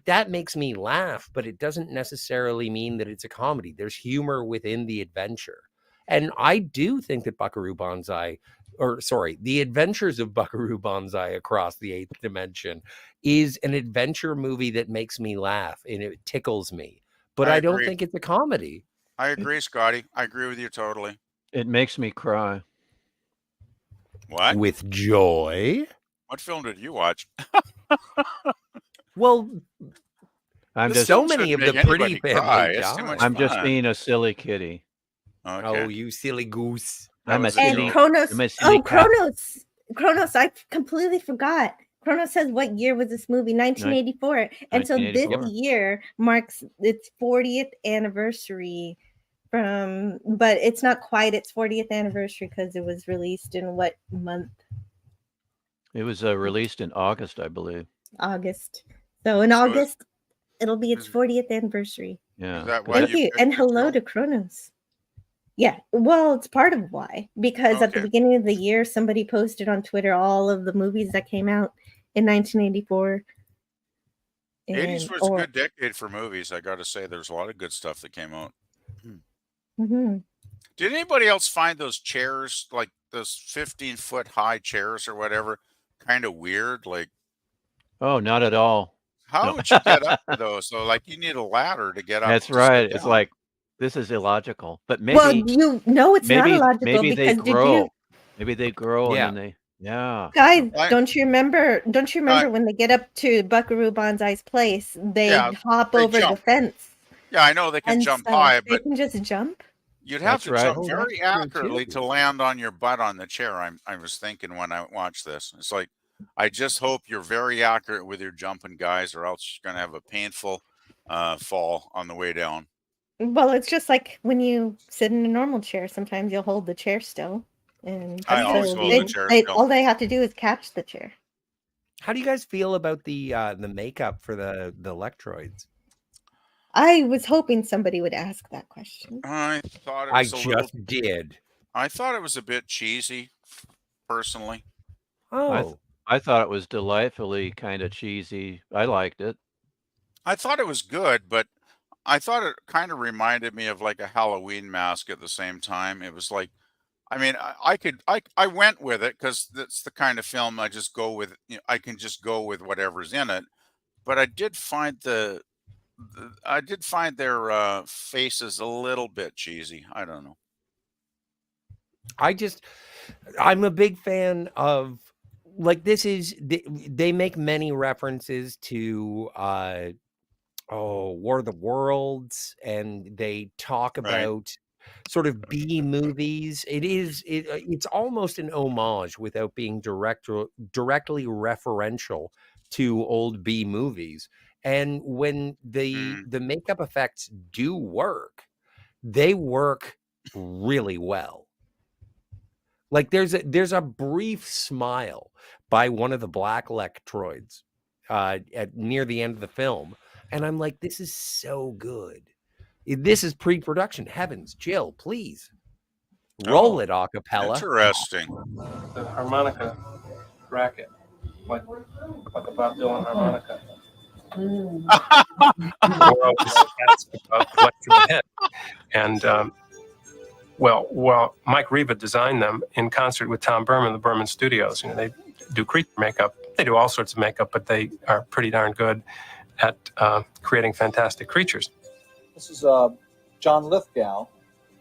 that makes me laugh, but it doesn't necessarily mean that it's a comedy. There's humor within the adventure. And I do think that The Adventures of Buckaroo Banzai Across the Eighth Dimension is an adventure movie that makes me laugh and it tickles me. But I don't agree. think it's a comedy. I agree, Scotty. I agree with you totally. It makes me cry. What? With joy. What film did you watch? Well, I'm just so many of the make pretty anybody cry. family It's too die. much I'm just fun. being a silly kitty. Okay. Oh, you silly goose. I'm a was a silly. And Kronos. I'm a silly Oh, cat. Kronos. I completely forgot. Chrono says, what year was this movie? 1984. And so this 1984. year marks its 40th anniversary but it's not quite its 40th anniversary because it was released in what month? It was released in August, I believe. August. So in August, it'll be its 40th anniversary. Yeah. Is that why Thank you. And hello to Kronos. Yeah. Well, it's part of why. Because at the beginning of the year, somebody posted on Twitter all of the movies that came out in 1984. 80s was a good decade for movies. I got to say, there's a lot of good stuff that came out. Mm-hmm. Did anybody else find those chairs, like those 15-foot high chairs or whatever, kind of weird? Like, oh, not at all. How would you get up to those? So, like, you need a ladder to get up. That's to right. sit It's down. like this is illogical. But maybe Well, you know it's not illogical maybe they because grow. Maybe they grow Yeah. and then they Guys, don't you remember when they get up to Buckaroo Banzai's place, they hop over the fence? Yeah, I know they can And jump so high, they but can just jump. you'd have That's to right. jump Oh, very that's true, accurately too. to land on your butt on the chair. I was thinking when I watched this. It's like, I just hope you're very accurate with your jumping, guys, or else you're going to have a painful fall on the way down. Well, it's just like when you sit in a normal chair. Sometimes you'll hold the chair still, and I always so hold the chair still. all they have to do is catch the chair. How do you guys feel about the makeup for the Electroids? I was hoping somebody would ask that question. I thought it I was a little. just did. I thought it was a bit cheesy, personally. Oh, I thought it was delightfully kind of cheesy. I liked it. I thought it was good, but I thought it kind of reminded me of like a Halloween mask at the same time. It was like, I mean, I went with it because that's the kind of film I just go with. You know, I can just go with whatever's in it. But I did find their faces a little bit cheesy. I don't know. I'm a big fan of, like, they make many references to War of the Worlds, and they talk about sort of B movies. It's almost an homage without being directly referential to old B movies. And when the makeup effects do work, they work really well. Like there's a brief smile by one of the black Electroids at near the end of the film, and I'm like, this is so good. This is pre-production. Heavens, Jill, please roll it a cappella. Interesting. The harmonica racket, like a Bob Dylan harmonica. And well, Mike Riva designed them in concert with Tom Berman, the Berman Studios. You know, they do creature makeup. They do all sorts of makeup, but they are pretty darn good at creating fantastic creatures. This is John Lithgow.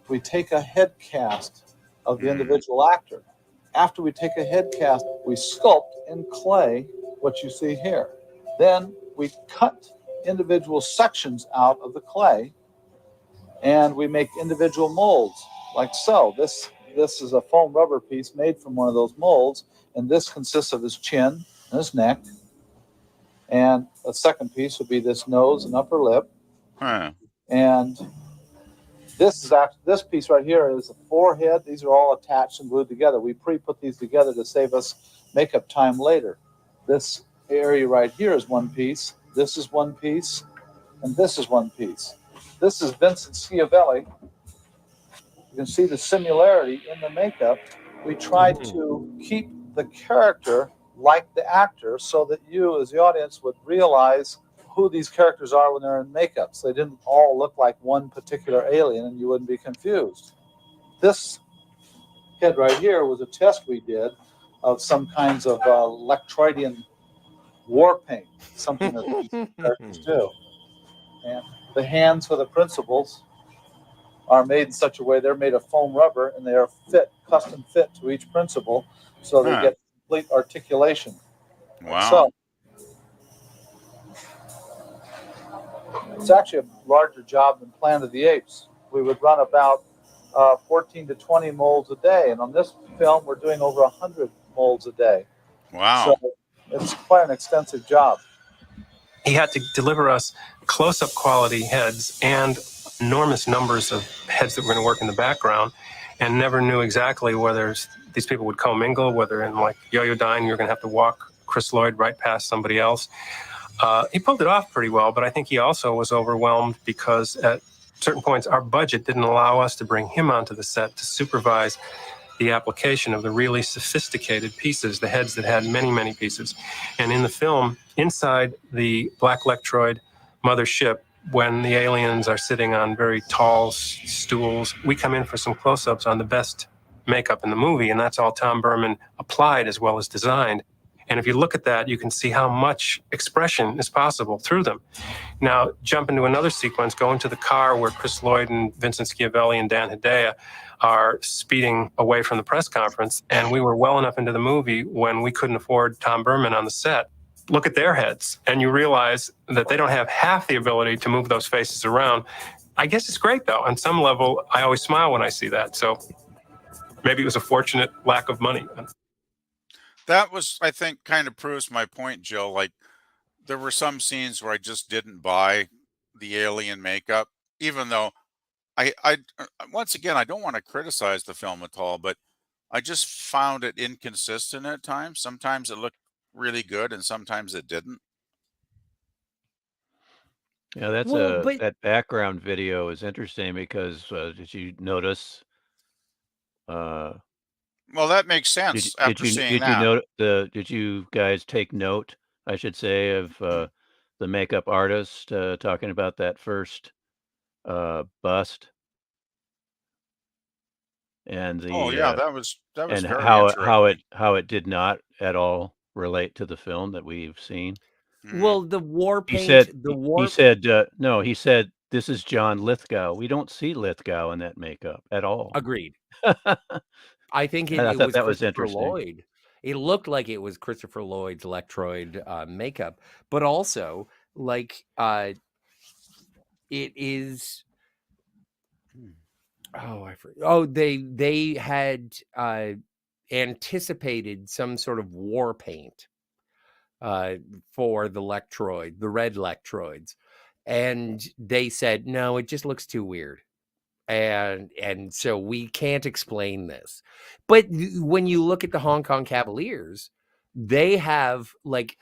We take a head cast of the individual actor. After we take a head cast, we sculpt in clay what you see here. Then we cut individual sections out of the clay, and we make individual molds, like so. This is a foam rubber piece made from one of those molds, and this consists of his chin and his neck. And a second piece would be this nose and upper lip. And this piece right here is a forehead. These are all attached and glued together. We pre-put these together to save us makeup time later. This area right here is one piece. This is one piece, and this is one piece. This is Vincent Schiavelli. You can see the similarity in the makeup. We tried to keep the character like the actor so that you, as the audience, would realize who these characters are when they're in makeup. So they didn't all look like one particular alien and you wouldn't be confused. This head right here was a test we did of some kinds of Electroidian war paint, something that these characters do. And the hands for the principals are made in such a way they're made of foam rubber, and they are custom fit to each principal, so they get complete articulation. Wow. So it's actually a larger job than Planet of the Apes. We would run about 14 to 20 molds a day, and on this film we're doing over 100 molds a day. Wow. So It's quite an extensive job. He had to deliver us close-up quality heads and enormous numbers of heads that were going to work in the background, and never knew exactly whether these people would commingle, whether in like Yo-Yo Dying you're going to have to walk Chris Lloyd right past somebody else. He pulled it off pretty well, but I think he also was overwhelmed because at certain points our budget didn't allow us to bring him onto the set to supervise the application of the really sophisticated pieces, the heads that had many, many pieces. And in the film, inside the Black Lectroid mothership, when the aliens are sitting on very tall stools, we come in for some close-ups on the best makeup in the movie, and that's all Tom Berman applied as well as designed. And if you look at that, you can see how much expression is possible through them. Now, jump into another sequence, go into the car where Chris Lloyd and Vincent Schiavelli and Dan Hedaya are speeding away from the press conference, and we were well enough into the movie when we couldn't afford Tom Berman on the set. Look at their heads, and you realize that they don't have half the ability to move those faces around. I guess it's great, though. On some level, I always smile when I see that, so maybe it was a fortunate lack of money. That was, I think, kind of proves my point, Jill. Like, there were some scenes where I just didn't buy the alien makeup, even though once again, I don't want to criticize the film at all, but I just found it inconsistent at times. Sometimes it looked really good, and sometimes it didn't. Yeah, that's that background video is interesting because did you notice? Well, that makes sense after seeing that. Did you guys take note, I should say, of the makeup artist talking about that first bust? And the Oh yeah, that was and very how it did not at all relate to the film that we've seen. Well, the war paint. He said no. He said this is John Lithgow. We don't see Lithgow in that makeup at all. Agreed. I think it I thought was that was Christopher interesting. Lloyd. It looked like it was Christopher Lloyd's Electroid makeup, but also like it is. Oh, I forgot. Oh, they had anticipated some sort of war paint for the Lectroid, the red Lectroids, and they said no, it just looks too weird, and so we can't explain this. But when you look at the Hong Kong Cavaliers, they have like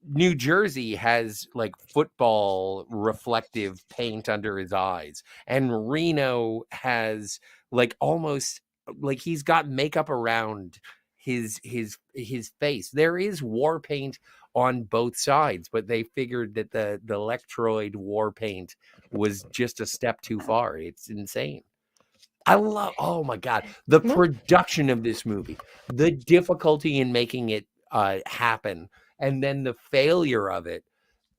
New Jersey has like football reflective paint under his eyes, and Reno has like almost like he's got makeup around his face. There is war paint on both sides, but they figured that the Electroid war paint was just a step too far. It's insane. Oh my God, the production of this movie, the difficulty in making it happen, and then the failure of it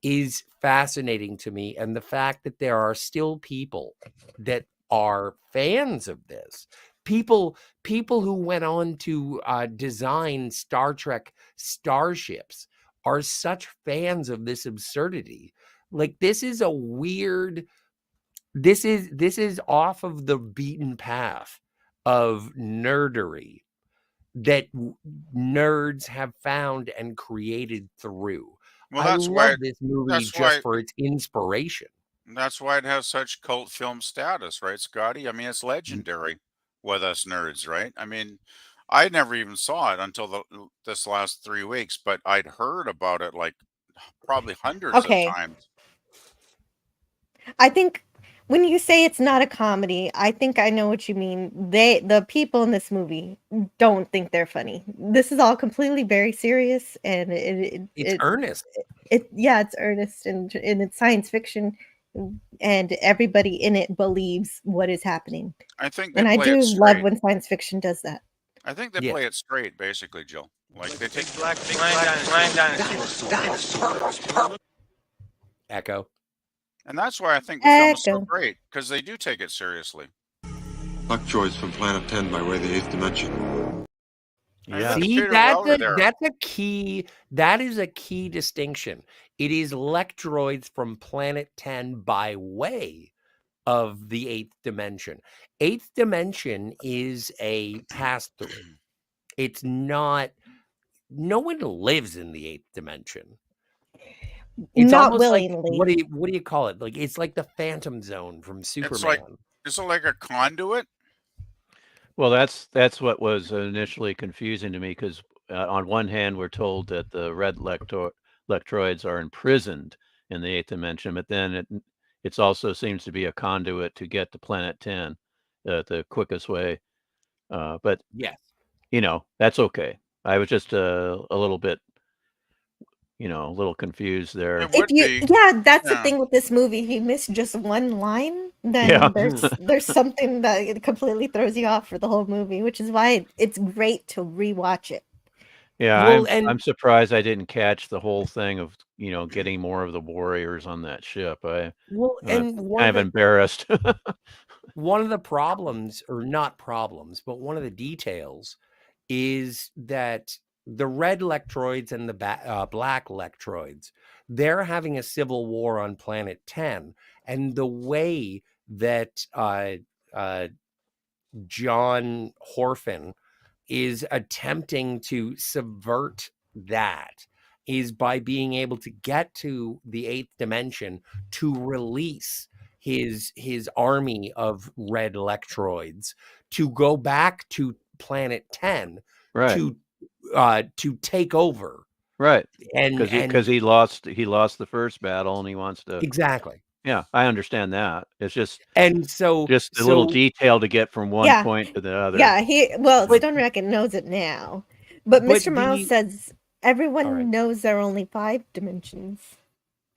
is fascinating to me. And the fact that there are still people that are fans of this, people who went on to design Star Trek starships are such fans of this absurdity. Like, this is a weird, this is off of the beaten path of nerdery that nerds have found and created through. Well, I love this movie just for its inspiration. That's why it has such cult film status, right, Scotty? I mean, it's legendary with us nerds, right? I mean, I never even saw it until this last 3 weeks, but I'd heard about it like probably hundreds of times. I think when you say it's not a comedy, I think I know what you mean. The people in this movie don't think they're funny. This is all completely very serious, and it's earnest. It's earnest, and it's science fiction, and everybody in it believes what is happening. I think, and I do love when science fiction does that. I think they play it straight, basically, Jill. Like they take Black dinosaurs. Echo. And that's why I think the film is so great, because they do take it seriously. Lectroids from Planet 10 by way of the 8th dimension. Yeah. See, that's a key. That is a key distinction. It is Lectroids from Planet 10 by way of the 8th dimension. 8th dimension is a pass-through. it's not. No one lives in the 8th dimension. It's Not almost like willingly. what do you call it? Like it's like the Phantom Zone from It's Superman. like, is it like a conduit? Well, that's what was initially confusing to me because on one hand we're told that the red electroids are imprisoned in the 8th dimension, but then it also seems to be a conduit to get to Planet 10, the quickest way. But Yes. That's okay. I was just a little bit, a little confused there. It would be. That's the Yeah. thing with this movie. If you miss just one line, then Yeah. there's something that it completely throws you off for the whole movie, which is why it's great to rewatch it. Yeah, Well, I'm surprised I didn't catch the whole thing of, getting more of the warriors on that ship. I'm kind of embarrassed. One of the problems, or not problems, but one of the details is that the red electroids and the black electroids, they're having a civil war on Planet 10. And the way that John Horfin is attempting to subvert that is by being able to get to the 8th dimension to release his army of red electroids to go back to Planet 10 Right. to take over. Right. And because he lost the first battle and he wants to. Exactly. Yeah, I understand that. It's just just a little detail to get from one point to the other. Yeah, Stone Racket knows it now. But Mr. Miles says everyone knows there are only 5 dimensions.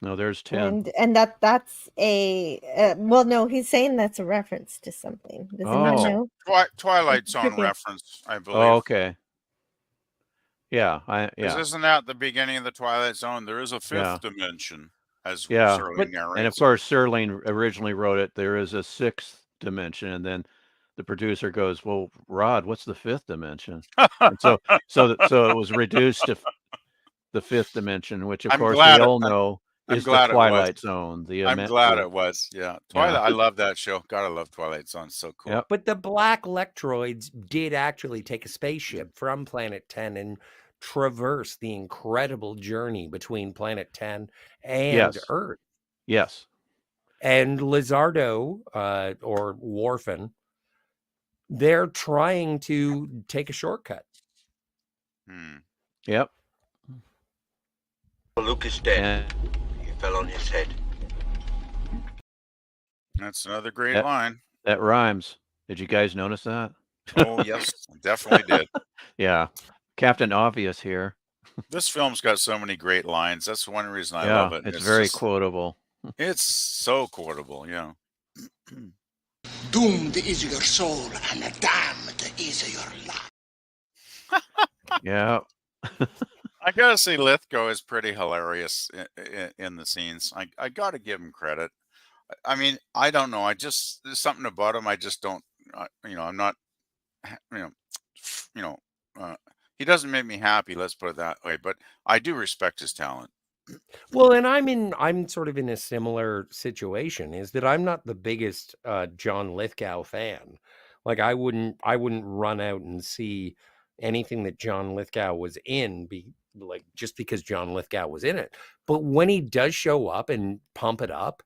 No, there's 10. And that's no, he's saying that's a reference to something. Does anyone know? Twilight Zone reference, I believe. Oh, okay. Yeah, Isn't that the beginning of the Twilight Zone? There is a 5th dimension, as Serling narrates. And of course, Serling originally wrote it. There is a 6th dimension, and then the producer goes, "Well, Rod, what's the 5th dimension?" And so it was reduced to the 5th dimension, which of course we all know is the Twilight Zone. I'm glad it was. Yeah, Twilight. I love that show. Gotta love Twilight Zone. So cool. Yep. But the black electroids did actually take a spaceship from Planet 10 and traverse the incredible journey between Planet 10 and Earth. Yes. And Lizardo, or Worfen, they're trying to take a shortcut. Yep. Luke is dead. He fell on his head. That's another great line. That rhymes. Did you guys notice that? Oh, yes, definitely did. Yeah. Captain Obvious here. This film's got so many great lines. That's one reason I love it. It's very quotable. It's so quotable, yeah. Doomed is your soul, and damned is your life. Yeah. I gotta say, Lithgow is pretty hilarious in the scenes. I gotta give him credit. I mean, I don't know. There's something about him. I just don't. I'm not. He doesn't make me happy. Let's put it that way. But I do respect his talent. Well, and I'm sort of in a similar situation. Is that I'm not the biggest John Lithgow fan. Like I wouldn't run out and see anything that John Lithgow was in, just because John Lithgow was in it. But when he does show up and pump it up,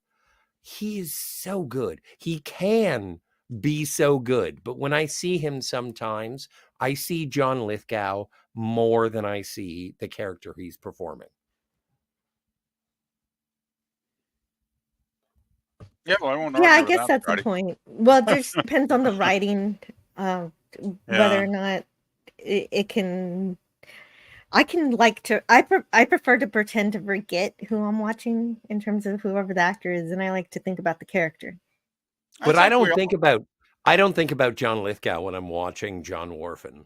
he is so good. He can be so good. But when I see him sometimes, I see John Lithgow more than I see the character he's performing. Yeah, well, I won't. Yeah, I guess that's the point. Well, it just depends on the writing, whether or not it can. I prefer to pretend to forget who I'm watching in terms of whoever the actor is, and I like to think about the character. But I don't think about John Lithgow when I'm watching John Worfen.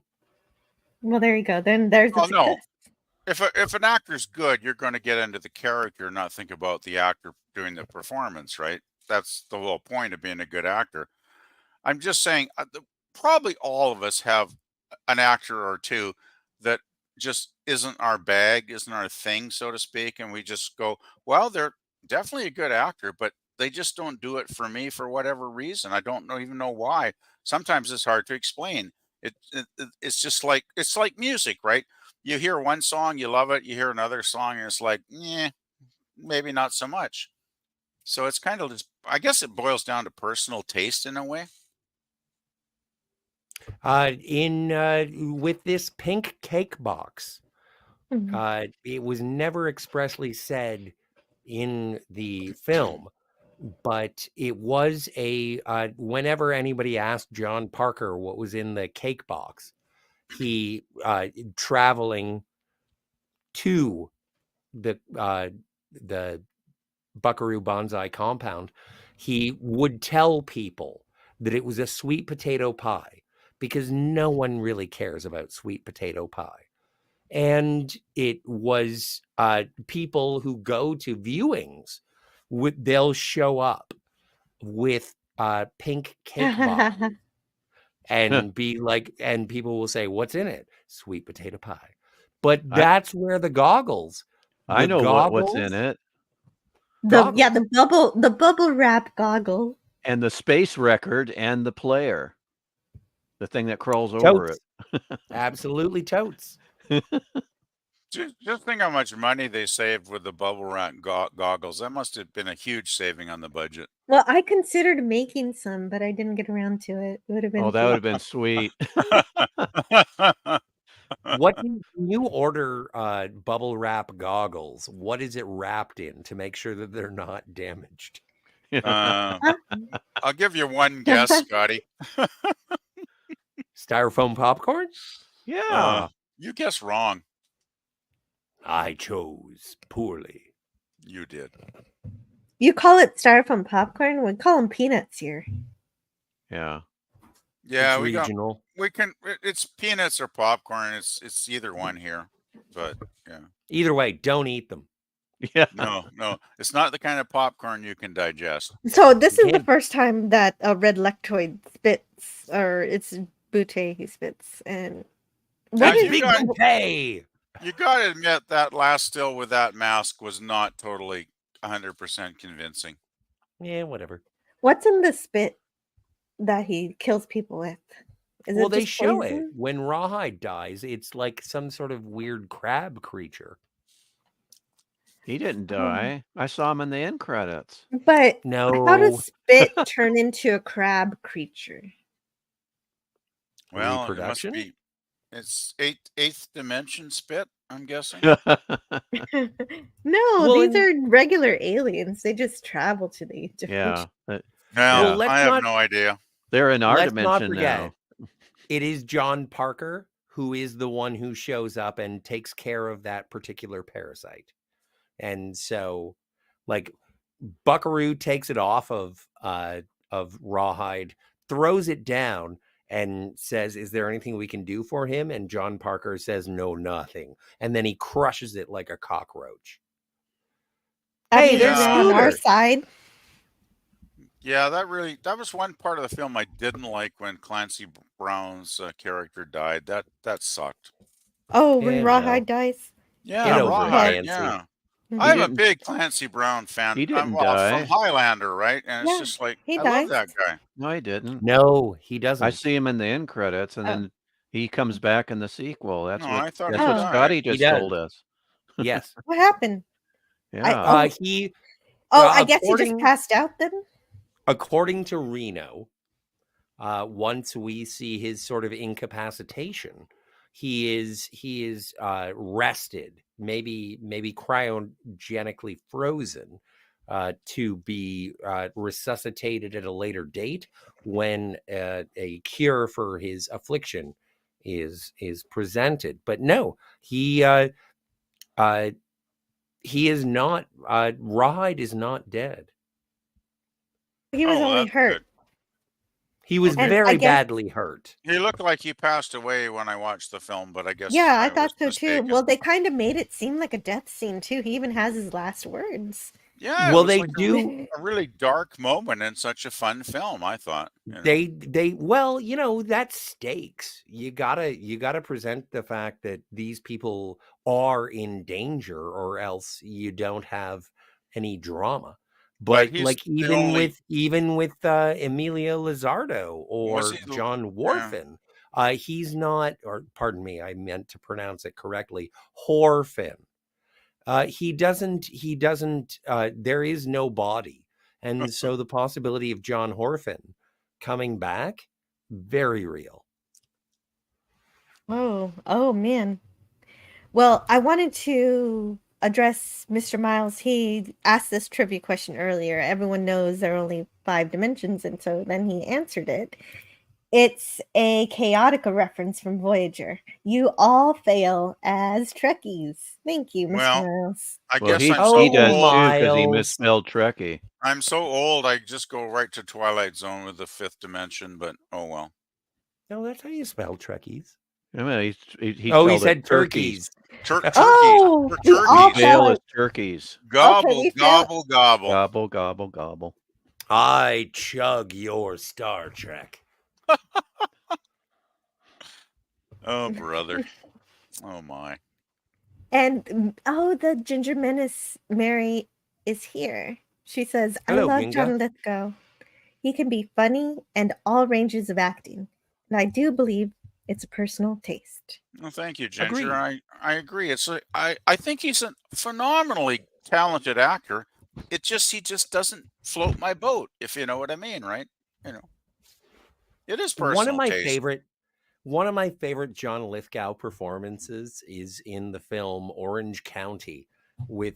Well, there you go. Then there's the no. If an actor's good, you're going to get into the character, not think about the actor doing the performance, right? That's the whole point of being a good actor. I'm just saying, probably all of us have an actor or two that just isn't our bag, isn't our thing, so to speak, and we just go, well, they're definitely a good actor, but they just don't do it for me for whatever reason. I don't even know why. Sometimes it's hard to explain. It's just like it's like music, right? You hear one song, you love it. You hear another song, and it's like, maybe not so much. So it's kind of just, I guess it boils down to personal taste in a way. With this pink cake box, it was never expressly said in the film, but it was whenever anybody asked John Parker what was in the cake box, he traveling to the Buckaroo Banzai compound, he would tell people that it was a sweet potato pie, because no one really cares about sweet potato pie. And it was people who go to viewings, they'll show up with pink cake box and be like, and people will say, "What's in it?" Sweet potato pie. But that's where the goggles. I know what's in it. The bubble wrap goggle. And the space record and the player. The thing that crawls over it. Absolutely totes. Just think how much money they saved with the bubble wrap goggles. That must have been a huge saving on the budget. Well, I considered making some, but I didn't get around to it. It would have been. Oh, that would have been sweet. What when you order bubble wrap goggles, what is it wrapped in to make sure that they're not damaged? I'll give you one guess, Scotty. Styrofoam popcorn? Yeah. You guessed wrong. I chose poorly. You did. You call it styrofoam popcorn? We call them peanuts here. Yeah. Yeah, it's regional. It's peanuts or popcorn. It's either one here, but yeah. Either way, don't eat them. Yeah. No, it's not the kind of popcorn you can digest. So this is the first time that a red lectoid spits, or it's Butte he spits, and Now, big Butte. You got to admit that last still with that mask was not totally 100% convincing. Yeah, whatever. What's in the spit that he kills people with? Well, they show it when Rawhide dies. It's like some sort of weird crab creature. He didn't die. I saw him in the end credits. But no, how does spit turn into a crab creature? Well, reproduction? It must be. It's eighth dimension spit, I'm guessing. No, these are regular aliens. They just travel to the Yeah. Well, I have no idea. They're in our Let's not dimension forget, now. It is John Parker who is the one who shows up and takes care of that particular parasite. And so, like, Buckaroo takes it off of Rawhide, throws it down, and says, "Is there anything we can do for him?" And John Parker says, "No, nothing." And then he crushes it like a cockroach. Hey, there's on our side. Yeah, that was one part of the film I didn't like when Clancy Brown's character died. That sucked. Oh, when Rawhide dies? Yeah, Rawhide. Yeah. I'm a big Clancy Brown fan. He didn't die. From Highlander, right? And it's just like, I love that guy. No, he didn't. No, he doesn't. I see him in the end credits, and then he comes back in the sequel. That's what Scotty just told us. Yes. What happened? Yeah. I guess he just passed out then? According to Reno, once we see his sort of incapacitation, he is rested, maybe cryogenically frozen, to be resuscitated at a later date when a cure for his affliction is presented. But no, he is not. Rawhide is not dead. He was only hurt. Good. He was very badly hurt. He looked like he passed away when I watched the film, but I guess I thought so too. Well, they kind of made it seem like a death scene too. He even has his last words. Yeah, well, they do a really dark moment in such a fun film, I thought. They well, that's stakes. You gotta present the fact that these people are in danger, or else you don't have any drama. But like even with Emilio Lizardo or John Warfin, He's not, or pardon me, I meant to pronounce it correctly, Horfin. He doesn't, there is no body. And so the possibility of John Horfin coming back, very real. Oh man. Well, I wanted to address Mr. Miles. He asked this trivia question earlier. Everyone knows there are only 5 dimensions, and so then he answered it. It's a Chaotica reference from Voyager. You all fail as Trekkies. Thank you, Mr. Well, Miles. I Well, guess he I'm so does old. too because he Miles. misspelled Trekkie. I'm so old, I just go right to Twilight Zone with the 5th dimension, but oh well. No, that's how you spell Trekkies. I mean, he He spelled said it turkeys. turkeys. Oh, We're we all We fail fell. as turkeys. Gobble, Okay, we fail. gobble, gobble. Gobble, gobble, gobble. I chug your Star Trek. Oh, brother. Oh, my. And the Ginger Menace Mary is here. She says, Hello, I love Ginga. John Lithgow. He can be funny and all ranges of acting. And I do believe it's a personal taste. Well, thank you, Ginger. Agreed. I agree. I think he's a phenomenally talented actor. He just doesn't float my boat, if you know what I mean, right? You know, it is personal taste. One of my favorite John Lithgow performances is in the film Orange County with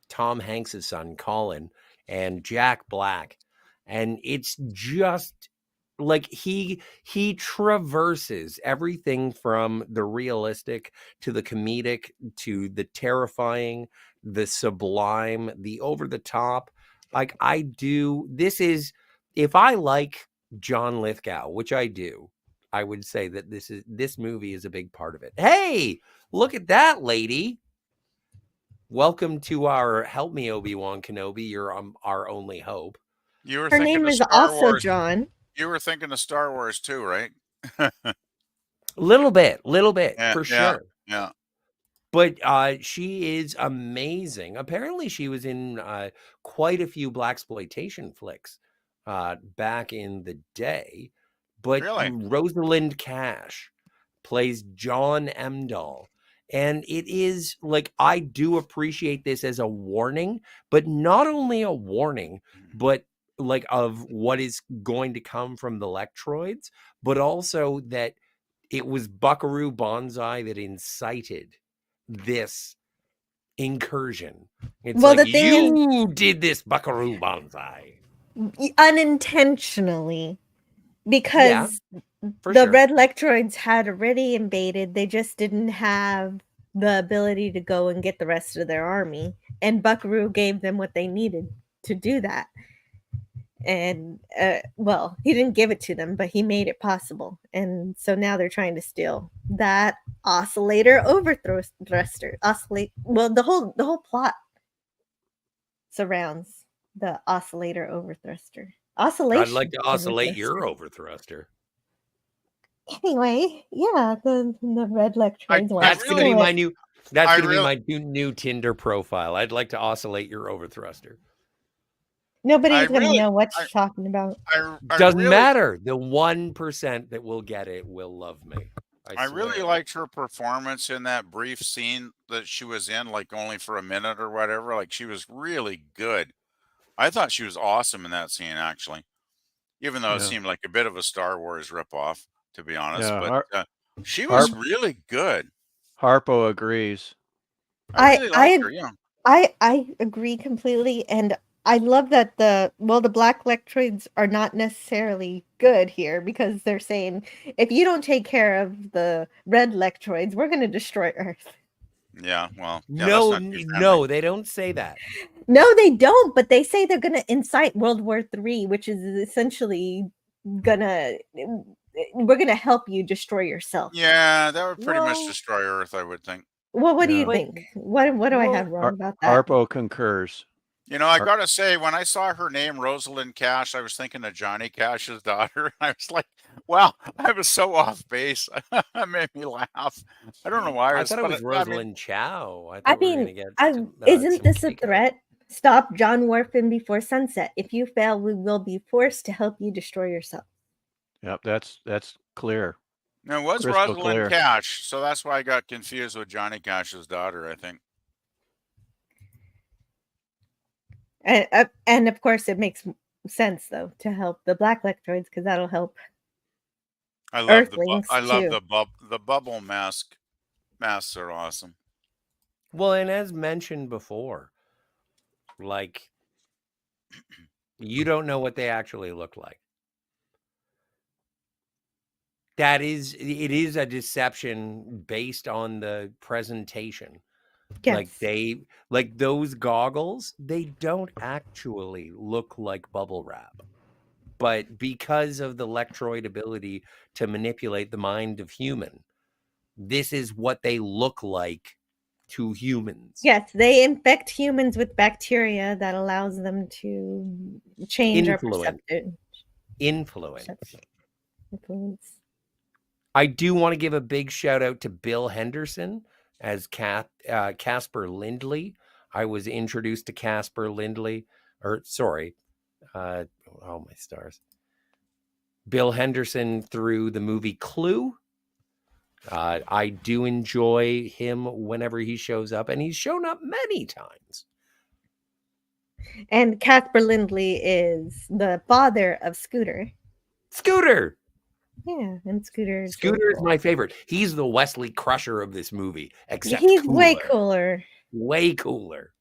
Tom Hanks's son Colin and Jack Black, and it's just like he traverses everything from the realistic to the comedic to the terrifying, the sublime, the over the top. Like if I like John Lithgow, which I do, I would say that this movie is a big part of it. Hey, look at that lady. Welcome to our Help Me Obi-Wan Kenobi. You're our only hope. You were Her thinking name of is Star also Wars. John. You were thinking of Star Wars too, right? Little bit, for Yeah. sure. Yeah. But she is amazing. Apparently, she was in quite a few blaxploitation flicks back in the day. But Really? Rosalind Cash plays John Emdahl. And it is like, I do appreciate this as a warning, but not only a warning, but like of what is going to come from the Lectroids, but also that it was Buckaroo Banzai that incited this incursion. It's Well, like, the thing you did this, Buckaroo Banzai. Unintentionally, because for the sure. Red Lectroids had already invaded. They just didn't have the ability to go and get the rest of their army. And Buckaroo gave them what they needed to do that. And, well, he didn't give it to them, but he made it possible. And so now they're trying to steal that oscillator overthruster. Well, the whole plot surrounds the oscillator overthruster. Oscillation. I'd like to oscillate your overthruster. Anyway, yeah, the Red Lectroids. That's going to be my new. That's going to be my new Tinder profile. I'd like to oscillate your overthruster. Nobody's going to know what you're talking about. Doesn't matter. The 1% that will get it will love me. I really liked her performance in that brief scene that she was in, like only for a minute or whatever. Like, she was really good. I thought she was awesome in that scene, actually, even though it seemed like a bit of a Star Wars ripoff, to be honest. Yeah, but she was really good. Harpo agrees. I really liked her, yeah. I agree completely, and I love that the Black Lectroids are not necessarily good here, because they're saying, if you don't take care of the Red Lectroids, we're going to destroy Earth. Yeah, well, yeah, no, they don't say that. No, they don't, but they say they're going to incite World War III, which is essentially we're going to help you destroy yourself. Yeah, that would pretty much destroy Earth, I would think. Well, what do you think? What do I have wrong about that? Harpo concurs. You know, I got to say, when I saw her name, Rosalind Cash, I was thinking of Johnny Cash's daughter. I was like, wow, I was so off base. That made me laugh. I don't know why. I thought it was Rosalind Chow. Isn't this a threat? Stop John Warfin before sunset. If you fail, we will be forced to help you destroy yourself. Yep, that's clear. Now, it was Crystal Rosalind clear. Cash, so that's why I got confused with Johnny Cash's daughter, I think. And of course, it makes sense though to help the black lectroids because that'll help I love Earthlings the too. the bubble masks are awesome. Well, and as mentioned before, like you don't know what they actually look like. It is a deception based on the presentation. Yes. Like those goggles, they don't actually look like bubble wrap. But because of the Lectroid ability to manipulate the mind of human, this is what they look like to humans. Yes, they infect humans with bacteria that allows them to change our perception. Influence. Influence. I do want to give a big shout out to Bill Henderson as Casper Lindley. I was introduced to Casper Lindley, or sorry, oh my stars. Bill Henderson through the movie Clue. I do enjoy him whenever he shows up, and he's shown up many times. And Casper Lindley is the father of Scooter. Scooter! Yeah, and Scooter is Scooter is my favorite. He's the Wesley Crusher of this movie, except he's cooler. way cooler. Way cooler.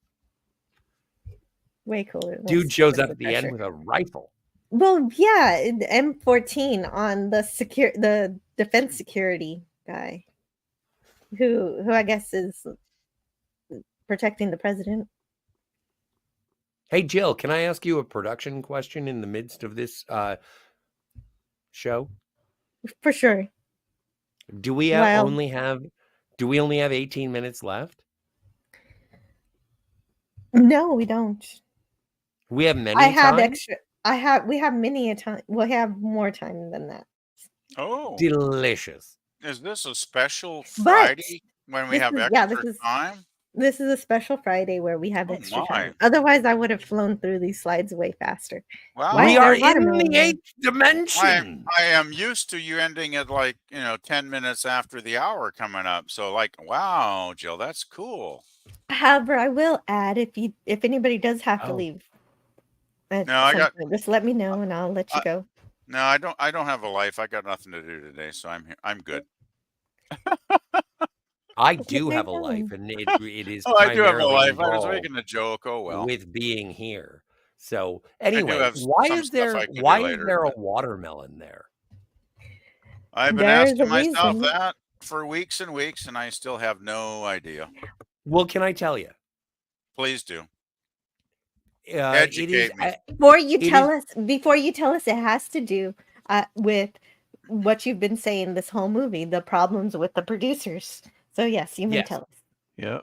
Way cooler. Dude shows up at the end with a rifle. Well, yeah, M14 on the defense security guy, who I guess is protecting the president. Hey Jill, can I ask you a production question in the midst of this show? For sure. Do we only have 18 minutes left? No, we don't. We have many. We have many a time. We'll have more time than that. Oh, delicious. Is this a special Friday when we have extra time? This is a special Friday where we have extra my. time. Otherwise, I would have flown through these slides way faster. Wow. We are in the 8th dimension. I am used to you ending at 10 minutes after the hour coming up. So wow, Jill, that's cool. However, I will add if anybody does have to leave. Just let me know and I'll let you go. No, I don't have a life. I got nothing to do today, so I'm good. I do have a life, and it is. I do have a life. I was making a joke. Oh well. With being here. So anyway, why is there a watermelon there? I've been asking myself that for weeks and weeks, and I still have no idea. Well, can I tell you? Please do. Educate me. Before you tell us, it has to do with what you've been saying this whole movie, the problems with the producers. So yes, you may tell us. Yeah.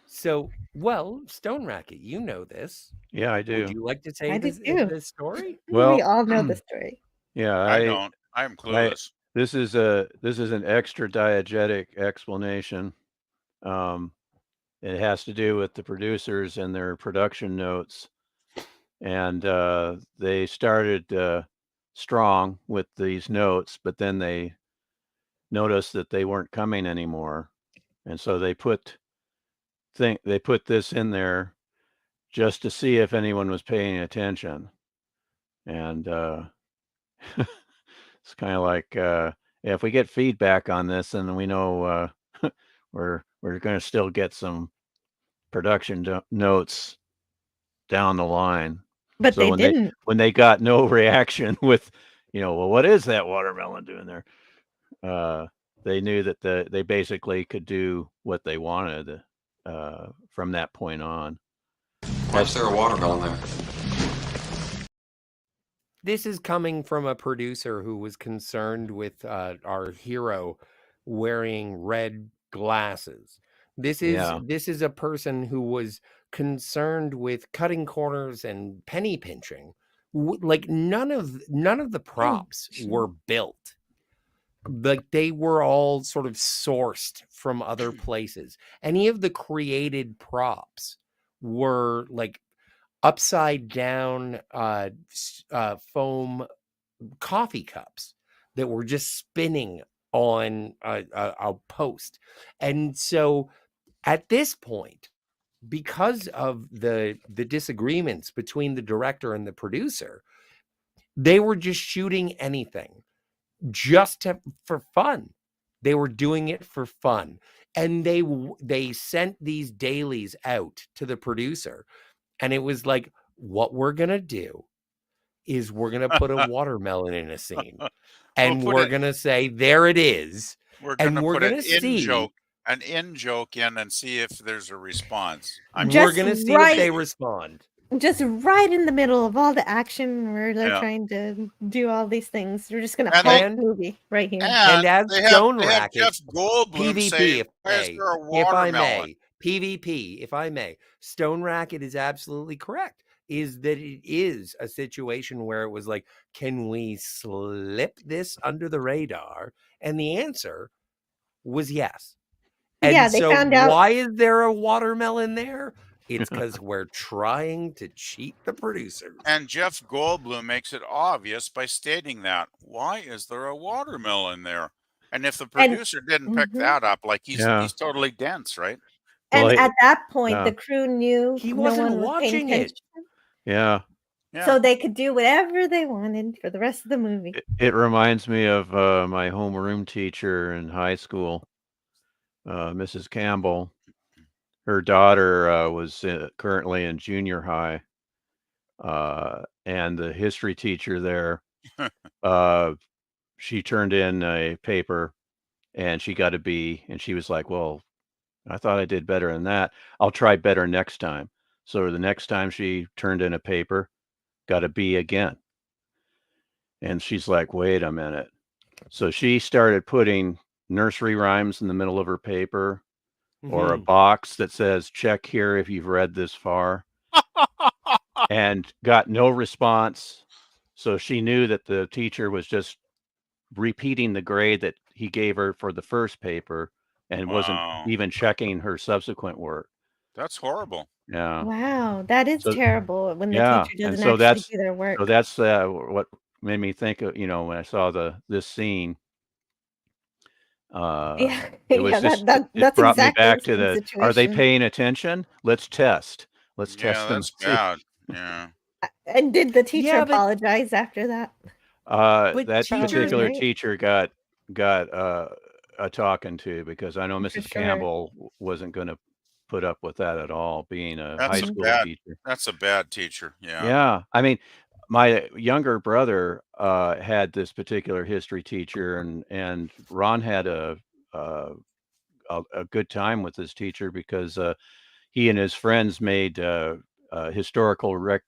So, Stone Racket, you know this. Yeah, I do. Would you like to say this story? Well, we all know the story. Yeah, I don't. I'm clueless. This is an extra diegetic explanation. It has to do with the producers and their production notes, and they started strong with these notes, but then they noticed that they weren't coming anymore, and so they put this in there just to see if anyone was paying attention. And it's kind of like if we get feedback on this, then we know we're going to still get some production notes down the line. But so when they got no reaction with, well, what is that watermelon doing there? They knew that they basically could do what they wanted from that point on. Why is there a watermelon there? This is coming from a producer who was concerned with our hero wearing red glasses. This is a person who was concerned with cutting corners and penny pinching. Like none of the props were built. Like they were all sort of sourced from other places. Any of the created props were like upside down foam coffee cups that were just spinning on a post. And so at this point, because of the disagreements between the director and the producer, they were just shooting anything for fun. They were doing it for fun. And they sent these dailies out to the producer. And it was like, what we're going to do is we're going to put a watermelon in a scene. And we're going to say, there it is. We're going And to we're put going to see an in joke in and see if there's a response. we're going to see if they respond. Just right in the middle of all the action where they're Yeah. trying to do all these things. We're just going to And halt they- the movie right here. And as they Stone have Racket, Jeff Goldblum say, "Why is there a watermelon?" PvP, if I may, Stone Racket is absolutely correct. Is that it is a situation where it was like, can we slip this under the radar? And the answer was yes. And Yeah, they so found out. why is there a watermelon there? It's because we're trying to cheat the producers. And Jeff Goldblum makes it obvious by stating that. Why is there a watermelon there? And if the producer didn't pick that up, like he's totally dense, right? And Well, at that point, yeah. the crew knew He no wasn't one was paying watching it. attention. Yeah. So they could do whatever they wanted for the rest of the movie. It reminds me of my homeroom teacher in high school, Mrs. Campbell. Her daughter was currently in junior high, and the history teacher there, she turned in a paper, and she got a B, and she was like, "Well, I thought I did better than that. I'll try better next time." So the next time she turned in a paper, got a B again. And she's like, "Wait a minute." So she started putting nursery rhymes in the middle of her paper, or a box that says, "Check here if you've read this far," and got no response. So she knew that the teacher was just repeating the grade that he gave her for the first paper and wasn't even checking her subsequent work. That's horrible. Yeah. Wow, that is terrible when the teacher and doesn't so actually do their work. So that's what made me think of, when I saw this scene. It was just that's it brought me exactly back the to same are they situation. paying attention? Let's test. Let's test them. That's bad. Yeah. And did the teacher Yeah, but- apologize after that? That teachers, particular right? teacher got a talking to, because I know For Mrs. sure. Campbell wasn't going to put up with that at all, being a That's high a school bad teacher. That's a bad teacher. Yeah. Yeah. I mean, my younger brother had this particular history teacher, and Ron had a good time with this teacher, because he and his friends made historical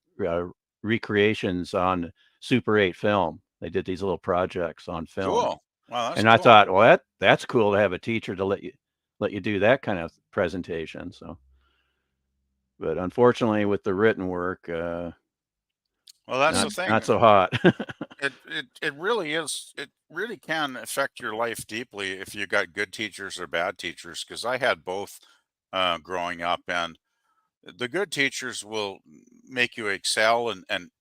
recreations on Super 8 film. They did these little projects on film. Cool. Wow, that's And I cool. thought, well, that's cool to have a teacher to let you do that kind of presentation. So, but unfortunately, with the written work, Well, that's the not, thing. not so hot. It really is. It really can affect your life deeply if you got good teachers or bad teachers. Because I had both growing up, and the good teachers will make you excel and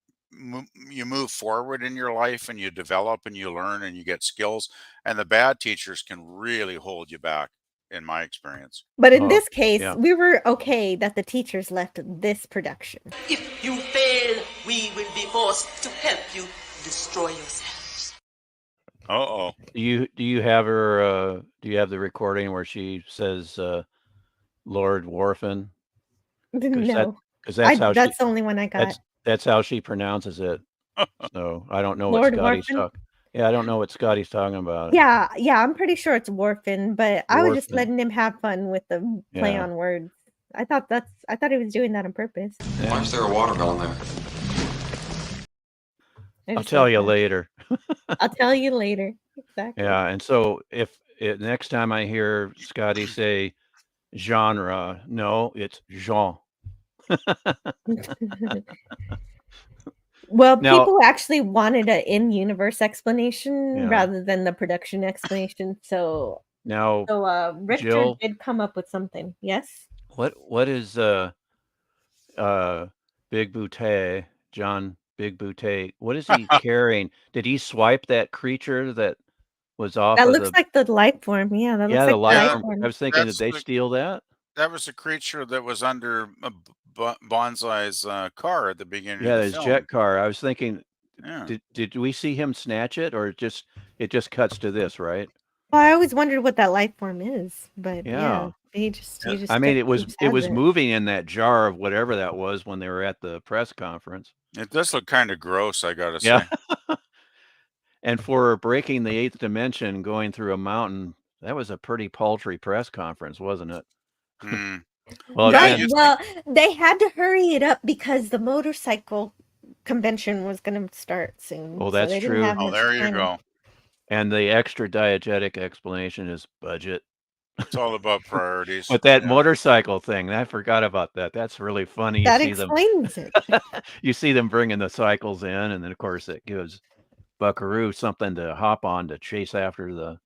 you move forward in your life, and you develop and you learn and you get skills. And the bad teachers can really hold you back, in my experience. But in this case, yeah. we were okay that the teachers left this production. If you fail, we will be forced to help you destroy yourselves. Uh-oh. Do you have her? Do you have the recording where she says, "Lord Warfin"? No, Because that's how that's the only one I got. that's how she pronounces it. So I don't know Lord what Scotty's Warfin? talking. Yeah, I don't know what Scotty's talking about. Yeah, I'm pretty sure it's Warfin, but I was just Warfin. letting him have fun with the play Yeah. on words. I thought he was doing that on purpose. Why is there a watermelon there? I'll tell you later. I'll tell you later. Exactly. Yeah, and so if next time I hear Scotty say genre, no, it's Jean. Well, Now- people actually wanted an in-universe explanation Yeah. rather than the production explanation. So Now, Richter Jill, did come up with something. Yes. what is Big Boutte, John Big Boutte. What is he carrying? Did he swipe that creature that was off That of looks the? like the life form. Yeah, that looks Yeah, the like the life life form. form. I was thinking, did That's they the steal that? that was the creature that was under Banzai's car at the beginning Yeah, of the his film. jet car. I was thinking, Yeah. did we see him snatch it, or it just cuts to this, right? Well, I always wondered what that life form is, but yeah, Yeah. he just I mean, keeps it has was it. moving in that jar of whatever that was when they were at the press conference. It does look kind of gross, I gotta Yeah. say. And for breaking the eighth dimension, going through a mountain, that was a pretty paltry press conference, wasn't it? Hmm. Well, Yeah, again, you Well, they had to hurry it up because the motorcycle convention was going to start soon, oh, so that's they didn't true. have Oh, much there you time. go. And the extra diegetic explanation is budget. It's all about priorities. But that Yeah. motorcycle thing, I forgot about that. That's really funny. You That see them, explains it. you see them bringing the cycles in, and then of course it gives Buckaroo something to hop on to chase after the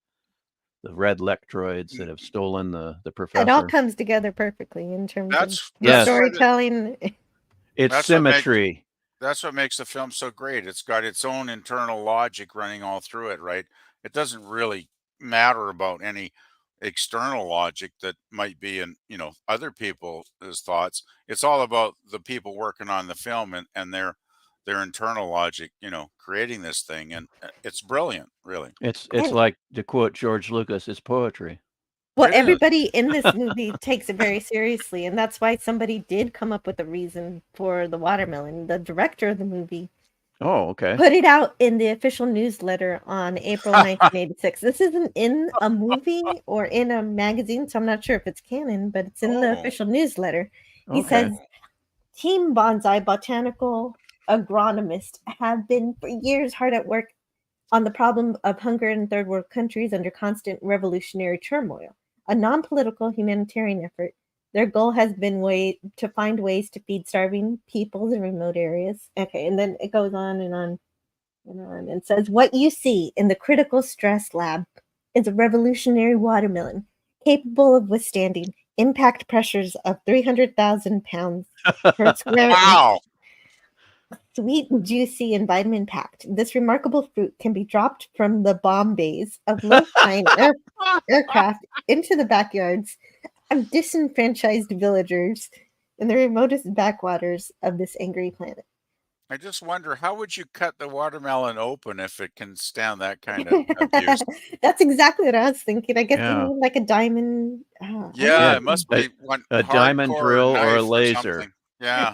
red lectroids that have stolen the It all professor. comes together perfectly in terms of That's the Yes. storytelling. It's That's what makes symmetry. that's what makes the film so great. It's got its own internal logic running all through it, right? It doesn't really matter about any external logic that might be in, other people's thoughts. It's all about the people working on the film and their internal logic, creating this thing, and it's brilliant, really. It's And like, to quote George Lucas, it's poetry. well, It is. everybody in this movie takes it very seriously, and that's why somebody did come up with a reason for the watermelon. The director of the movie Oh, okay. put it out in the official newsletter on April 1986. This isn't in a movie or in a magazine, so I'm not sure if it's canon, but it's in the Oh. official newsletter. He Okay. says, Team Banzai botanical agronomists have been for years hard at work on the problem of hunger in third world countries under constant revolutionary turmoil. A non-political humanitarian effort, their goal has been to find ways to feed starving peoples in remote areas. Okay, and then it goes on and on and on and says, what you see in the critical stress lab is a revolutionary watermelon capable of withstanding impact pressures of 300,000 pounds per square inch. Wow. Sweet and juicy and vitamin packed, this remarkable fruit can be dropped from the bomb bays of low-flying aircraft into the backyards of disenfranchised villagers in the remotest backwaters of this angry planet. I just wonder, how would you cut the watermelon open if it can stand that kind of abuse? That's exactly what I was thinking. I guess you Yeah. need like a diamond. I don't Yeah, know. it must be one a diamond hardcore drill or a knife laser. something. Yeah,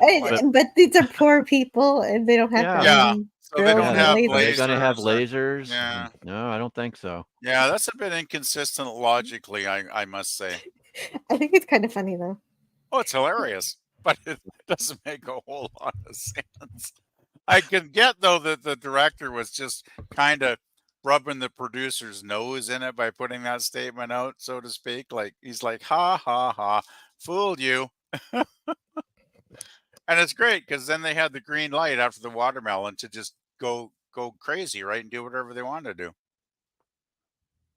But these are poor people, and they don't have Yeah. yeah. So they drills don't and have Are they going to have lasers. lasers? Yeah, No, I don't think so. yeah. That's a bit inconsistent logically, I must say. I think it's kind of funny though. Oh, it's hilarious, but it doesn't make a whole lot of sense. I can get though that the director was just kind of rubbing the producer's nose in it by putting that statement out, so to speak. Like he's like, ha ha ha, fooled you. And it's great because then they had the green light after the watermelon to just go crazy, right, and do whatever they wanted to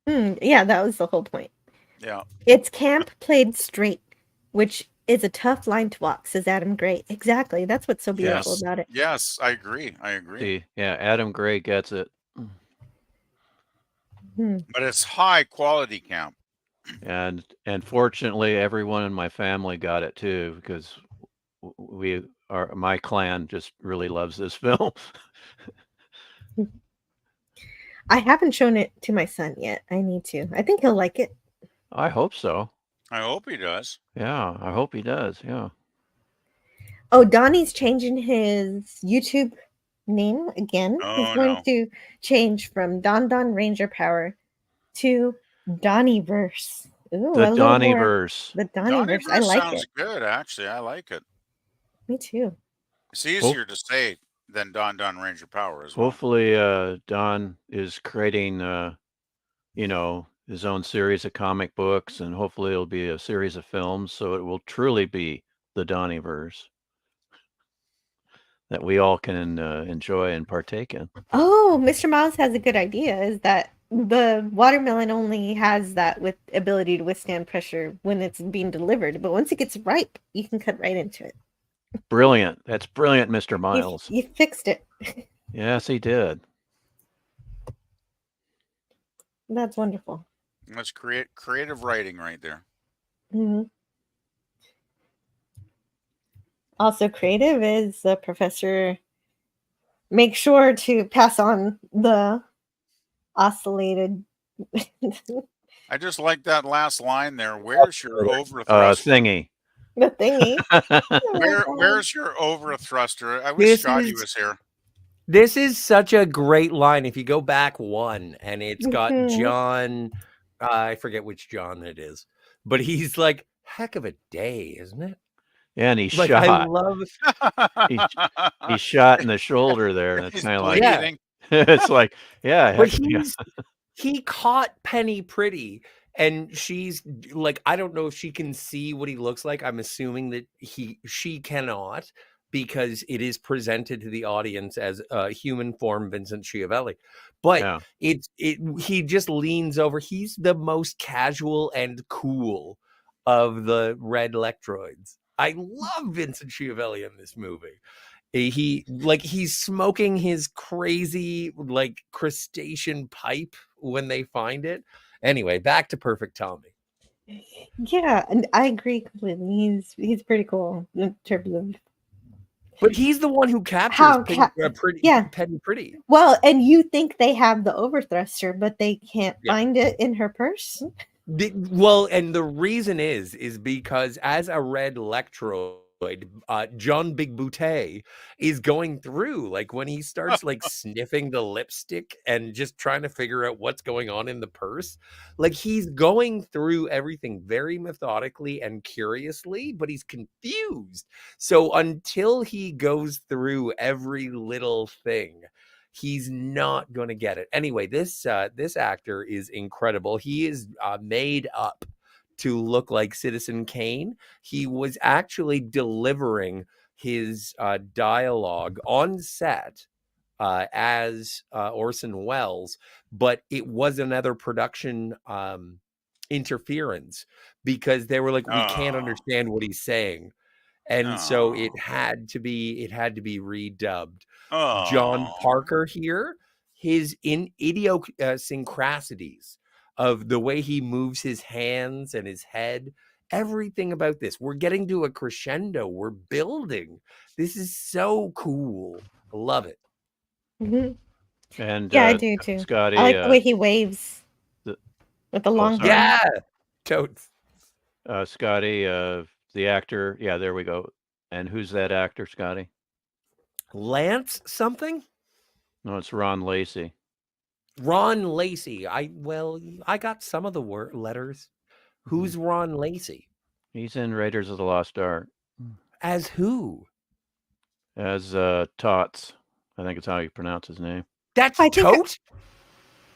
do. Yeah, that was the whole point. Yeah. It's camp played straight, which is a tough line to walk, says Adam Gray. Exactly. That's what's so beautiful Yes. about it. Yes, I agree. I agree. See, yeah, Adam Gray gets it. But it's high quality camp. And fortunately, everyone in my family got it too, because my clan just really loves this film. I haven't shown it to my son yet. I need to. I think he'll like it. I hope so. I hope he does. Yeah, I hope he does. Yeah. Oh, Donnie's changing his YouTube name again. Oh, He's going no. to change from Don Ranger Power to Donnieverse. Ooh, The a little more- Donnieverse. The Donnieverse. I like sounds it. good, actually. I like it. Me too. It's easier to say than Don Ranger Power as well. Hopefully, Don is creating, his own series of comic books, and hopefully it'll be a series of films, so it will truly be the Donnieverse that we all can enjoy and partake in. Oh, Mr. Miles has a good idea. Is that the watermelon only has that with ability to withstand pressure when it's being delivered, but once it gets ripe, you can cut right into it. Brilliant. That's brilliant, Mr. Miles. You fixed it. Yes, he did. That's wonderful. That's creative writing right there. Hmm. Also creative is the professor. Make sure to pass on the oscillated. I just like that last line there. Where's your overthruster? Thingy. The thingy. Where's your overthruster? I wish Scotty was here. This is such a great line. If you go back one, and it's got Mhm. John, I forget which John it is, but he's like, heck of a day, isn't it? Yeah, and he's Like, shot. I love. He's shot in the shoulder there, and it's He's kind of like, bleeding. it's like, yeah, But heck, he caught Penny Pretty, and she's like, I don't know if she can see what he looks like. I'm assuming that she cannot, because it is presented to the audience as a human form Vincent Schiavelli. But he just leans over. He's the most casual and cool of the red electroids. I love Vincent Schiavelli in this movie. He's smoking his crazy like crustacean pipe when they find it. Anyway, back to Perfect Tommy. Yeah, and I agree completely. He's pretty cool in terms of. But he's the one who captures Penny Pretty. Well, and you think they have the overthruster, but they can't find it in her purse. Well, and the reason is because as a red electroid, John Big Boutte is going through, like when he starts like sniffing the lipstick and just trying to figure out what's going on in the purse, like he's going through everything very methodically and curiously, but he's confused. So until he goes through every little thing, he's not going to get it. Anyway, this actor is incredible. He is made up to look like Citizen Kane. He was actually delivering his dialogue on set as Orson Welles, but it was another production interference because they were like, we can't understand what he's saying. And so it had to be redubbed. John Parker here, his idiosyncrasies of the way he moves his hands and his head, everything about this. We're getting to a crescendo. We're building. This is so cool. I love it. Mm-hmm. And yeah, I do too. Scotty, I like the way he waves with the long hair. Yeah, totes. Scotty, the actor. Yeah, there we go. And who's that actor, Scotty? Lance something? No, it's Ron Lacey. Ron Lacey. I got some of the letters. Who's Ron Lacey? He's in Raiders of the Lost Ark. As who? As Tots. I think it's how you pronounce his name. That's Tote?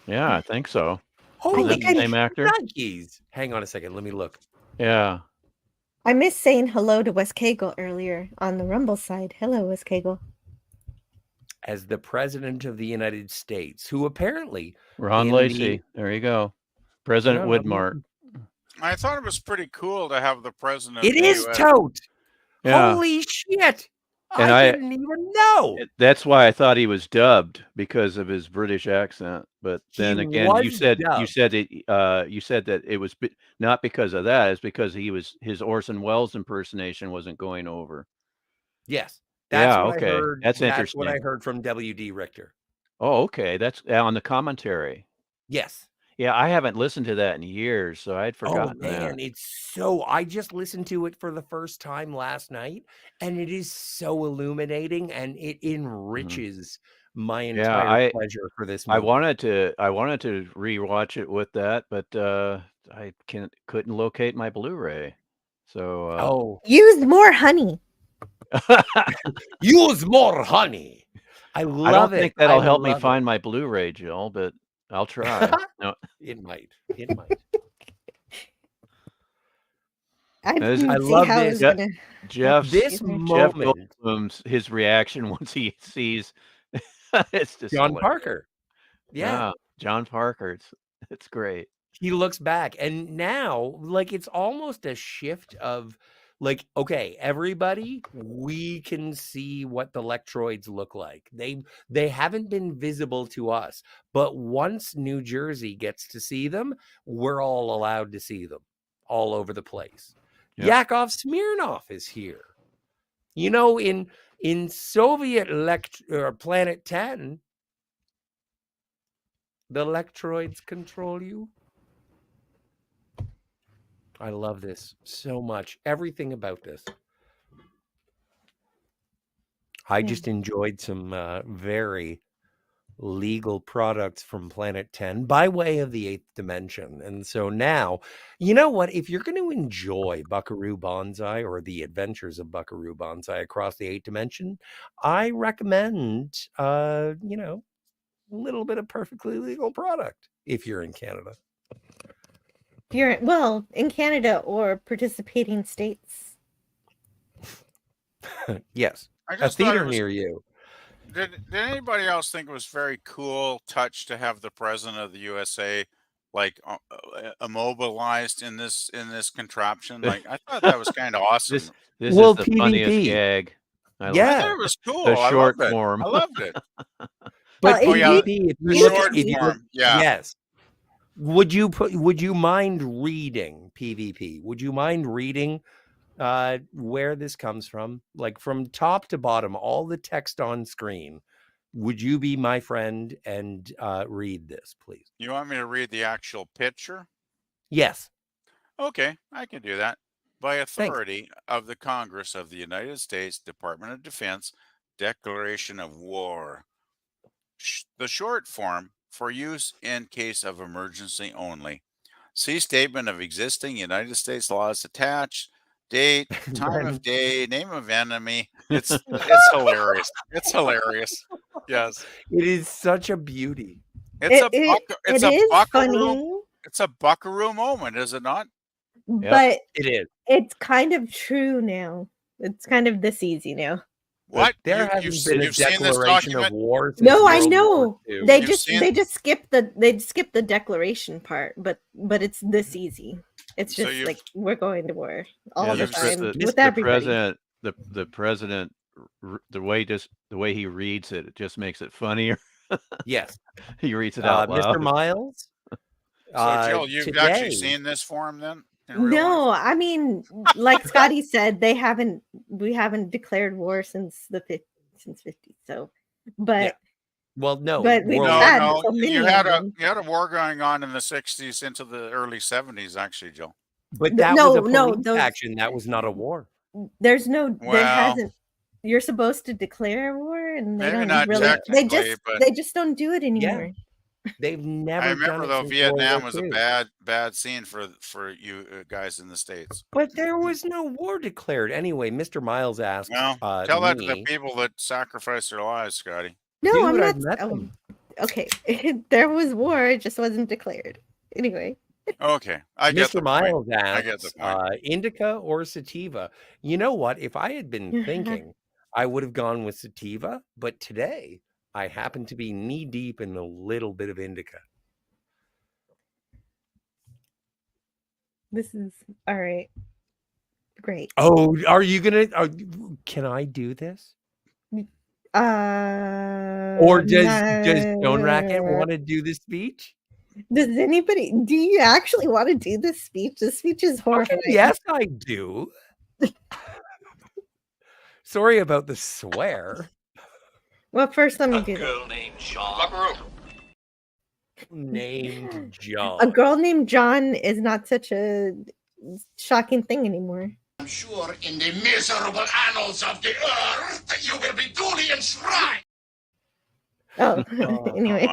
Yeah, I think so. Holy same actor? Nuggies. Hang on a second. Let me look. Yeah. I missed saying hello to Wes Cagle earlier on the Rumble side. Hello, Wes Cagle. As the President of the United States, who apparently... Ron Lacey. There you go. President Woodmark. I thought it was pretty cool to have the president. It is Tote. Yeah. Holy shit. And I didn't even know. That's why I thought he was dubbed, because of his British accent. But then again, you said that it was not because of that. It's because his Orson Welles impersonation wasn't going over. Yes. That's what okay. I heard. That's interesting. That's what I heard from W.D. Richter. Oh, okay. That's on the commentary. Yes. Yeah, I haven't listened to that in years, so I'd forgotten that. I just listened to it for the first time last night, and it is so illuminating, and it enriches my entire pleasure for this movie. I wanted to rewatch it with that, but I couldn't locate my Blu-ray. So use more honey. Use more honey. I don't think that'll help me find my Blu-ray, Jill, but I'll try. No. It might. I love this. Jeff moment. His reaction once he sees it's just John hilarious. Parker. Yeah, John Parker. It's great. He looks back, and now, like, it's almost a shift of, Like, okay, everybody, we can see what the Lectroids look like. They haven't been visible to us, but once New Jersey gets to see them, we're all allowed to see them all over the place. Yep. Yakov Smirnov is here. You know, in Soviet Planet 10, the Lectroids control you. I love this so much. Everything about this. I just enjoyed some very legal products from Planet 10 by way of the 8th dimension. And so now, you know what? If you're going to enjoy Buckaroo Banzai or the adventures of Buckaroo Banzai across the 8th dimension, I recommend, a little bit of perfectly legal product if you're in Canada. You're in Canada or participating states. Yes. I A just thought theater it was, near you. Did anybody else think it was very cool touch to have the president of the USA like immobilized in this contraption? Like, I thought that was kind of awesome. This is Well, the funniest PvP. gag. I I Yeah. thought it was cool. The I short loved it. form. I loved it. But Well, PvP, if the you look short at, if you look, form, yeah. yes. Would you mind reading PvP? Would you mind reading where this comes from? Like from top to bottom, all the text on screen. Would you be my friend and read this, please? You want me to read the actual picture? Yes. Okay, I can do that. By authority of the Congress of the United States Department of Defense, Declaration of War. The short form for use in case of emergency only. See statement of existing United States laws attached. Date, time of day, name of enemy. It's hilarious. It's hilarious. Yes. It is such a beauty. It's It a is Buckaroo. funny, It's a Buckaroo moment, is it not? but It is. it's kind of true now. It's kind of this easy now. What? There hasn't been a you've seen this declaration of document? war. Since No, I World know. War II. They You've just seen- they skip the declaration part, but it's this easy. It's So just you've- like we're going to war all Yeah, the you've time the with everybody. president, the way he reads it, it just makes it funnier. Yes. He reads it out loud. Mr. Miles. So Jill, you've today, actually seen this form then? In real life? No, I mean, like Scotty said, we haven't declared war since the 50s. So, but well, no, but we've World had No, so many you of had them. a war going on in the 60s into the early 70s, actually, Jill. But that No, was a no, police those- action. That was not a war. There Well- hasn't. You're supposed to declare war, and they Maybe don't not really. They technically, but- just don't do it anymore. They've never. I remember done it though, since Vietnam World was War a II. bad scene for you guys in the States. But there was no war declared. Anyway, Mr. Miles asked. Well, tell that to the me, people that sacrificed their lives, Scotty. No, Dude, I'm I've not. met Oh, them. okay, there was war. It just wasn't declared. Anyway. Okay, I get the Mr. Miles point. I get the asks, point. indica or sativa? You know what? If I had been thinking, I would have gone with sativa. But today, I happen to be knee deep in a little bit of indica. This is all right. Great. Oh, are you gonna? Can I do this? Or does Stone Racket want to do the speech? Does anybody? Do you actually want to do this speech? This speech is horrifying. Okay, yes, I do. Sorry about the swear. Well, first let me do that. Girl named John. Named John. A girl named John is not such a shocking thing anymore. I'm sure in the miserable annals of the earth, you will be duly enshrined. Oh, anyway.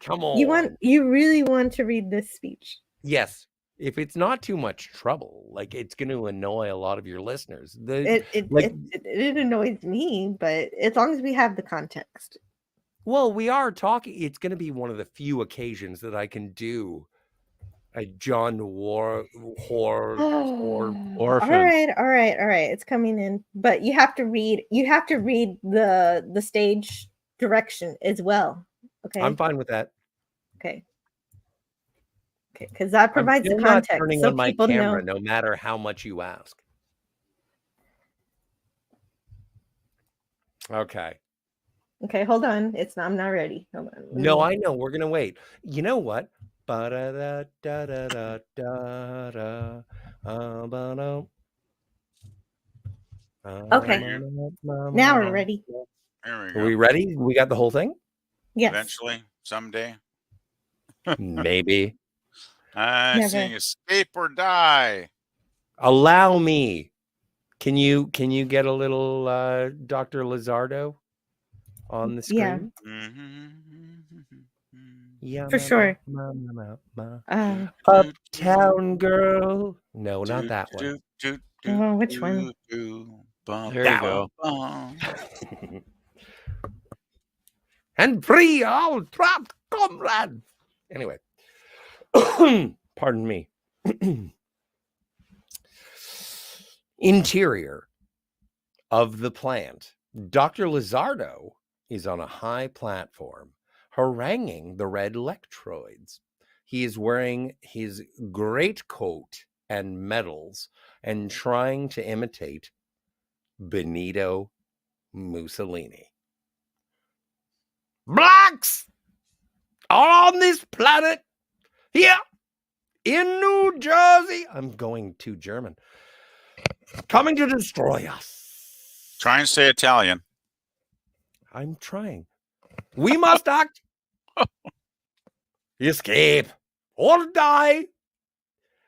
Come on. You really want to read this speech? Yes. If it's not too much trouble, like it's going to annoy a lot of your listeners. It annoys me, but as long as we have the context. Well, we are talking. It's going to be one of the few occasions that I can do a John Orphan. Orphan. All right. It's coming in, but you have to read. You have to read the stage direction as well. Okay. I'm fine with that. Okay. Okay, because that provides the I'm still not context turning so on my people camera, know. no matter how much you ask. Okay. Okay, hold on. I'm not ready. Hold on. No, I know. We're gonna wait. You know what? Ba-da-da-da-da-da-da-da. Okay. Now we're ready. There we Are go. we ready? We got the whole thing? Yes. Eventually, someday. Maybe. I Never. sing Escape or Die. Allow me. Can you get a little Dr. Lizardo on the Yeah. screen? Yeah. For sure. Uptown Girl. No, not that one. Oh, which one? There you go. And free all trapped comrades. Anyway, pardon me. Interior of the plant. Dr. Lizardo is on a high platform, haranguing the red electroids. He is wearing his greatcoat and medals and trying to imitate Benito Mussolini. Blacks are on this planet here in New Jersey. I'm going too German. Coming to destroy us. Try and say Italian. I'm trying. We must act. Escape or die.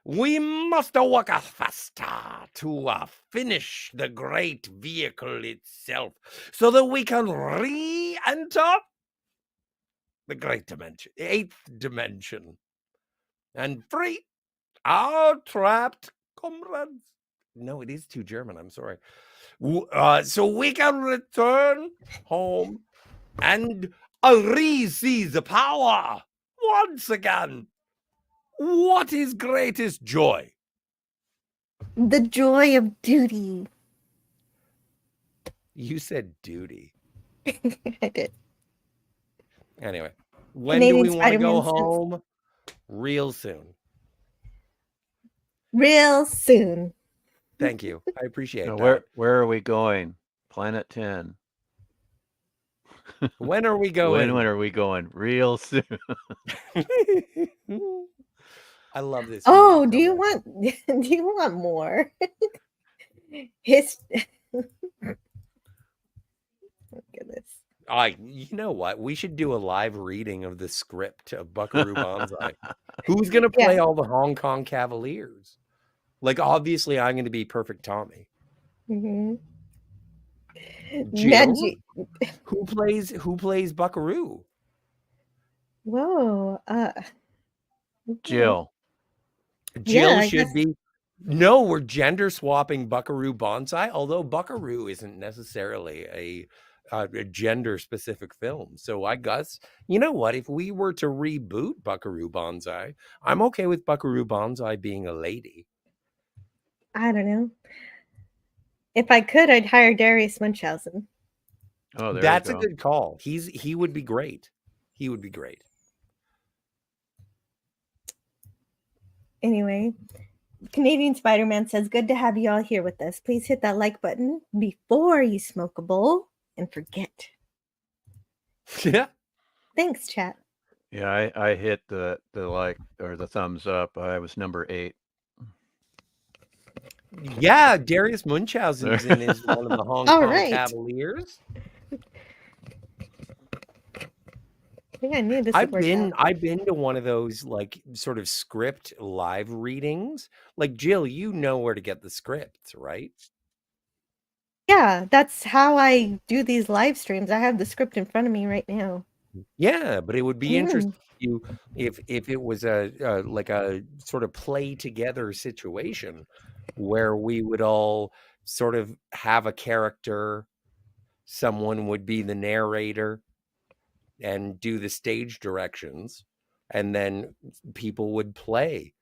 We must work faster to finish the great vehicle itself so that we can re-enter the great dimension, 8th dimension, and free our trapped comrades. No, it is too German. I'm sorry. So we can return home and re-seize the power once again. What is greatest joy? The joy of duty. You said duty. I did. Anyway, when Canadian do we want to go Spider-Man says- home? Real soon. Real soon. Thank you. I appreciate Now, that. where are we going? Planet 10. When are we going? When are we going? Real soon. I love this. Oh, movie do you want more? Look at this. You know what? We should do a live reading of the script of Buckaroo Banzai. Who's going to play all the Hong Kong Cavaliers? Like, obviously, I'm going to be Perfect Tommy. Mm-hmm. Jill? Who plays Buckaroo? Whoa. Jill. Jill should be. No, we're gender swapping Buckaroo Banzai, although Buckaroo isn't necessarily a gender specific film. So I guess, you know what? If we were to reboot Buckaroo Banzai, I'm okay with Buckaroo Banzai being a lady. I don't know. If I could, I'd hire Darius Munchausen. Oh, there That's you go. a good call. He would be great. He would be great. Anyway, Canadian Spider-Man says, good to have you all here with us. Please hit that like button before you smoke a bowl and forget. Yeah. Thanks, chat. Yeah, I hit the like or the thumbs up. I was number 8. Yeah, Darius Munchausen's in is one of the Hong Kong Cavaliers. I think I knew this. I've been to one of those like sort of script live readings. Like Jill, you know where to get the scripts, right? Yeah, that's how I do these live streams. I have the script in front of me right now. Yeah, but it would be interesting if it was a like a sort of play together situation where we would all sort of have a character, someone would be the narrator and do the stage directions, and then people would play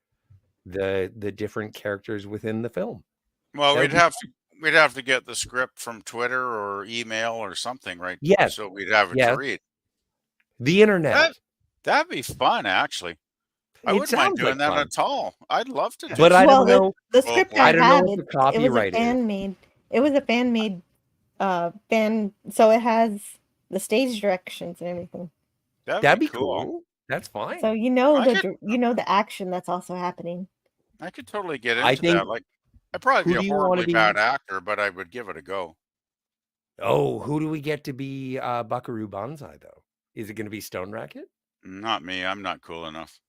the different characters within the film. Well, we'd have to get the script from Twitter or email or something, right? Yes. So we'd have it to read. The internet. That'd be fun, actually. I wouldn't mind doing that at all. I'd love to do But that. I don't know. The script I don't know had what the it was a copyright is. fan made. It was a fan made So it has the stage directions and everything. That'd be cool. That's fine. So you know the action that's also happening. I could totally get I into think- that. Like, I'd probably Who be do a you wanna horribly be? bad actor, but I would give it a go. Oh, who do we get to be Buckaroo Banzai, though? Is it going to be Stone Racket? Not me. I'm not cool enough.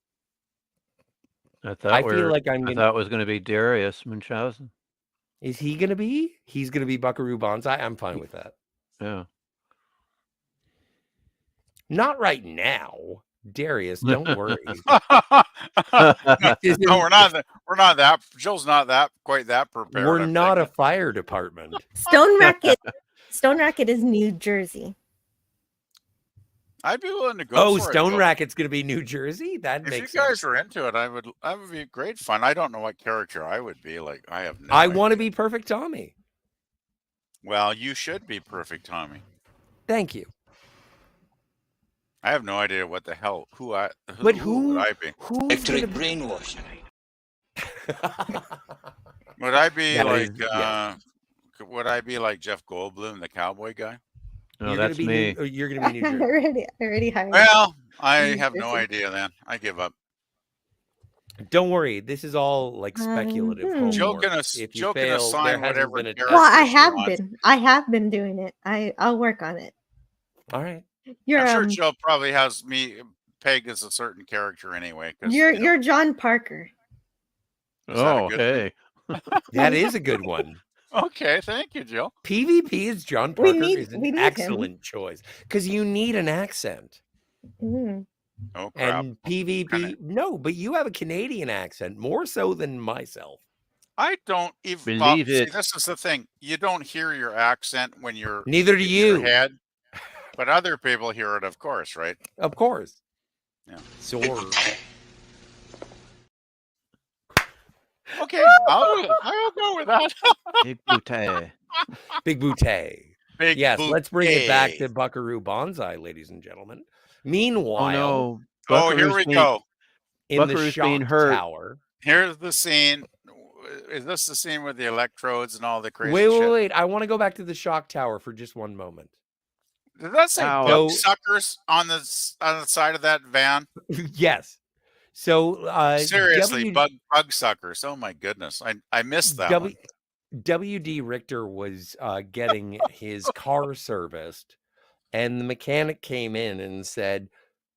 I thought I feel like I'm I gonna- thought it was going to be Darius Munchausen. Is he going to be? He's going to be Buckaroo Banzai? I'm fine with that. Yeah. Not right now. Darius, don't worry. No, we're not. We're not that. Jill's not that quite that prepared. We're I'm not thinking. a fire department. Stone Racket is New Jersey. I'd be willing to go. Oh, for Stone it, Racket's going to be New Jersey? That If makes you guys sense. are into it, that would be great fun. I don't know what character I would be. Like, I have no I idea. want to be Perfect Tommy. Well, you should be Perfect Tommy. Thank you. I have no idea what the hell who would I be? Electric brainwashing. Would I be That like is- yeah. would I be like Jeff Goldblum, the cowboy guy? No, You're that's gonna be me. You're going to be New I Jersey. already hired. Well, I New have no Jersey. idea then. I give up. Don't worry. This is all like speculative. homework. Jill can If you Jill can fail, assign there hasn't whatever been a character Well, I she have wants. been. I have been doing it. I'll work on it. All right. You're I'm sure Jill probably has me pegged as a certain character anyway. 'Cause, you're John Parker. Is that a Oh, good hey. That is a good one. Okay, thank you, Jill. PvP is John We Parker need- is we an need him. excellent choice because you need an accent. Mm. Oh crap! And PvP, no, but you have a Canadian accent more so than myself. I don't even Believe see, it. this is the thing. You don't hear your accent when you're Neither do in your you. head, but other people hear it, of course, right? Of course. Yeah. Soar. Okay, I'll go with that. Big bouteille. Big Bootay. Big Yes, let's bring it back to bouquet. Buckaroo Banzai, ladies and gentlemen. Meanwhile, Oh no. Oh, here we go. in the Buckaroo's shock being hurt. tower. Here's the scene. Is this the scene with the electrodes and all the crazy Wait, shit? wait, wait. I want to go back to the shock tower for just one moment. Did that say Ow. bug So- suckers on the side of that van? Yes. So Seriously, bug suckers. Oh my goodness. I missed that one. WD Richter was getting his car serviced, and the mechanic came in and said,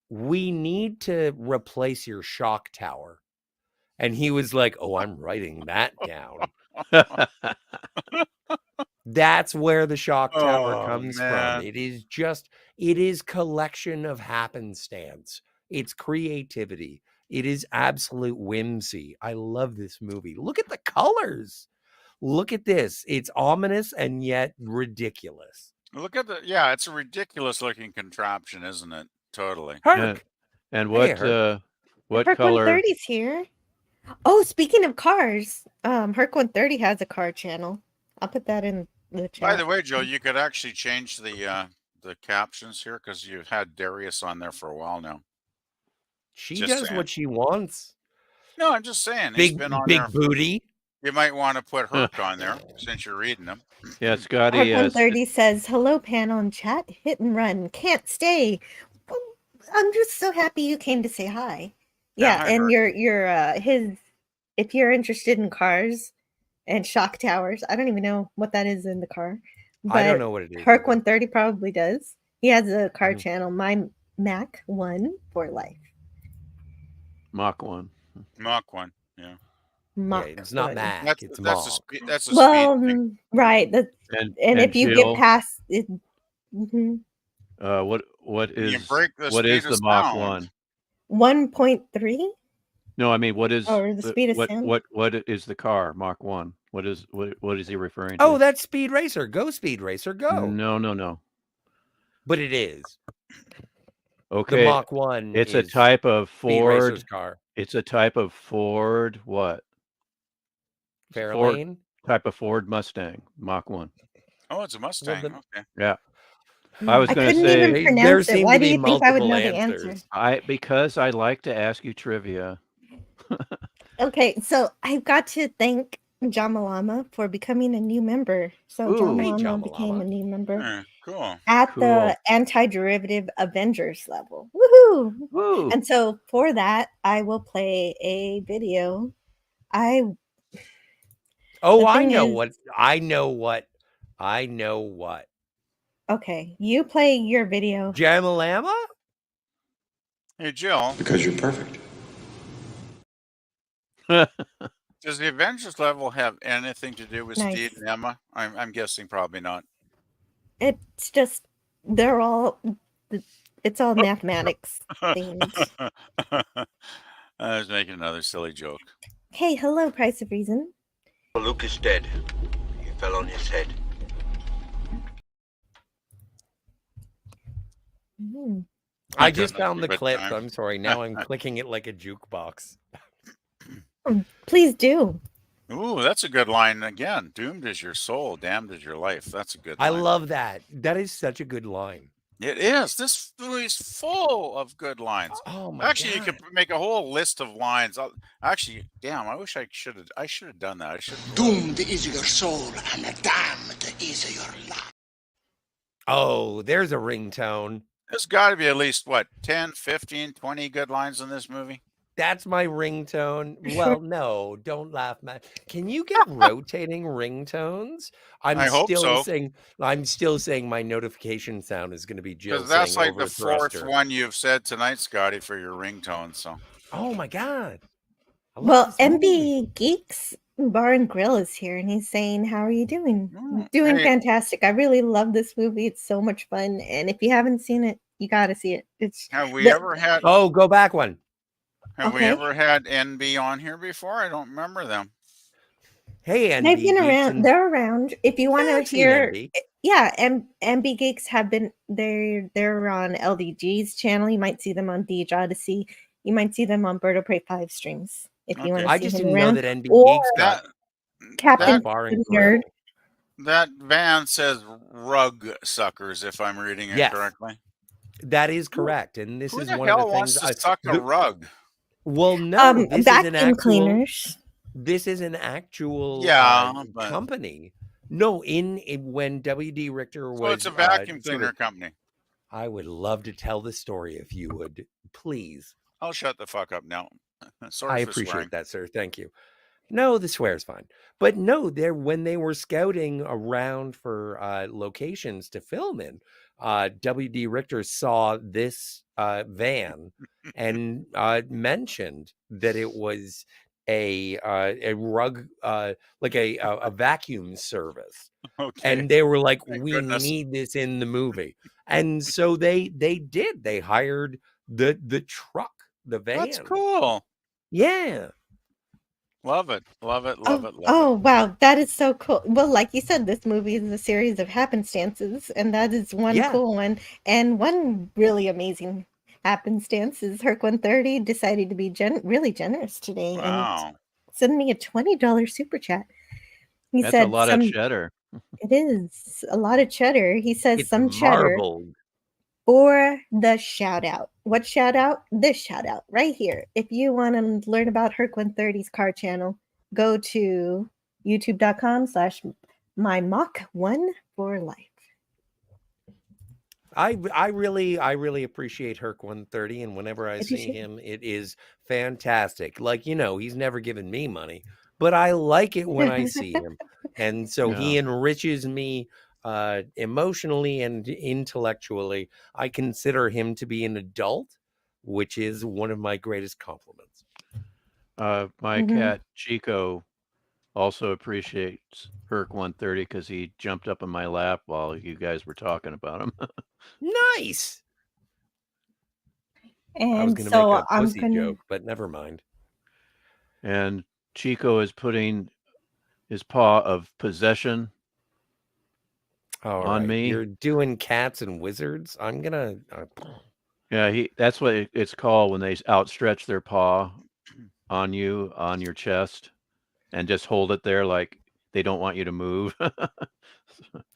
"We need to replace your shock tower." And he was like, "Oh, I'm writing that down." That's where the shock tower Oh, comes man. from. It is collection of happenstance. It's creativity. It is absolute whimsy. I love this movie. Look at the colors. Look at this. It's ominous and yet ridiculous. Look at it's a ridiculous looking contraption, isn't it? Totally. Hark. And Hey, what Herc color? 130's here. Oh, speaking of cars, Herc 130 has a car channel. I'll put that in the chat. By the way, Joe, you could actually change the captions here because you've had Darius on there for a while now. She Just does saying. what she wants. No, I'm just saying. He's Big been on big there. booty. You might want to put Herc on there since you're reading them. Yeah, Scotty. Herc 130 says, "Hello, panel and chat. Hit and run. Can't stay." Well, I'm just so happy you came to say hi. Yeah, Yeah, hi, and Herc. you're his. If you're interested in cars and shock towers, I don't even know what that is in the car. I don't but know what it is. Herc either. 130 probably does. He has a car Mhm. channel. My Mac 1 for life. Mach 1. Mach 1. Yeah. Yeah, Mach it's not 1. Mac. That's It's a Mach. that's a Well, speed thing. right. And if you Jill, get past it, mhm. what You is break the what is speed the of Mach sound. 1? 1.3. No, I mean what is Or the speed of sound? what is the car Mach 1? What is he referring Oh, to? that's Speed Racer. Go, Speed Racer, go. No. But it is. Okay. The Mach 1 It's a is type of Speed Racer's Ford. car. It's a type of Ford what? Ford, Fairlane? type of Ford Mustang Mach 1. Oh, it's a Mustang. Okay. Yeah. I was I going to couldn't say even pronounce it. Why do you think I would know the answer? because I like to ask you trivia. Okay, so I've got to thank Jamalama for becoming a new member. So Ooh. Jamalama, Hey, became a Jamalama. new member Cool. at Cool. the anti-derivative Avengers level. Woohoo! Woo. And so for that, I will play a video. Oh, The I thing know is- what. I know what. I know what. Okay, you play your video. Jamalama? Hey, Jill. Because you're perfect. Does the Avengers level have anything to do with Nice. Steve and Emma? I'm guessing probably not. It's just they're all. It's all mathematics themed. I was making another silly joke. Hey, hello, Price of Reason. Luke is dead. He fell on his head. Mm. I just found the clip. I'm sorry. Now I'm clicking it like a jukebox. Please do. Ooh, that's a good line again. Doomed is your soul, damned is your life. That's a good I line. love that. That is such a good line. It is. This movie is full of good lines. Oh my Actually, God. you could make a whole list of lines. Actually, damn, I wish I should have done that. I should. Doomed is your soul, and damned is your life. Oh, there's a ringtone. There's got to be at least, what, 10, 15, 20 good lines in this movie? That's my ringtone. Well, no, don't laugh, Matt. Can you get rotating ringtones? I hope so. I'm still saying my notification sound is going to be Jill Because that's saying like the over fourth thruster. one you've said tonight, Scotty, for your ringtone. So. Oh my God. Well, MB Geeks Bar and Grill is here, and he's saying, "How are you doing? Doing hey. fantastic. I really love this movie. It's so much fun, and if you haven't seen it, you got to see it. It's Have we ever had? Oh, go back one. Have we Okay. ever had NB on here before? I don't remember them. Hey, NB They've been Geeks around. and- They're around. If you want to I've seen hear, NB. yeah, MB Geeks have been. They're on LDG's channel. You might see them on DH Odyssey. You might see them on Bird of Prey 5 streams. If you want to see I just him didn't around. know that NB Or Geeks got Captain Bar and Nerd. Grill. That van says rug suckers, if I'm reading it Yes. correctly. That is correct, and this Who is the one hell of the wants things. to suck a rug? Well, no, this is an Vacuum actual. cleaners. This is an actual but- company. No, in when W.D. Richter was. So it's a vacuum sort cleaner of- company. I would love to tell the story if you would, please. I'll shut the fuck up now. Sorry I for appreciate swearing. that, sir. Thank you. No, the swear's fine. But no, when they were scouting around for locations to film in, W.D. Richter saw this van and mentioned that it was a rug, like a vacuum service. Okay. And they were like, Thank we goodness. need this in the movie. And so they did. They hired the truck, the van. That's cool. Yeah. Love it. Love it. Love it. Love Oh, wow. That is so cool. Well, like you said, this movie is a series of happenstances, and that is one Yeah. cool one. And one really amazing happenstance is Herc 130 decided to be really generous today and Wow. send me a $20 super chat. He That's said a lot of cheddar. It is a lot of cheddar. He says It's some cheddar marbled. for the shout out. What shout out? This shout out right here. If you want to learn about Herc 130's car channel, go to youtube.com/my mock one for life. I really appreciate Herc 130, and whenever I see appreciate him, it is fantastic. Like, he's never given me money, but I like it when I see him. And so he enriches me emotionally and intellectually. I consider him to be an adult, which is one of my greatest compliments. My cat Chico also appreciates Herc 130 because he jumped up in my lap while you guys were talking about him. Nice. And I was going to so make a I'm pussy gonna joke, but never mind. And Chico is putting his paw of possession All on right. me. You're doing cats and wizards. I'm gonna. Yeah, that's what it's called when they outstretch their paw on you, on your chest, and just hold it there like they don't want you to move.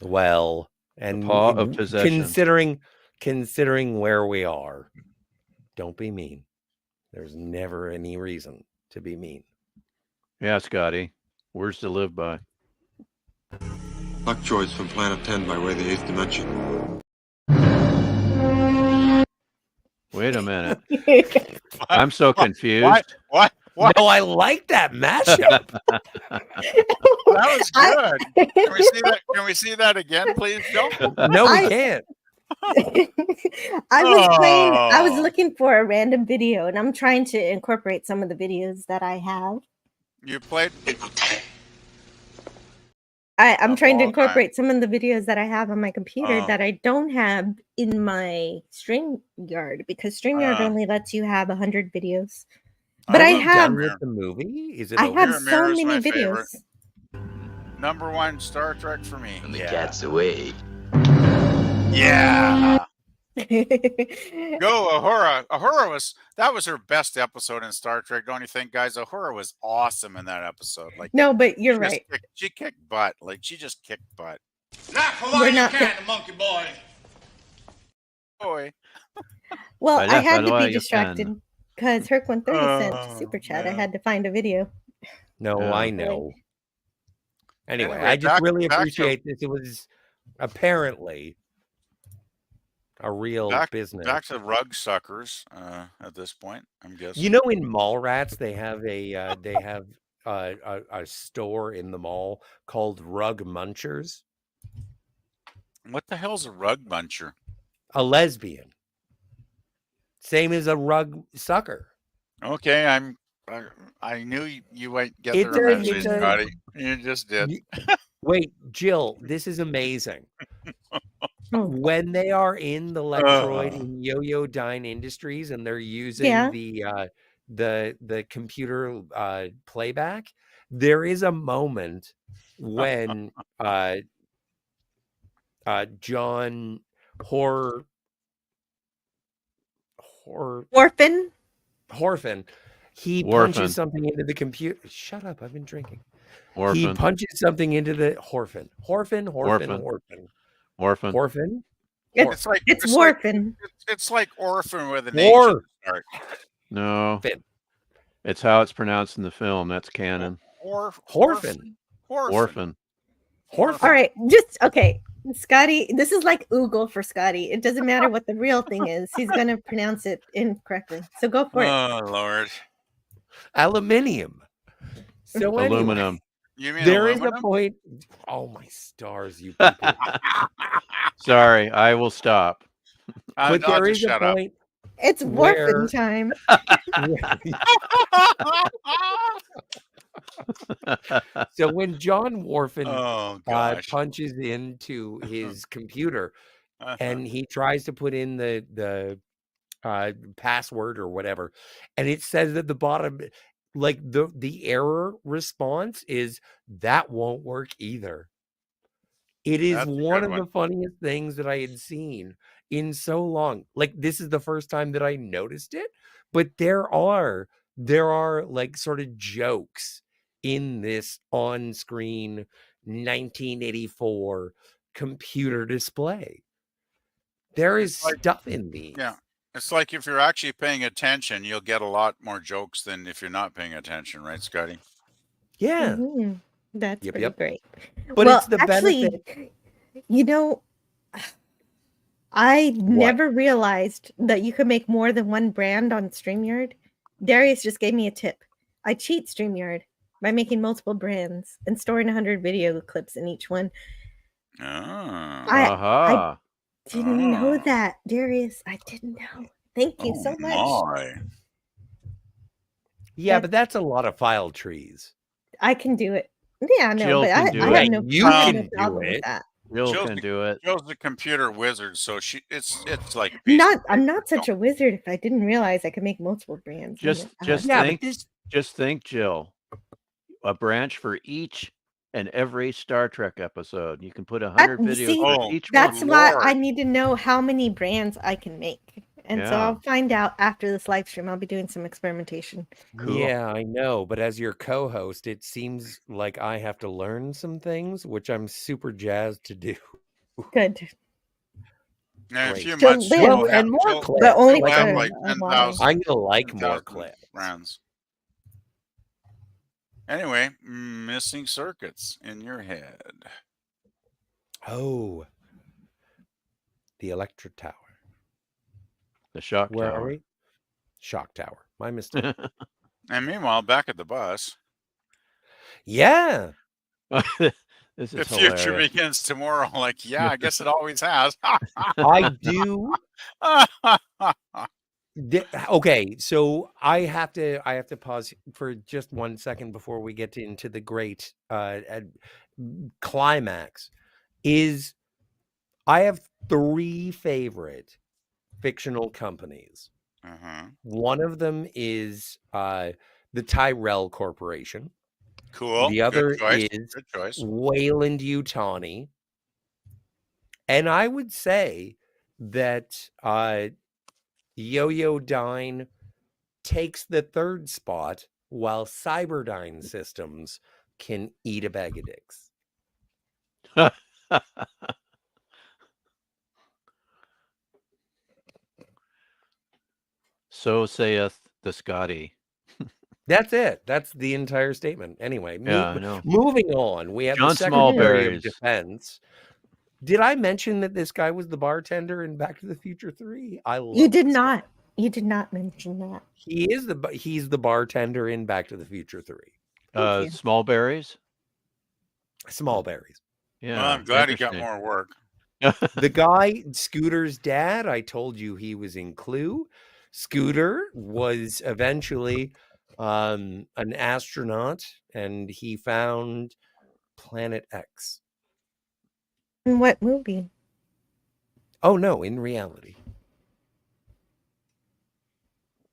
Well, and paw of possession. considering where we are, don't be mean. There's never any reason to be mean. Yeah, Scotty. Words to live by. Lockjaws from Planet 10 by way of the 8th dimension. Wait a minute. I'm so confused. What? No, I like that mashup. That was good. Can we see that? Can we see that again, please, Joe? No, we can't. I was looking for a random video, and I'm trying to incorporate some of the videos that I have. You played. I'm trying to long time. incorporate some of the videos that I have on my computer Oh. that I don't have in my StreamYard, because StreamYard only lets you have 100 videos. But I have with the movie. Is it? I over? have Mirror so is many my videos. favorite. Number one Star Trek for me. And the cat's away. Yeah. Go Uhura. That was her best episode in Star Trek, don't you think, guys? Uhura was awesome in that episode. Like, No, but you're right. She kicked butt. Like, she just kicked butt. Not Hawaiian kind of monkey boy. Boy. Well, I had to Hawaii be distracted because Herc 130 sent Oh, super chat. I man. had to find a video. No, Yeah. I know. Anyway, Anyway, I just really back to- appreciate this. It was apparently a real business. Back to rug suckers at this point, I'm guessing. You know, in Mallrats, they have a store in the mall called Rug Munchers. What the hell's a rug muncher? A lesbian, same as a rug sucker. Okay, I knew you might get It's the a- reference, it's a- Scotty. You just did. Wait, Jill, this is amazing. When they are in the Lectroid in Yo-Yo Dine Industries and they're using Yeah. the computer playback, there is a moment when John Orphan. Horfin, he Worfin. punches something into the computer. Shut up, I've been drinking. He Orphan. punches something into the Horfin. Orphan. It's Warfin. It's like orphan with an War. H at the start. No. Fin. It's how it's pronounced in the film. That's canon. Horfin. Orphan. All right, just okay. Scotty, this is like Oogle for Scotty. It doesn't matter what the real thing is. He's going to pronounce it incorrectly. So go for it. Oh, Lord. Aluminium. So anyway, Aluminum. You mean there is aluminum? a point. Oh my stars, you people! Sorry, I will stop. But I'll there just is a shut up. point. It's where- Warfin time. So when John Warfin Oh, gosh. punches into his computer Uh-huh. and he tries to put in the password or whatever, and it says at the bottom, like the error response is that won't work either. It is That's a one good of the funniest things that I had seen in so long. Like, this is the first time that I noticed it, but there are like sort of jokes in this on-screen 1984 computer display. There is like- stuff in these. Yeah. It's like if you're actually paying attention, you'll get a lot more jokes than if you're not paying attention, right, Scotty? Yeah. Mhm. That's Yep, pretty yep. great. But well, it's the actually, benefit. you know, I never realized that you could make more than one brand on StreamYard. Darius just gave me a tip. I cheat StreamYard by making multiple brands and storing 100 video clips in each one. Oh. Aha. Didn't know that, Darius. I didn't know. Thank you so much. My. Yeah, but that's a lot of file trees. I can do it. Yeah, no, Jill but can I do have it. no, You I have can no do problem it. with that. Jill Jill's can the- do it. Jill's the computer wizard, so it's like a piece of I'm not such a wizard if I didn't realize I could make multiple brands. Oh my Just God. Yeah, but think. this Just think, Jill. A branch for each and every Star Trek episode. You can put 100 videos see, for Oh, each That's one. why Lord. I need to know how many brands I can make. And so Yeah. I'll find out after this live stream. I'll be doing some experimentation. Cool. Yeah, I know, but as your co-host, it seems like I have to learn some things, which I'm super jazzed to do. Good. In a Great. few So months, then- Jill Well, will and have- more Jill- clips. But only Jill will have for like a model. 10,000 I'm gonna like more 10,000 clips. brands. Anyway, missing circuits in your head. Oh, the electric tower. The shock Where tower. are we? Shock tower. My mistake. And meanwhile, back at the bus. Yeah. This The is future hilarious. begins tomorrow. Like, yeah, I guess it always has. I do. Okay, so I have to pause for just 1 second before we get into the great climax. Is I have 3 favorite fictional companies. One of them is the Tyrell Corporation. Cool. The other Good choice. is Good choice. Wayland Yutani. And I would say that Yo-Yo Dine takes the 3rd spot, while Cyberdyne Systems can eat a bag of dicks. So saith the Scotty. That's it. That's the entire statement. Anyway, Yeah, I know. moving on. We have John the Secretary of Smallberries. Defense. Did I mention that this guy was the bartender in Back to the Future 3? You did not. You did not mention that. He's the bartender in Back to the Future 3. Smallberries? Smallberries. Yeah. Well, I'm glad he got more work. The guy, Scooter's dad, I told you he was in Clue. Scooter was eventually an astronaut, and he found Planet X. In what movie? Oh, no, in reality.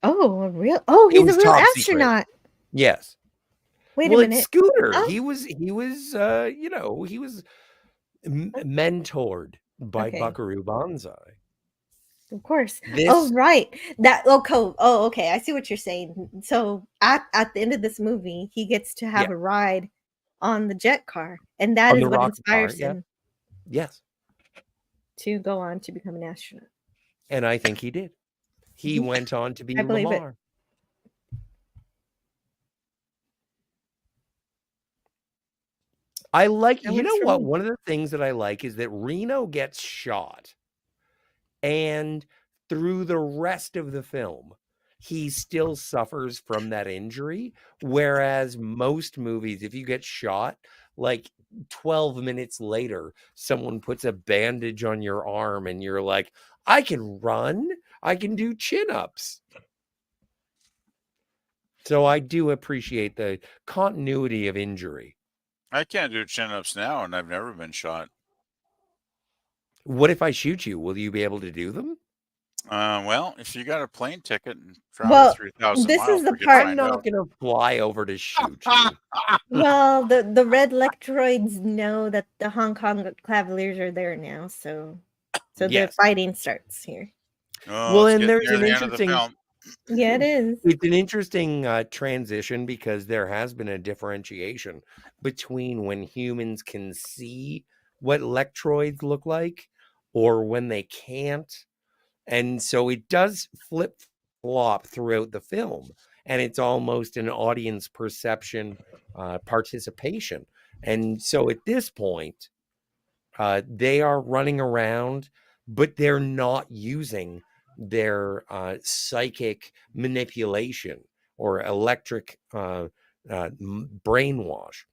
Oh, he's a real astronaut. Secret. Yes. Wait a minute. It's Scooter. Oh. He was mentored by Buckaroo Banzai. Of course. Oh, right. Okay. I see what you're saying. So at the end of this movie, he gets to have a ride on the jet car, and that is what inspires him. Yes. To go on to become an astronaut. And I think he did. He went on to be Lamar. I like, you know what? One of the things that I like is that Reno gets shot, and through the rest of the film, he still suffers from that injury. Whereas most movies, if you get shot, like 12 minutes later, someone puts a bandage on your arm and you're like, I can run, I can do chin-ups. So I do appreciate the continuity of injury. I can't do chin-ups now, and I've never been shot. What if I shoot you? Will you be able to do them? Well, if you got a plane ticket and travel 3,000 this miles, is the part I'm not going to fly over to shoot you. Well, the red Lectroids know that the Hong Kong Cavaliers are there now, so the fighting starts here. Oh, well, and there's an interesting. Yeah, it is. It's an interesting transition because there has been a differentiation between when humans can see what Lectroids look like or when they can't. And so it does flip-flop throughout the film. And it's almost an audience perception participation. And so at this point, they are running around, but they're not using their psychic manipulation or electric brainwash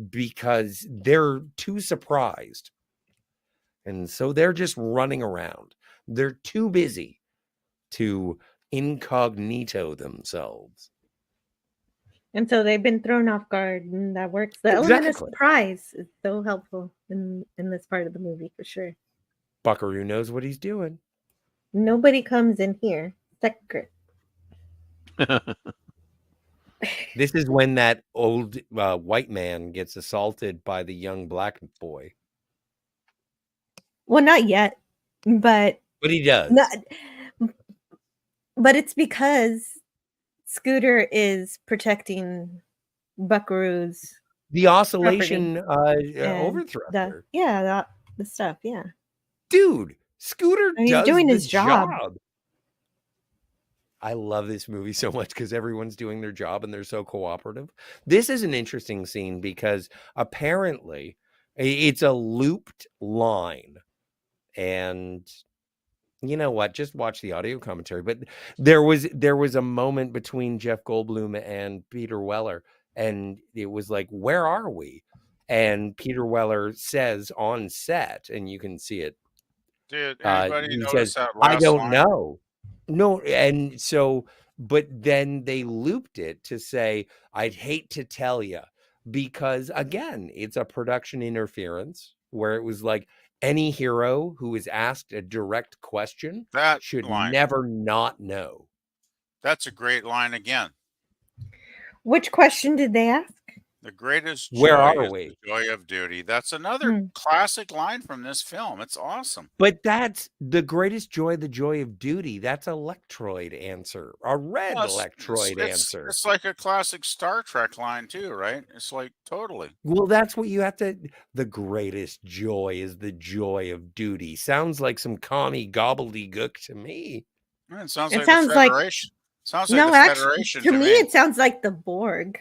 because they're too surprised. And so they're just running around. They're too busy to incognito themselves. And so they've been thrown off guard, and that works. The element of surprise is so helpful in this part of the movie, for sure. Buckaroo knows what he's doing. Nobody comes in here. Secret. This is when that old white man gets assaulted by the young black boy. Well, not yet, but he does. But it's because Scooter is protecting Buckaroo's the oscillation overthrow. The stuff. Yeah, dude, Scooter he's doing his job. I love this movie so much because everyone's doing their job and they're so cooperative. This is an interesting scene because apparently it's a looped line. And you know what? Just watch the audio commentary. But there was a moment between Jeff Goldblum and Peter Weller, and it was like, "Where are we?" And Peter Weller says on set, and you can see it. Did anybody He notice says, that "I last don't line? know." No, and so, but then they looped it to say, "I'd hate to tell you," because again, it's a production interference where it was like any hero who is asked a direct question That should line. never not know. That's a great line again. Which question did they ask? The greatest Where joy are is we? the joy of duty. That's another classic line from this film. It's awesome. But that's the greatest joy, the joy of duty. That's a Electroid answer, a red Well, Electroid answer. It's like a classic Star Trek line too, right? It's like totally. Well, that's what you have to. The greatest joy is the joy of duty. Sounds like some commie gobbledygook to me. It sounds It like sounds the like Federation. Sounds like no, the actually, Federation to to me me. it sounds like the Borg.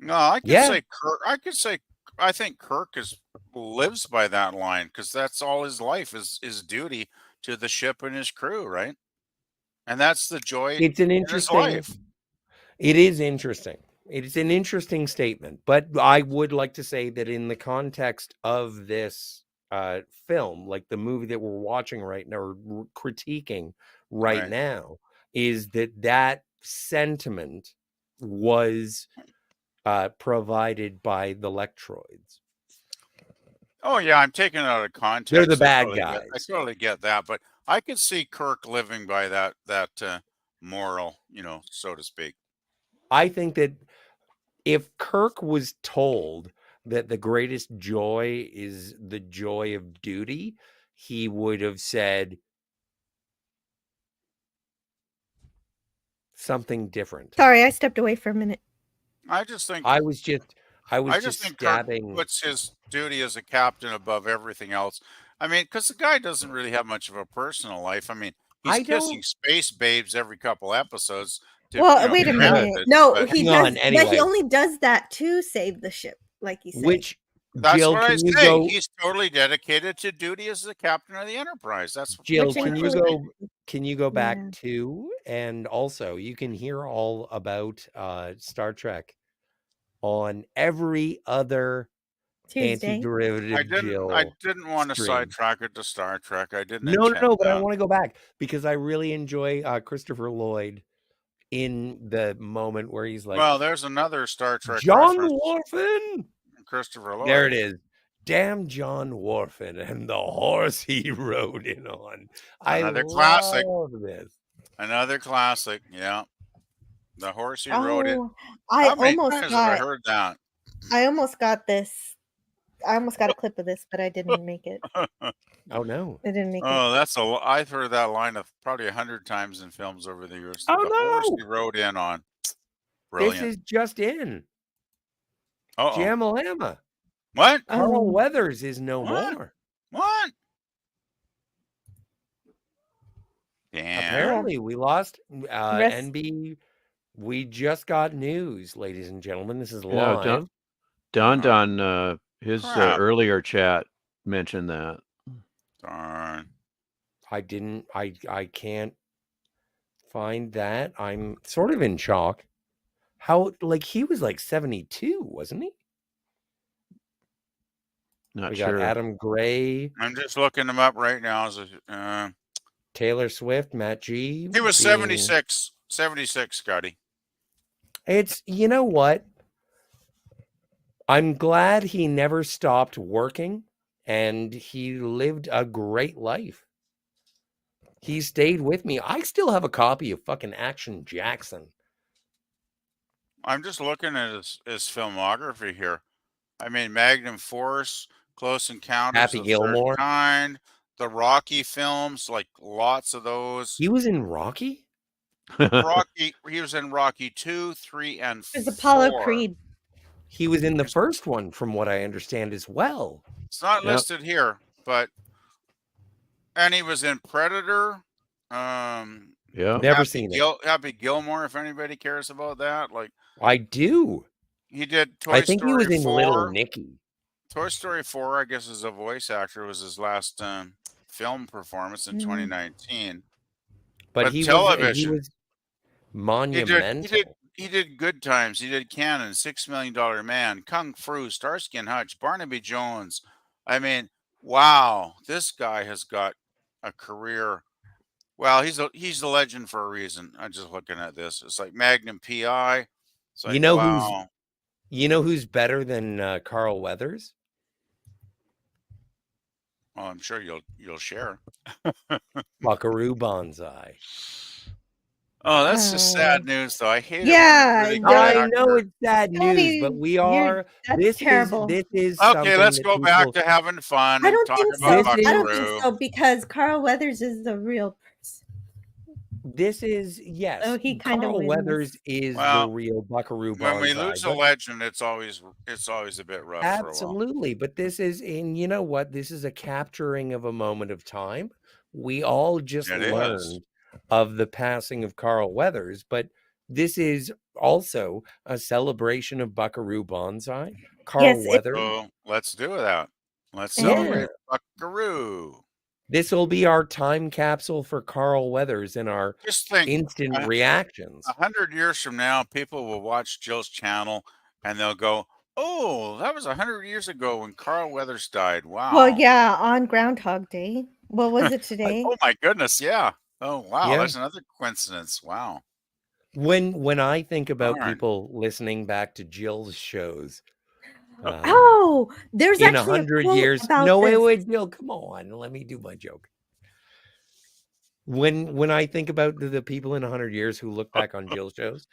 No, I could Yeah. say Kirk. I could say I think Kirk lives by that line because that's all his life is duty to the ship and his crew, right? And that's the joy It's an in his interesting. life. It is interesting. It's an interesting statement, but I would like to say that in the context of this film, like the movie that we're watching right now or critiquing right now, is that sentiment was provided by the Electroids. Oh yeah, I'm taking it out of context. They're the bad I guys. totally get that, but I could see Kirk living by that moral, so to speak. I think that if Kirk was told that the greatest joy is the joy of duty, he would have said something different. Sorry, I stepped away for a minute. I just think I was just think stabbing. Kirk puts his duty as a captain above everything else. I mean, because the guy doesn't really have much of a personal life. I mean, he's kissing space babes every couple episodes. Well, wait a minute. No, he does, but he only does that to save the ship, like you said. That's Jill, what I can you say. go? He's totally dedicated to duty as the captain of the Enterprise. That's Jill, what can I you was go? thinking. Can you go back to? And also, you can hear all about Star Trek on every other Tuesday. anti-derivative I didn't want to stream. sidetrack it to Star Trek. I didn't. No, but I want to go back because I really enjoy Christopher Lloyd in the moment where he's like, well, there's another Star Trek John reference. Worfen. Christopher Lloyd. There it is. Damn John Worfen and the horse he rode in on. Another I classic. love this. Another classic. Yeah. The horse he rode it. I How many almost times got. have I heard that? I almost got this. I almost got a clip of this, but I didn't make it. Oh no! I didn't make it. Oh, I've heard that line probably 100 times in films over the years. Oh, the horse no! he rode in on. Brilliant. This is just in. Uh-oh. Jamalama. What? Carl Weathers is no more. What? Damn. Apparently, we lost NB. We just got news, ladies and gentlemen. This is live. Don on his earlier chat mentioned that. Darn. I didn't. I can't find that. I'm sort of in shock. How he was like 72, wasn't he? Not we sure. got Adam Gray. I'm just looking him up right now. Taylor Swift, Matt G. He was 76. 76, Scotty. It's, you know what? I'm glad he never stopped working and he lived a great life. He stayed with me. I still have a copy of fucking Action Jackson. I'm just looking at his filmography here. I mean, Magnum Force, Close Encounters Happy of the Gilmore. Third Kind, the Rocky films, like lots of those. He was in Rocky? Rocky. He was in Rocky 2, 3, and 4. It's Apollo Creed. He was in the first one, from what I understand, as well. It's not listed here, and he was in Predator. Yeah. Never seen it. Happy Gilmore, if anybody cares about that. Like, I do. he did I Toy think he Story was in 4. Little Nicky. Toy Story 4, I guess, as a voice actor, was his last film performance in 2019. But he television, was monumental. He did Good Times. He did Cannon, $6 Million Man, Kung Fu, Starsky and Hutch, Barnaby Jones. I mean, wow, this guy has got a career. Well, he's a legend for a reason. I'm just looking at this. It's like Magnum PI. It's like, wow. You know who's better than Carl Weathers? Well, I'm sure you'll share. Buckaroo Banzai. Oh, that's just sad news, though. I hate it. Yeah, When it really I know it's sad news, but we are. That's terrible. This is okay. Let's go back to having fun. I don't think so. Buckaroo. I don't think so because Carl Weathers is the real person. This is yes. Oh, he kind of Carl Weathers is the real Buckaroo Banzai. When we lose a legend, it's always a bit rough. Absolutely, but this is, and you know what? This is a capturing of a moment of time. We all just learned of the passing of Carl Weathers, but this is also a celebration of Buckaroo Banzai. Carl Weathers. So let's do that. Let's celebrate Buckaroo. This will be our time capsule for Carl Weathers and our instant reactions. 100 years from now, people will watch Jill's channel and they'll go, "Oh, that was 100 years ago when Carl Weathers died." Wow. Well, yeah, on Groundhog Day. What was it today? Oh my goodness, yeah. Oh wow, Yeah. that's another coincidence. Wow. When I think about people listening back to Jill's shows, there's in actually 100 a quote years. about No, this. wait, Jill, come on, let me do my joke. When I think about the people in 100 years who look back on Jill's shows,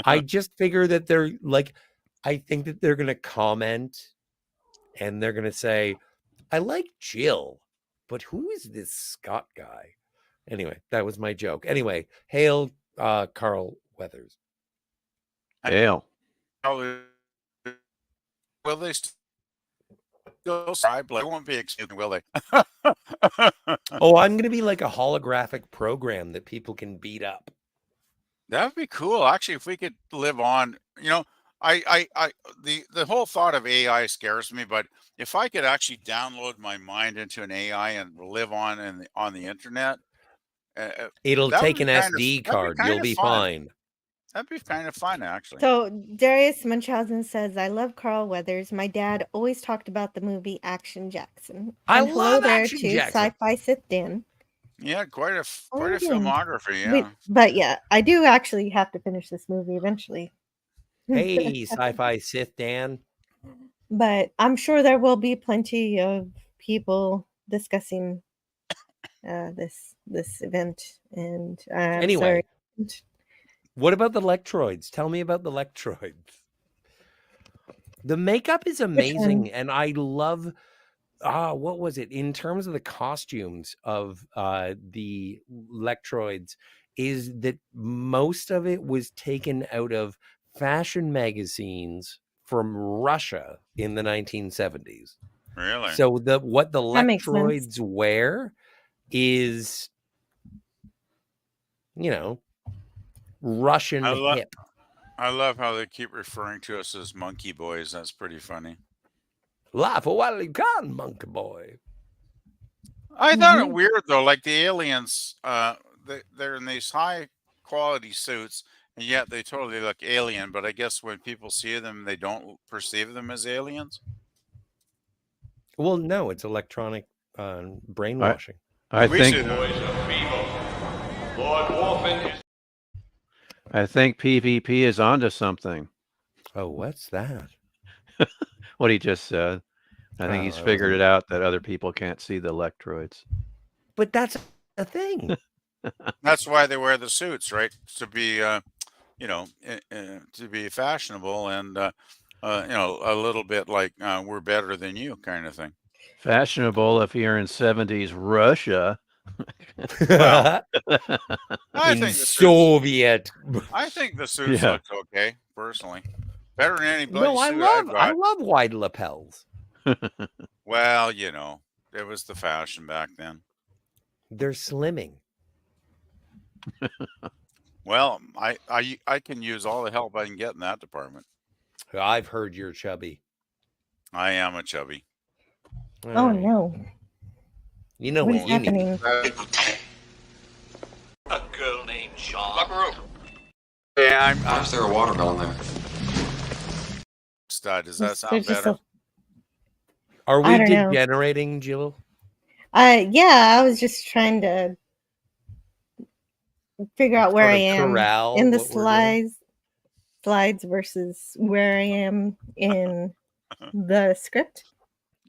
I just figure that they're like, I think that they're gonna comment and they're gonna say, "I like Jill, but who is this Scott guy?" Anyway, that was my joke. Anyway, hail Carl Weathers. Hail. Will they still subscribe? They won't be excusing, will they? Oh, I'm going to be like a holographic program that people can beat up. That would be cool. Actually, if we could live on, the whole thought of AI scares me, but if I could actually download my mind into an AI and live on the internet, it'll take an SD card. You'll be fine. That'd be kind of fun, actually. So Darius Munchausen says, "I love Carl Weathers. My dad always talked about the movie Action Jackson." I And love there Action to Jackson. Sci-Fi Sith Dan. Yeah, quite a filmography. Yeah. But yeah, I do actually have to finish this movie eventually. Hey, Sci-Fi Sith Dan. But I'm sure there will be plenty of people discussing this event. And Anyway, what about the Lectroids? Tell me about the Lectroids. The makeup is amazing, and I love. What was it in terms of the costumes of the Lectroids? Is that most of it was taken out of fashion magazines from Russia in the 1970s. Really? So what the That makes Lectroids wear is, Russian hip. I love how they keep referring to us as monkey boys. That's pretty funny. Laugh a while you can, monkey boy. I thought it weird though, like the aliens, they're in these high quality suits, and yet they totally look alien. But I guess when people see them, they don't perceive them as aliens. Well, no, it's electronic brainwashing. I think PvP is onto something. Oh, what's that? What he just said. I think he's figured it out that other people can't see the Lectroids. But that's a thing. That's why they wear the suits, right? To be, to be fashionable and, a little bit like we're better than you kind of thing. Fashionable if you're in 70s Russia. Well, in Soviet. I think the suits look okay, personally. Better than any bloody No, I love wide lapels. Well, it was the fashion back then. They're slimming. Well, I can use all the help I can get in that department. I've heard you're chubby. I am a chubby. Oh no. You know What what is you need. happening? A girl named Sean. Buckaroo. Yeah, Why is there a watermelon there? Stud, does that There's sound just better? Are I we don't know. degenerating, Jill? Yeah, I was just trying to figure out where Sort I of am corral in the what we're doing? slides versus where I am in the script.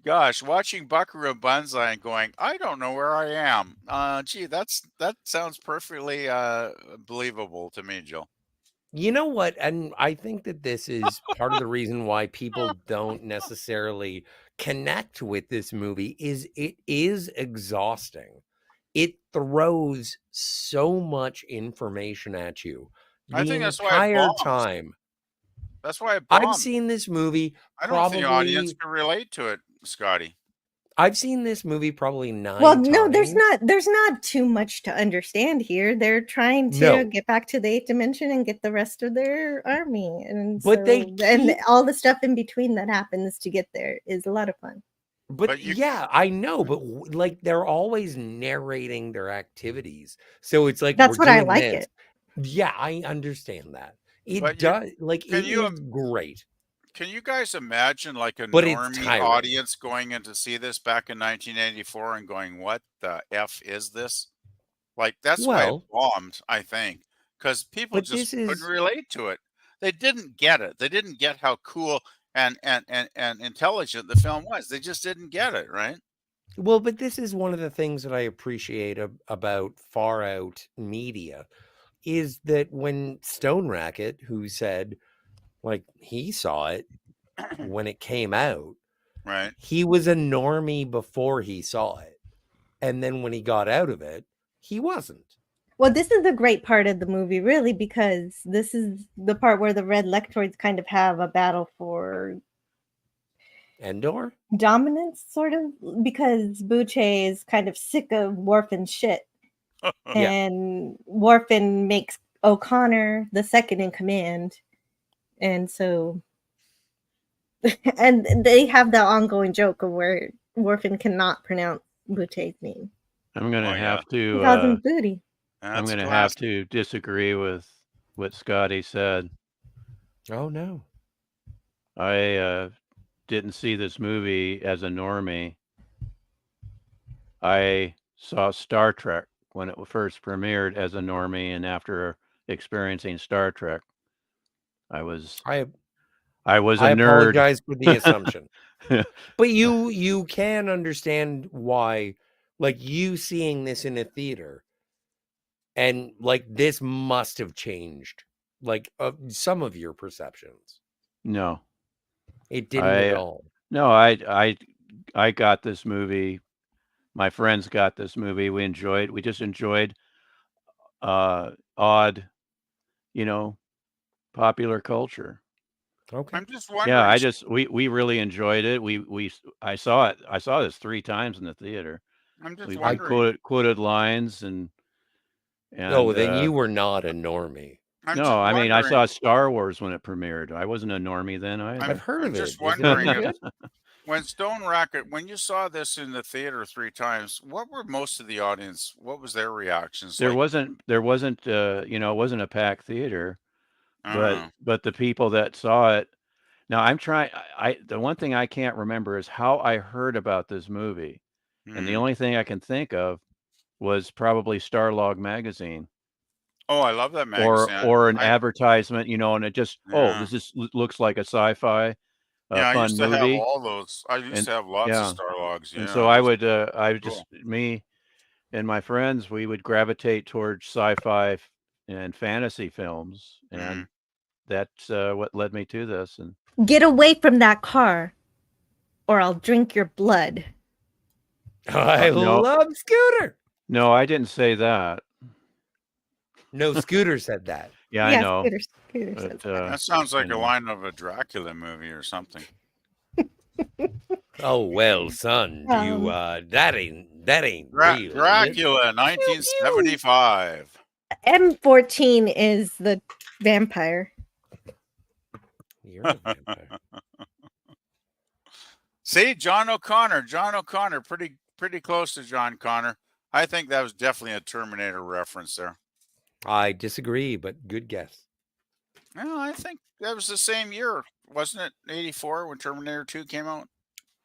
Gosh, watching Buckaroo Banzai and going, I don't know where I am. Gee, that sounds perfectly believable to me, Jill. You know what? And I think that this is part of the reason why people don't necessarily connect with this movie is it is exhausting. It throws so much information at you I the think that's why it entire bombs. time. That's why it I've bombed. seen this movie I don't think the audience probably can relate to it, Scotty. I've seen this movie probably 9 Well, times. no, there's not too much to understand here. They're trying to No. get back to the 8th dimension and get the rest of their army, and But they and keep- all the stuff in between that happens to get there is a lot of fun. But yeah, I know, but like they're always narrating their activities. So it's like That's we're what I doing like this. it. Yeah, I understand that. It But does like can it you is great. Can you guys imagine like a But it's normie tiring. audience going in to see this back in 1984 and going, what the F is this? Like, that's why it Well- bombed, I think, because people But just this is- couldn't relate to it. They didn't get it. They didn't get how cool and intelligent the film was. They just didn't get it, right? Well, but this is one of the things that I appreciate about far out media is that when Stone Racket, who said like he saw it when it came out, right? He was a normie before he saw it. And then when he got out of it, he wasn't. Well, this is the great part of the movie, really, because this is the part where the Red Lectroids kind of have a battle for Endor? dominance, sort of, because Buche is kind of sick of Worfin's shit. And Worfin makes O'Connor the second in command. And so, and they have the ongoing joke of where Worfin cannot pronounce Buche's name. I'm going to have to. He calls him Booty. I'm going to have to disagree with what Scotty said. Oh no! I didn't see this movie as a normie. I saw Star Trek when it first premiered as a normie, and after experiencing Star Trek, I was a nerd. Apologize for the assumption. But you can understand why, like, you seeing this in a theater and like this must have changed like some of your perceptions. No, it didn't at all. No, I got this movie. My friends got this movie. We just enjoyed odd, popular culture. Okay. I'm just wondering. Yeah, we really enjoyed it. I saw this 3 times in the theater. I'm just We wondering. quoted lines and Oh, then you were not a normie. No, I mean I saw Star Wars when it premiered. I wasn't a normie then either. I've heard of it. Just wondering if, when Stone Racket, when you saw this in the theater 3 times, what were most of the audience? What was their reactions? There wasn't it wasn't a packed theater, but the people that saw it. Now the one thing I can't remember is how I heard about this movie, and the only thing I can think of was probably Starlog magazine. Oh, I love that magazine. Or an advertisement, and it just this looks like a sci-fi I fun used to movie. have all those. I used to have lots of Starlogs. And so me and my friends, we would gravitate towards sci-fi and fantasy films, and that's what led me to this. And Get away from that car, or I'll drink your blood. I love Scooter. No, I didn't say that. No, Scooter said that. Yeah, I know. Scooter But, that sounds like anyway. a line of a Dracula movie or something. Oh well, son, you that ain't real. Dracula, 1975. M14 is the vampire. You're the vampire. See, John O'Connor, pretty close to John Connor. I think that was definitely a Terminator reference there. I disagree, but good guess. No, I think that was the same year, wasn't it? 84 when Terminator 2 came out.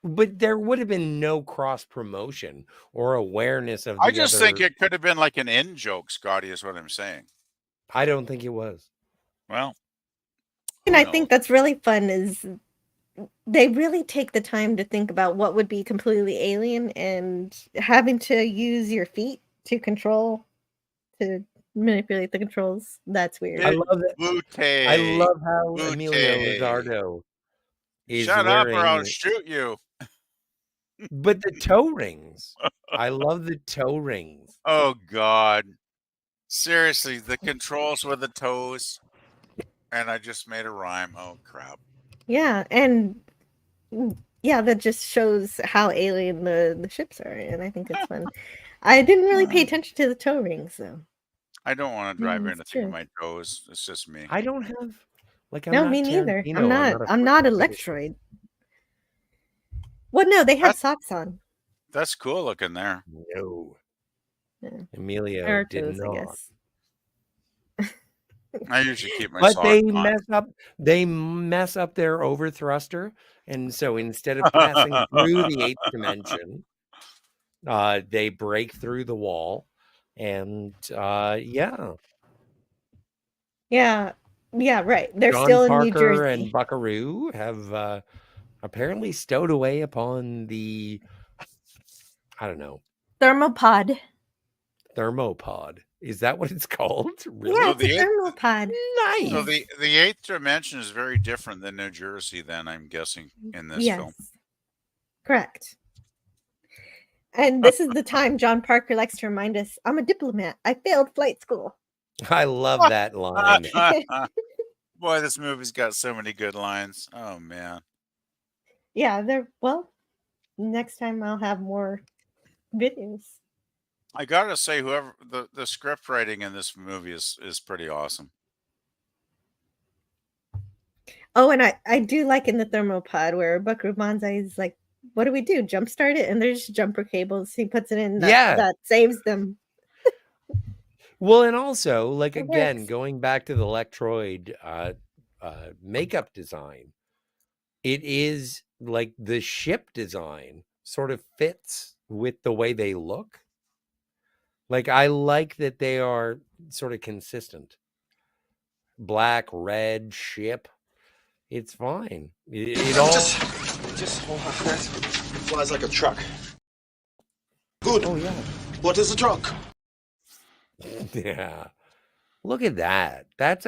But there would have been no cross promotion or awareness of the I just think other. it could have been like an in joke, Scotty, is what I'm saying. I don't think it was. Well, And I think that's really fun is they really take the time to think about what would be completely alien and having to use your feet to manipulate the controls. That's weird. I love it. Butte. I love how Butte. Emilio Lizardo is Shut up or I'll wearing. shoot you. But the toe rings. I love the toe rings. Oh, God. Seriously, the controls with the toes. And I just made a rhyme. Oh, crap. Yeah, and yeah, that just shows how alien the ships are, and I think it's fun. I didn't really pay attention to the toe rings, though. I don't want to drive That's anything with true. my toes. It's just me. I don't have like I'm No, not me neither. Tarantino. I'm not a Electroid. Well, no, they had socks on. That's cool looking there. No. Yeah. Emilio Or did toes, I not. guess. I usually keep my But socks they on. mess up their overthruster, and so instead of passing through the 8th dimension, they break through the wall, and yeah. Yeah, right. They're John still in New Parker Jersey. and Buckaroo have apparently stowed away upon the, I don't know, Thermopod. thermopod. Is that what it's called? Really? Yeah, it's a thermopod. Nice. So the 8th dimension is very different than New Jersey, then, I'm guessing, in this film. Correct. And this is the time John Parker likes to remind us, I'm a diplomat. I failed flight school. I love that line. Boy, this movie's got so many good lines. Oh, man. Yeah, next time I'll have more videos. I gotta say, whoever the script writing in this movie is pretty awesome. Oh, and I do like in the thermopod where Buckaroo Banzai is like, what do we do? Jumpstart it? And there's jumper cables. He puts it in that saves them. Well, and also, like, It again, works. going back to the Electroid makeup design, it is like the ship design sort of fits with the way they look. Like, I like that they are sort of consistent. Black, red, ship. It's fine. It all... Just hold on. It flies like a truck. Good. Oh, yeah. What is a truck? Yeah. Look at that. That's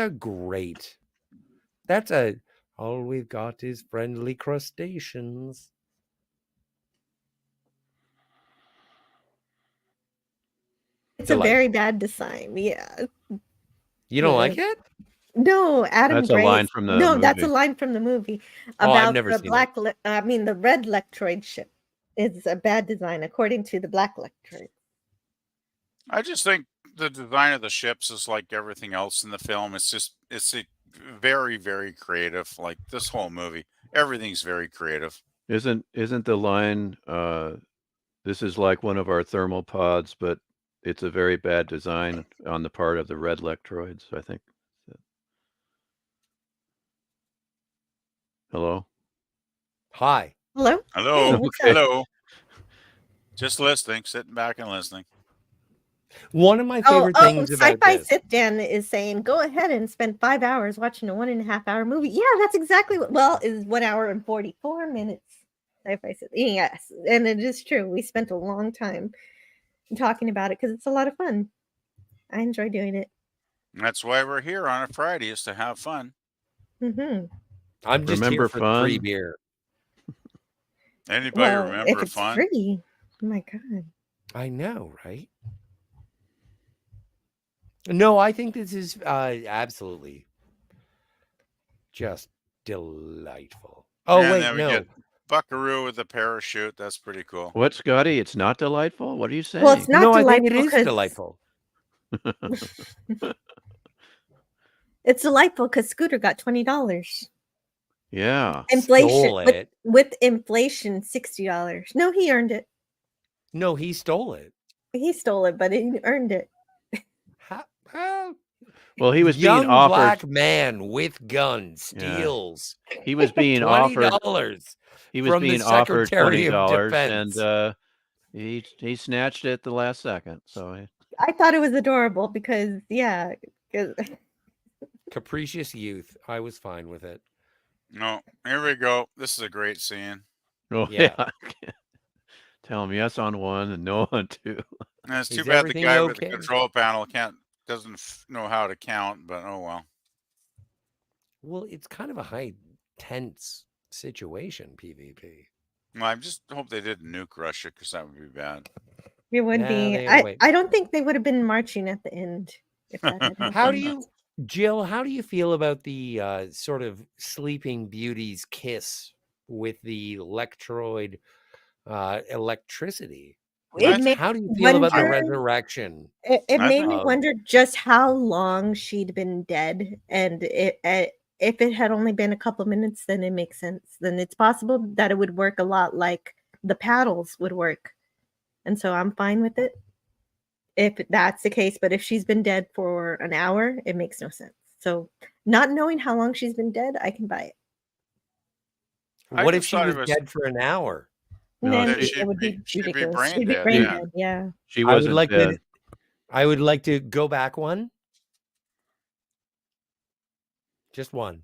all we've got is friendly crustaceans. It's a very bad design. Yeah. You don't like it? No, Adam That's a Gray. line from the No, that's a movie. line from the movie Oh, I've about never the seen black. The red Lectroid ship is a bad design according to the black Lectroid. I just think the design of the ships is like everything else in the film. It's very, very creative. Like this whole movie, everything's very creative. Isn't the line, this is like one of our thermopods, but it's a very bad design on the part of the red Lectroids, I think. Hello? Hi. Hello? Hello. Hey, what's up? Hello. Just listening, sitting back and listening. One of my favorite things about Sci-Fi this. Sit Dan is saying, go ahead and spend 5 hours watching a 1.5 hour movie. Yeah, that's exactly what, is 1 hour and 44 minutes. Sci-Fi Sit. Yes, and it is true. We spent a long time talking about it because it's a lot of fun. I enjoy doing it. That's why we're here on a Friday, is to have fun. Mm-hmm. I'm just Remember here for the free fun? beer. Anybody Well, remember if it's fun? free, oh my god. I know, right? No, I think this is absolutely just delightful. Oh, And wait, then we no. get Buckaroo with the parachute. That's pretty cool. What, Scotty? It's not delightful? What are you saying? Well, it's not No, I delightful think it is 'cause- delightful. It's delightful because Scooter got $20. Yeah. Inflation Stole it. with inflation, $60. No, he earned it. No, he stole it. He stole it, but he earned it. Well, he was Young being offered. black man with gun steals. He was being offered. $20 He was from the being offered Secretary of $20, Defense. and he snatched it at the last second. So I thought it was adorable because, yeah. Capricious youth. I was fine with it. No, here we go. This is a great scene. Oh yeah. Tell him yes on one and no on two. And it's too Is bad the everything guy with okay? the control panel doesn't know how to count, but oh well. Well, it's kind of a high tense situation, PvP. Well, I just hope they didn't nuke Russia because that would be bad. It would Nah, be. they had to wait. I don't think they would have been marching at the end if that had happened. How do you, Jill, how do you feel about the sort of Sleeping Beauty's kiss with the electroid electricity? How do you feel about the resurrection? It made me wonder just how long she'd been dead, and if it had only been a couple minutes, then it makes sense. Then it's possible that it would work a lot like the paddles would work, and so I'm fine with it if that's the case. But if she's been dead for an hour, it makes no sense. So not knowing how long she's been dead, I can buy it. What if she was dead for an hour? No, then she'd it would be she'd be ridiculous. brain She'd be dead, brain yeah. dead. Yeah. She wasn't dead. I would like to go back one. Just one.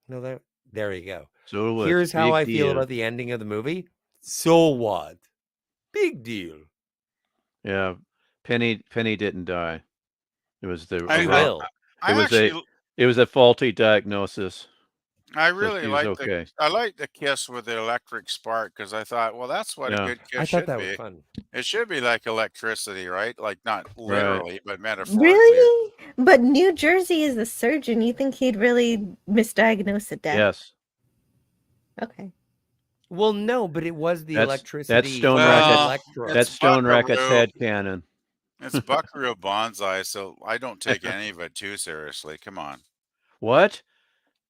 No, there you go. So here's how big I feel deal. about the ending of the movie. So what? Big deal. Yeah, Penny didn't die. It was the I it was actually- it was a faulty diagnosis. I So really she was like okay. I like the kiss with the electric spark because I thought, well, that's what Yeah. a good kiss I should thought that be. was fun. It should be like electricity, right? Like not literally, but metaphorically. Really? But New Jersey is a surgeon. You think he'd really misdiagnose a death? Yes. Okay. Well, no, but it was the That's electricity. Stone Well, Racket's it's that's Stone Racket's Buckaroo. head cannon. It's Buckaroo Banzai, so I don't take any of it too seriously. Come on. What?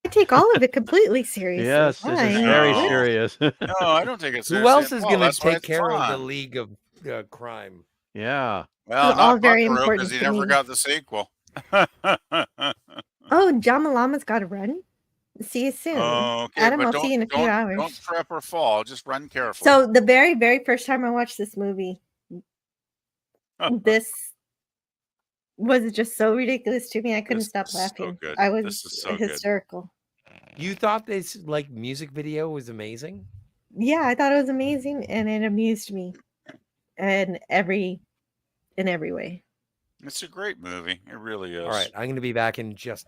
I take all of it completely seriously. Yes, this is Why? very No. serious. No, I don't take it seriously. Who else is at all. going to That's why take it's care of the fun. League of Crime? Yeah. Well, It's all not very Buckaroo important because he to never me. got the sequel. Oh, Jamalama's got to run. See you soon. Okay, Adam, but I'll see you in a few hours. Don't trip or fall. Just run carefully. So the very, very first time I watched this movie, this was just so ridiculous to me. I couldn't stop laughing. good. I was This is so good. hysterical. You thought this music video was amazing? Yeah, I thought it was amazing, and it amused me in every way. It's a great movie. It really is. All right, I'm going to be back in just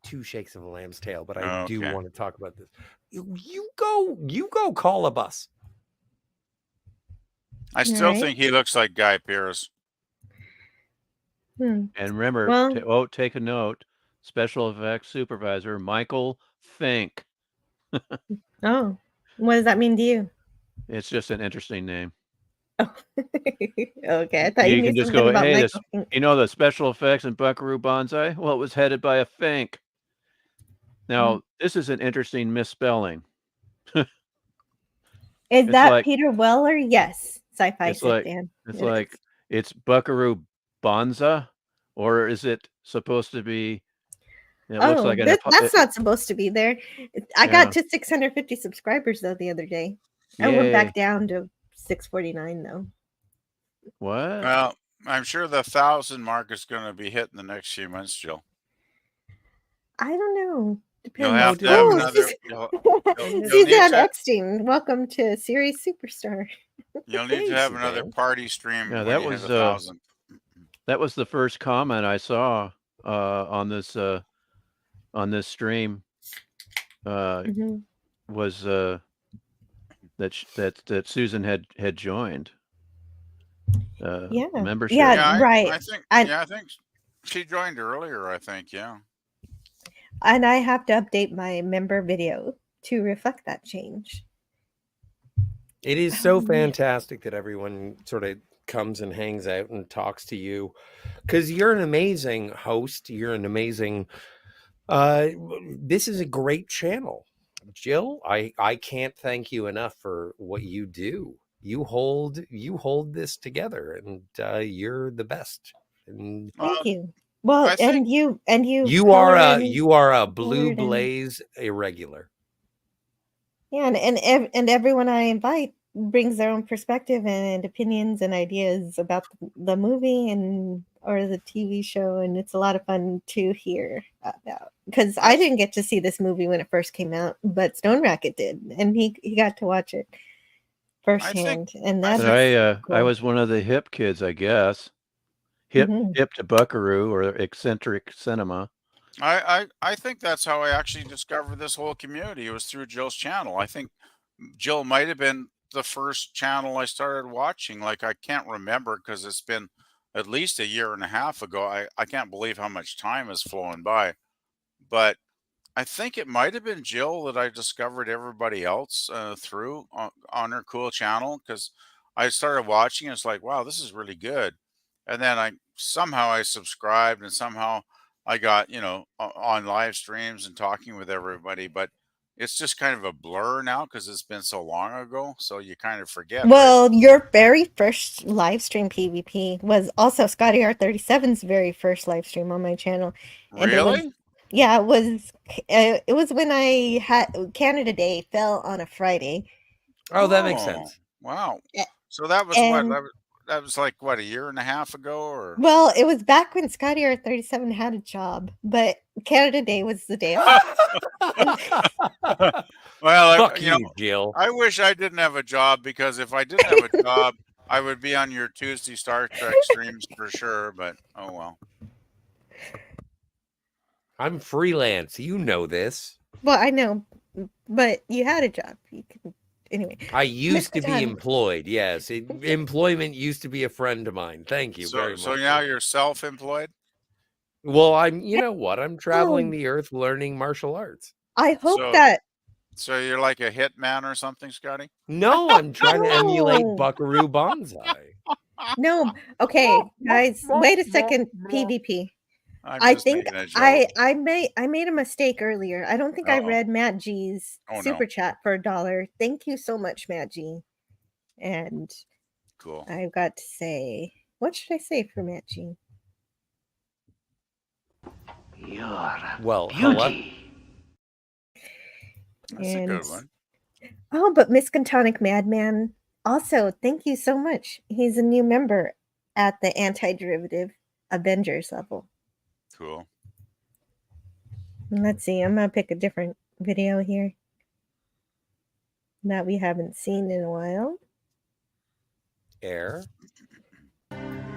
2 shakes of a lamb's tail, but I do Okay. want to talk about this. You go call a bus. I still Alright. think he looks like Guy Pearce. Hmm. And remember, Well- take a note. Special effects supervisor Michael Fink. Oh, what does that mean to you? It's just an interesting name. Okay, I thought you You knew can just something go, about hey, Michael Fink. you know the special effects in Buckaroo Banzai? Well, it was headed by a Fink. Now, this is an interesting misspelling. Is It's that like- Peter Weller? Yes, sci-fi It's said like Dan. it's It like is. it's Buckaroo Banza, or is it supposed to be? It looks like that's not supposed to be there. I got to 650 subscribers though the other day. I went Yay. back down to 649 though. What? Well, I'm sure the 1,000 mark is going to be hit in the next few months, Jill. I don't know. You'll Depends. have to have Oh, another. Sus- You'll need Suzanne to- Eckstein, welcome to Series Superstar. You'll need to have another party stream. Yeah, when that you hit was 1,000. that was the first comment I saw on this stream. Mhm. Was that Susan had joined. Yeah. Membership. Yeah, right. I think. I- I think she joined earlier. I think. Yeah. And I have to update my member video to reflect that change. It is so fantastic that everyone sort of comes and hangs out and talks to you, because you're an amazing host. You're an amazing. This is a great channel, Jill. I can't thank you enough for what you do. You hold this together, and you're the best. And Thank you. Well, I think you are a blue blaze irregular. Yeah, and everyone I invite brings their own perspective and opinions and ideas about the movie and or the TV show, and it's a lot of fun to hear about. Because I didn't get to see this movie when it first came out, but Stone Racket did, and he got to watch it firsthand, and that's I was one of the hip kids, I guess. Hip to Buckaroo or eccentric cinema. I think that's how I actually discovered this whole community. It was through Jill's channel. I think Jill might have been the first channel I started watching. Like, I can't remember because it's been at least a year and a half ago. I can't believe how much time has flown by. But I think it might have been Jill that I discovered everybody else through on her cool channel, because I started watching. It's like, wow, this is really good. And then I subscribed, and somehow I got, on live streams and talking with everybody. But it's just kind of a blur now because it's been so long ago. So you kind of forget. Well, your very first live stream PvP was also Scotty R37's very first live stream on my channel. And Really? it was when I had Canada Day fell on a Friday. Oh, that makes sense. Wow. So that was that was like what, a year and a half ago, or? Well, it was back when Scotty R37 had a job, but Canada Day was the day off. Well, Fuck you, Jill. I wish I didn't have a job, because if I didn't have a job, I would be on your Tuesday Star Trek streams for sure. But oh well. I'm freelance. You know this. Well, I know, but you had a job. You can, anyway. I used to be employed. Yes, employment used to be a friend of mine. Thank you very much. So now you're self-employed? Well, you know what? I'm traveling the earth learning martial arts. I hope that. So you're like a hitman or something, Scotty? No, I'm trying to emulate Buckaroo Banzai. No, okay, guys, wait a second. PvP. I think I made a mistake earlier. I don't think I read Matt G's super chat for $1. Thank you so much, Matt G. And cool. I've got to say, what should I say for Matt G? You're well, beauty. That's a good one. Oh, but Miskatonic Madman also, thank you so much. He's a new member at the Anti-Derivative Avengers level. Cool. Let's see. I'm gonna pick a different video here that we haven't seen in a while. Air.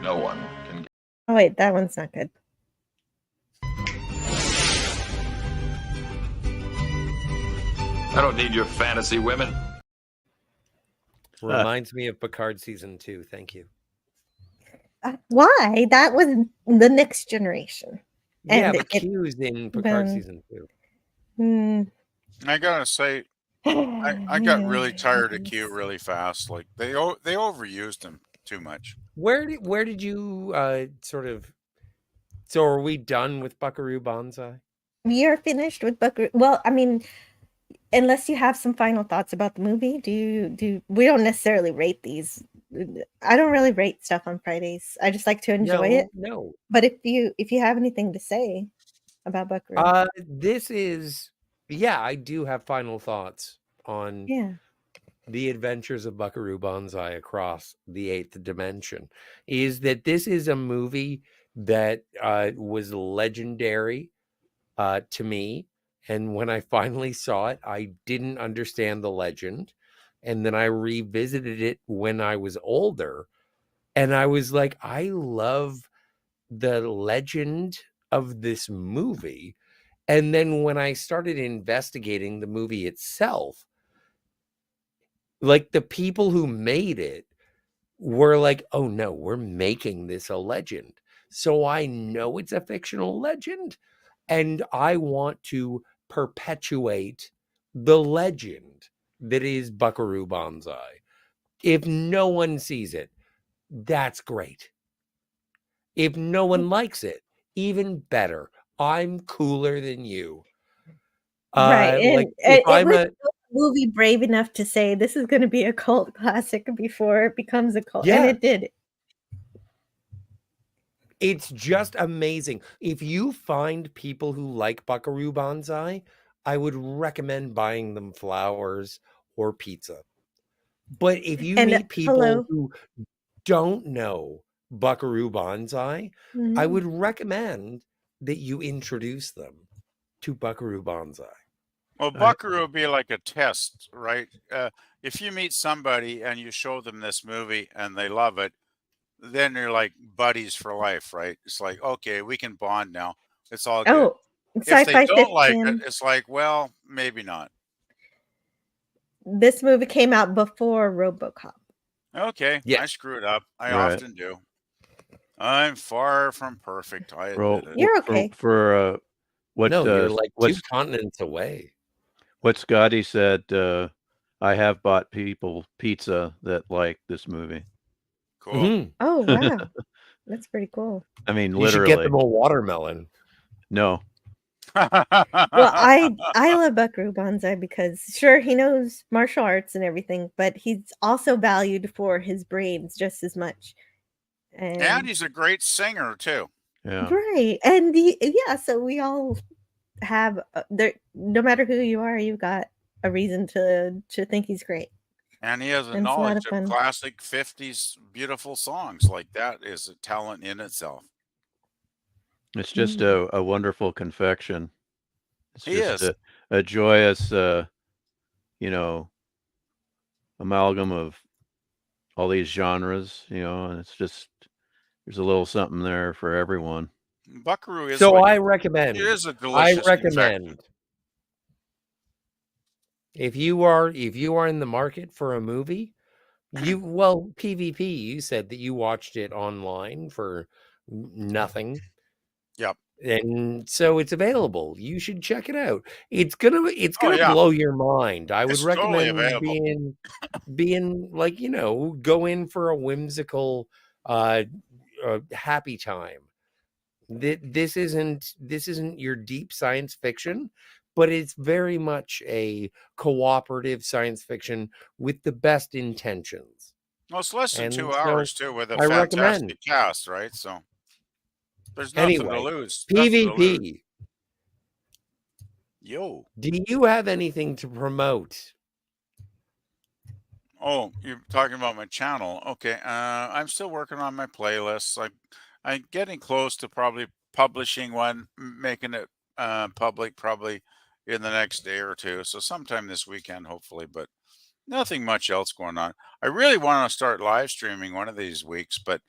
No one can. Oh wait, that one's not good. I don't need your fantasy women. Reminds me of Picard season 2. Thank you. Why? That was the next generation. Yeah, but Q's in Picard season 2. I gotta say, I got really tired of Q really fast. Like they overused him too much. Where did you sort of? So are we done with Buckaroo Banzai? We are finished with Buckaroo. Well, I mean, unless you have some final thoughts about the movie, we don't necessarily rate these. I don't really rate stuff on Fridays. I just like to enjoy it. No. But if you have anything to say about Buckaroo, this is I do have final thoughts on the adventures of Buckaroo Banzai across the 8th dimension. Is that this is a movie that was legendary to me, and when I finally saw it, I didn't understand the legend. And then I revisited it when I was older. And I was like, I love the legend of this movie. And then when I started investigating the movie itself, like the people who made it were like, oh no, we're making this a legend. So I know it's a fictional legend. And I want to perpetuate the legend that is Buckaroo Banzai. If no one sees it, that's great. If no one likes it, even better. I'm cooler than you. Right, Like, and if it I'm was a a movie brave enough to say, "This is gonna be a cult classic before it becomes a cult," and Yeah. it did. It's just amazing. If you find people who like Buckaroo Banzai, I would recommend buying them flowers or pizza. But if you And meet people hello. who don't know Buckaroo Banzai, I would Mm. recommend that you introduce them to Buckaroo Banzai. Well, Buckaroo would be like a test, right? If you meet somebody and you show them this movie and they love it, then you're like buddies for life, right? It's like, okay, we can bond now. It's all good. Oh, If they Sci-Fi don't like it, 15. it's like, well, maybe not. This movie came out before RoboCop. Okay, Yeah. I screwed up. I Right. often do. I'm far from perfect. I Well, admit it. You're okay. for what No, you're like 2 what's continents away. what Scotty said, I have bought people pizza that like this movie. Cool. Mhm. Oh, wow. That's pretty cool. I mean, You should get literally. them a watermelon. No. Well, I love Buckaroo Banzai because sure, he knows martial arts and everything, but he's also valued for his brains just as much. And And he's a great singer too. Yeah. right, and yeah, so we all have there. No matter who you are, you've got a reason to think he's great. And he has a And it's a lot knowledge of of fun. classic 50s beautiful songs. Like that is a talent in itself. It's just Mm. a wonderful confection. It's He just is. a joyous, you know, amalgam of all these genres, and it's just there's a little something there for everyone. Buckaroo is So what I it recommend. is, a I delicious confection. recommend. If you are in the market for a movie, well, PvP, you said that you watched it online for nothing. Yep. And so it's available. You should check it out. It's gonna Oh, yeah. blow your mind. I would It's totally recommend available. being like, go in for a whimsical happy time. This isn't your deep science fiction, but it's very much a cooperative science fiction with the best intentions. Well, it's less than And 2 so hours too, with a I recommend. fantastic cast, right? So there's nothing to Anyway, lose. Nothing to lose. PvP. Yo. Do you have anything to promote? Oh, you're talking about my channel. Okay. I'm still working on my playlists. I'm getting close to probably publishing one, making it public probably in the next day or two. So sometime this weekend, hopefully, but nothing much else going on. I really want to start live streaming one of these weeks, but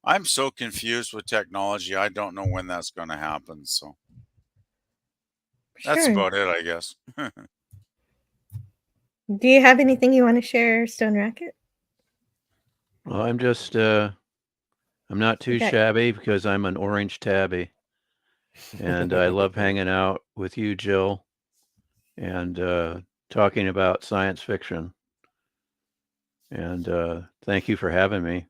I'm so confused with technology. I don't know when that's going to happen. So that's Sure. about it, I guess. Do you have anything you want to share, Stone Racket? Well, I'm just I'm not too Okay. shabby because I'm an orange tabby. And I love hanging out with you, Jill, and talking about science fiction. And thank you for having me.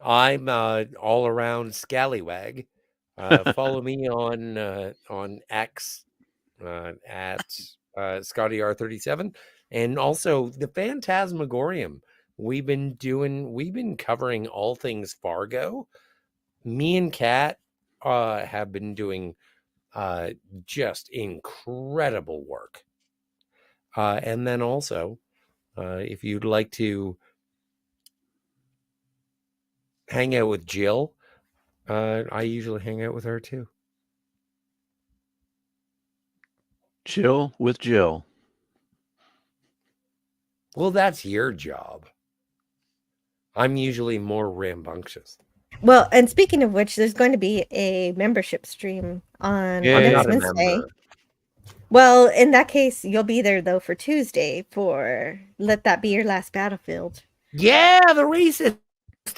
I'm all around scallywag. Follow me on X at Scotty R37, and also the Phantasmagorium. We've been covering all things Fargo. Me and Kat have been doing just incredible work. And then also, if you'd like to hang out with Jill, I usually hang out with her too. Chill with Jill. Well, that's your job. I'm usually more rambunctious. Well, and speaking of which, there's going to be a membership stream on I'm next not a Wednesday. member. Well, in that case, you'll be there though for Tuesday for Let That Be Your Last Battlefield. Yeah, the racist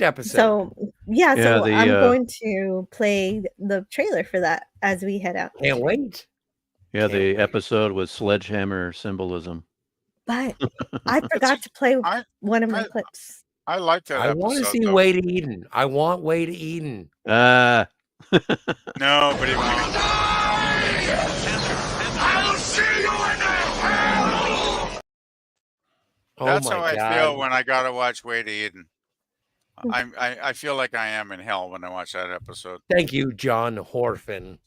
episode. So Yeah, so the, I'm going to play the trailer for that as we head out. Can't wait. Yeah, the episode with sledgehammer symbolism. but I It's forgot to play I one of my I clips. I like that I want to episode see though. Way to Eden. I want Way to Eden. Nobody wants. I'll see you in hell! That's my how I God. feel when I gotta watch Way to Eden. I feel like I am in hell when I watch that episode. Thank you, John Horfin.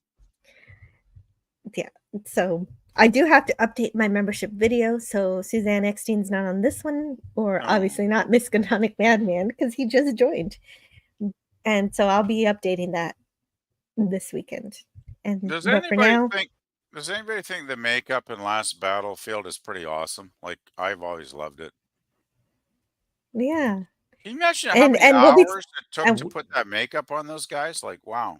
Yeah, so I do have to update my membership video. So Suzanne Eckstein's not on this one, or obviously not Miskatonic Madman because he just joined. And so I'll be updating that this weekend. And Does but for anybody now, think? Does anybody think the makeup in Last Battlefield is pretty awesome? Like I've always loved it. yeah. Can you imagine how many And we'll be hours it took to put that makeup on those guys? Like, wow.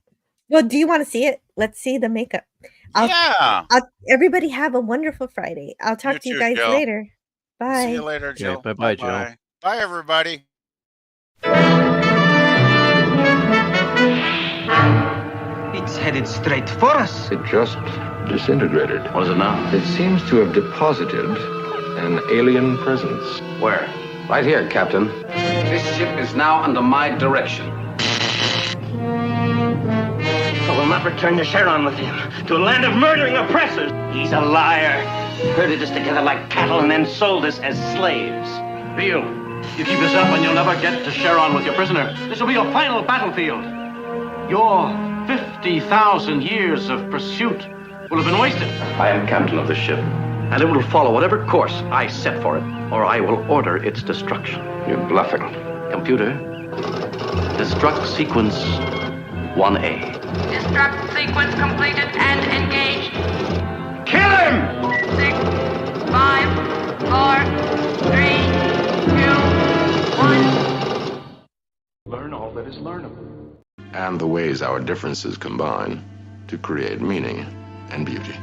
well, do you want to see it? Let's see the makeup. Yeah. Everybody have a wonderful Friday. I'll talk to you too, guys Jill. later. Bye. See you later, Jill. bye-bye, Jill. Bye, everybody. It's headed straight for us. It just disintegrated. What is it now? It seems to have deposited an alien presence. Where? Right here, Captain. This ship is now under my direction. I will not return to Sharon with him, to a land of murdering oppressors. He's a liar. Herded us together like cattle and then sold us as slaves. Beale, you keep this up and you'll never get to Sharon with your prisoner. This will be your final battlefield. Your 50,000 years of pursuit will have been wasted. I am captain of the ship, and it will follow whatever course I set for it, or I will order its destruction. You're bluffing. Computer, destruct sequence 1A. Destruct sequence completed and engaged. Kill him! 6, 5, 4, 3, 2, 1. Learn all that is learnable. And the ways our differences combine to create meaning and beauty.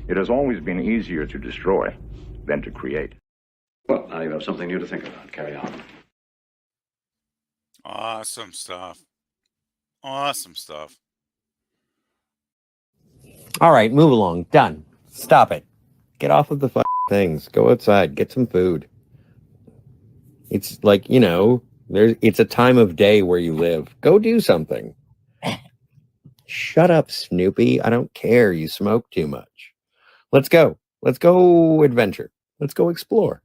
It has always been easier to destroy than to create. Well, now you have something new to think about. Carry on. Awesome stuff. Awesome stuff. All right, move along. Done. Stop it. Get off of the things. Go outside. Get some food. It's like, it's a time of day where you live. Go do something. Shut up, Snoopy. I don't care. You smoke too much. Let's go. Let's go adventure. Let's go explore.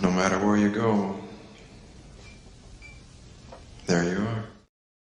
No matter where you go, there you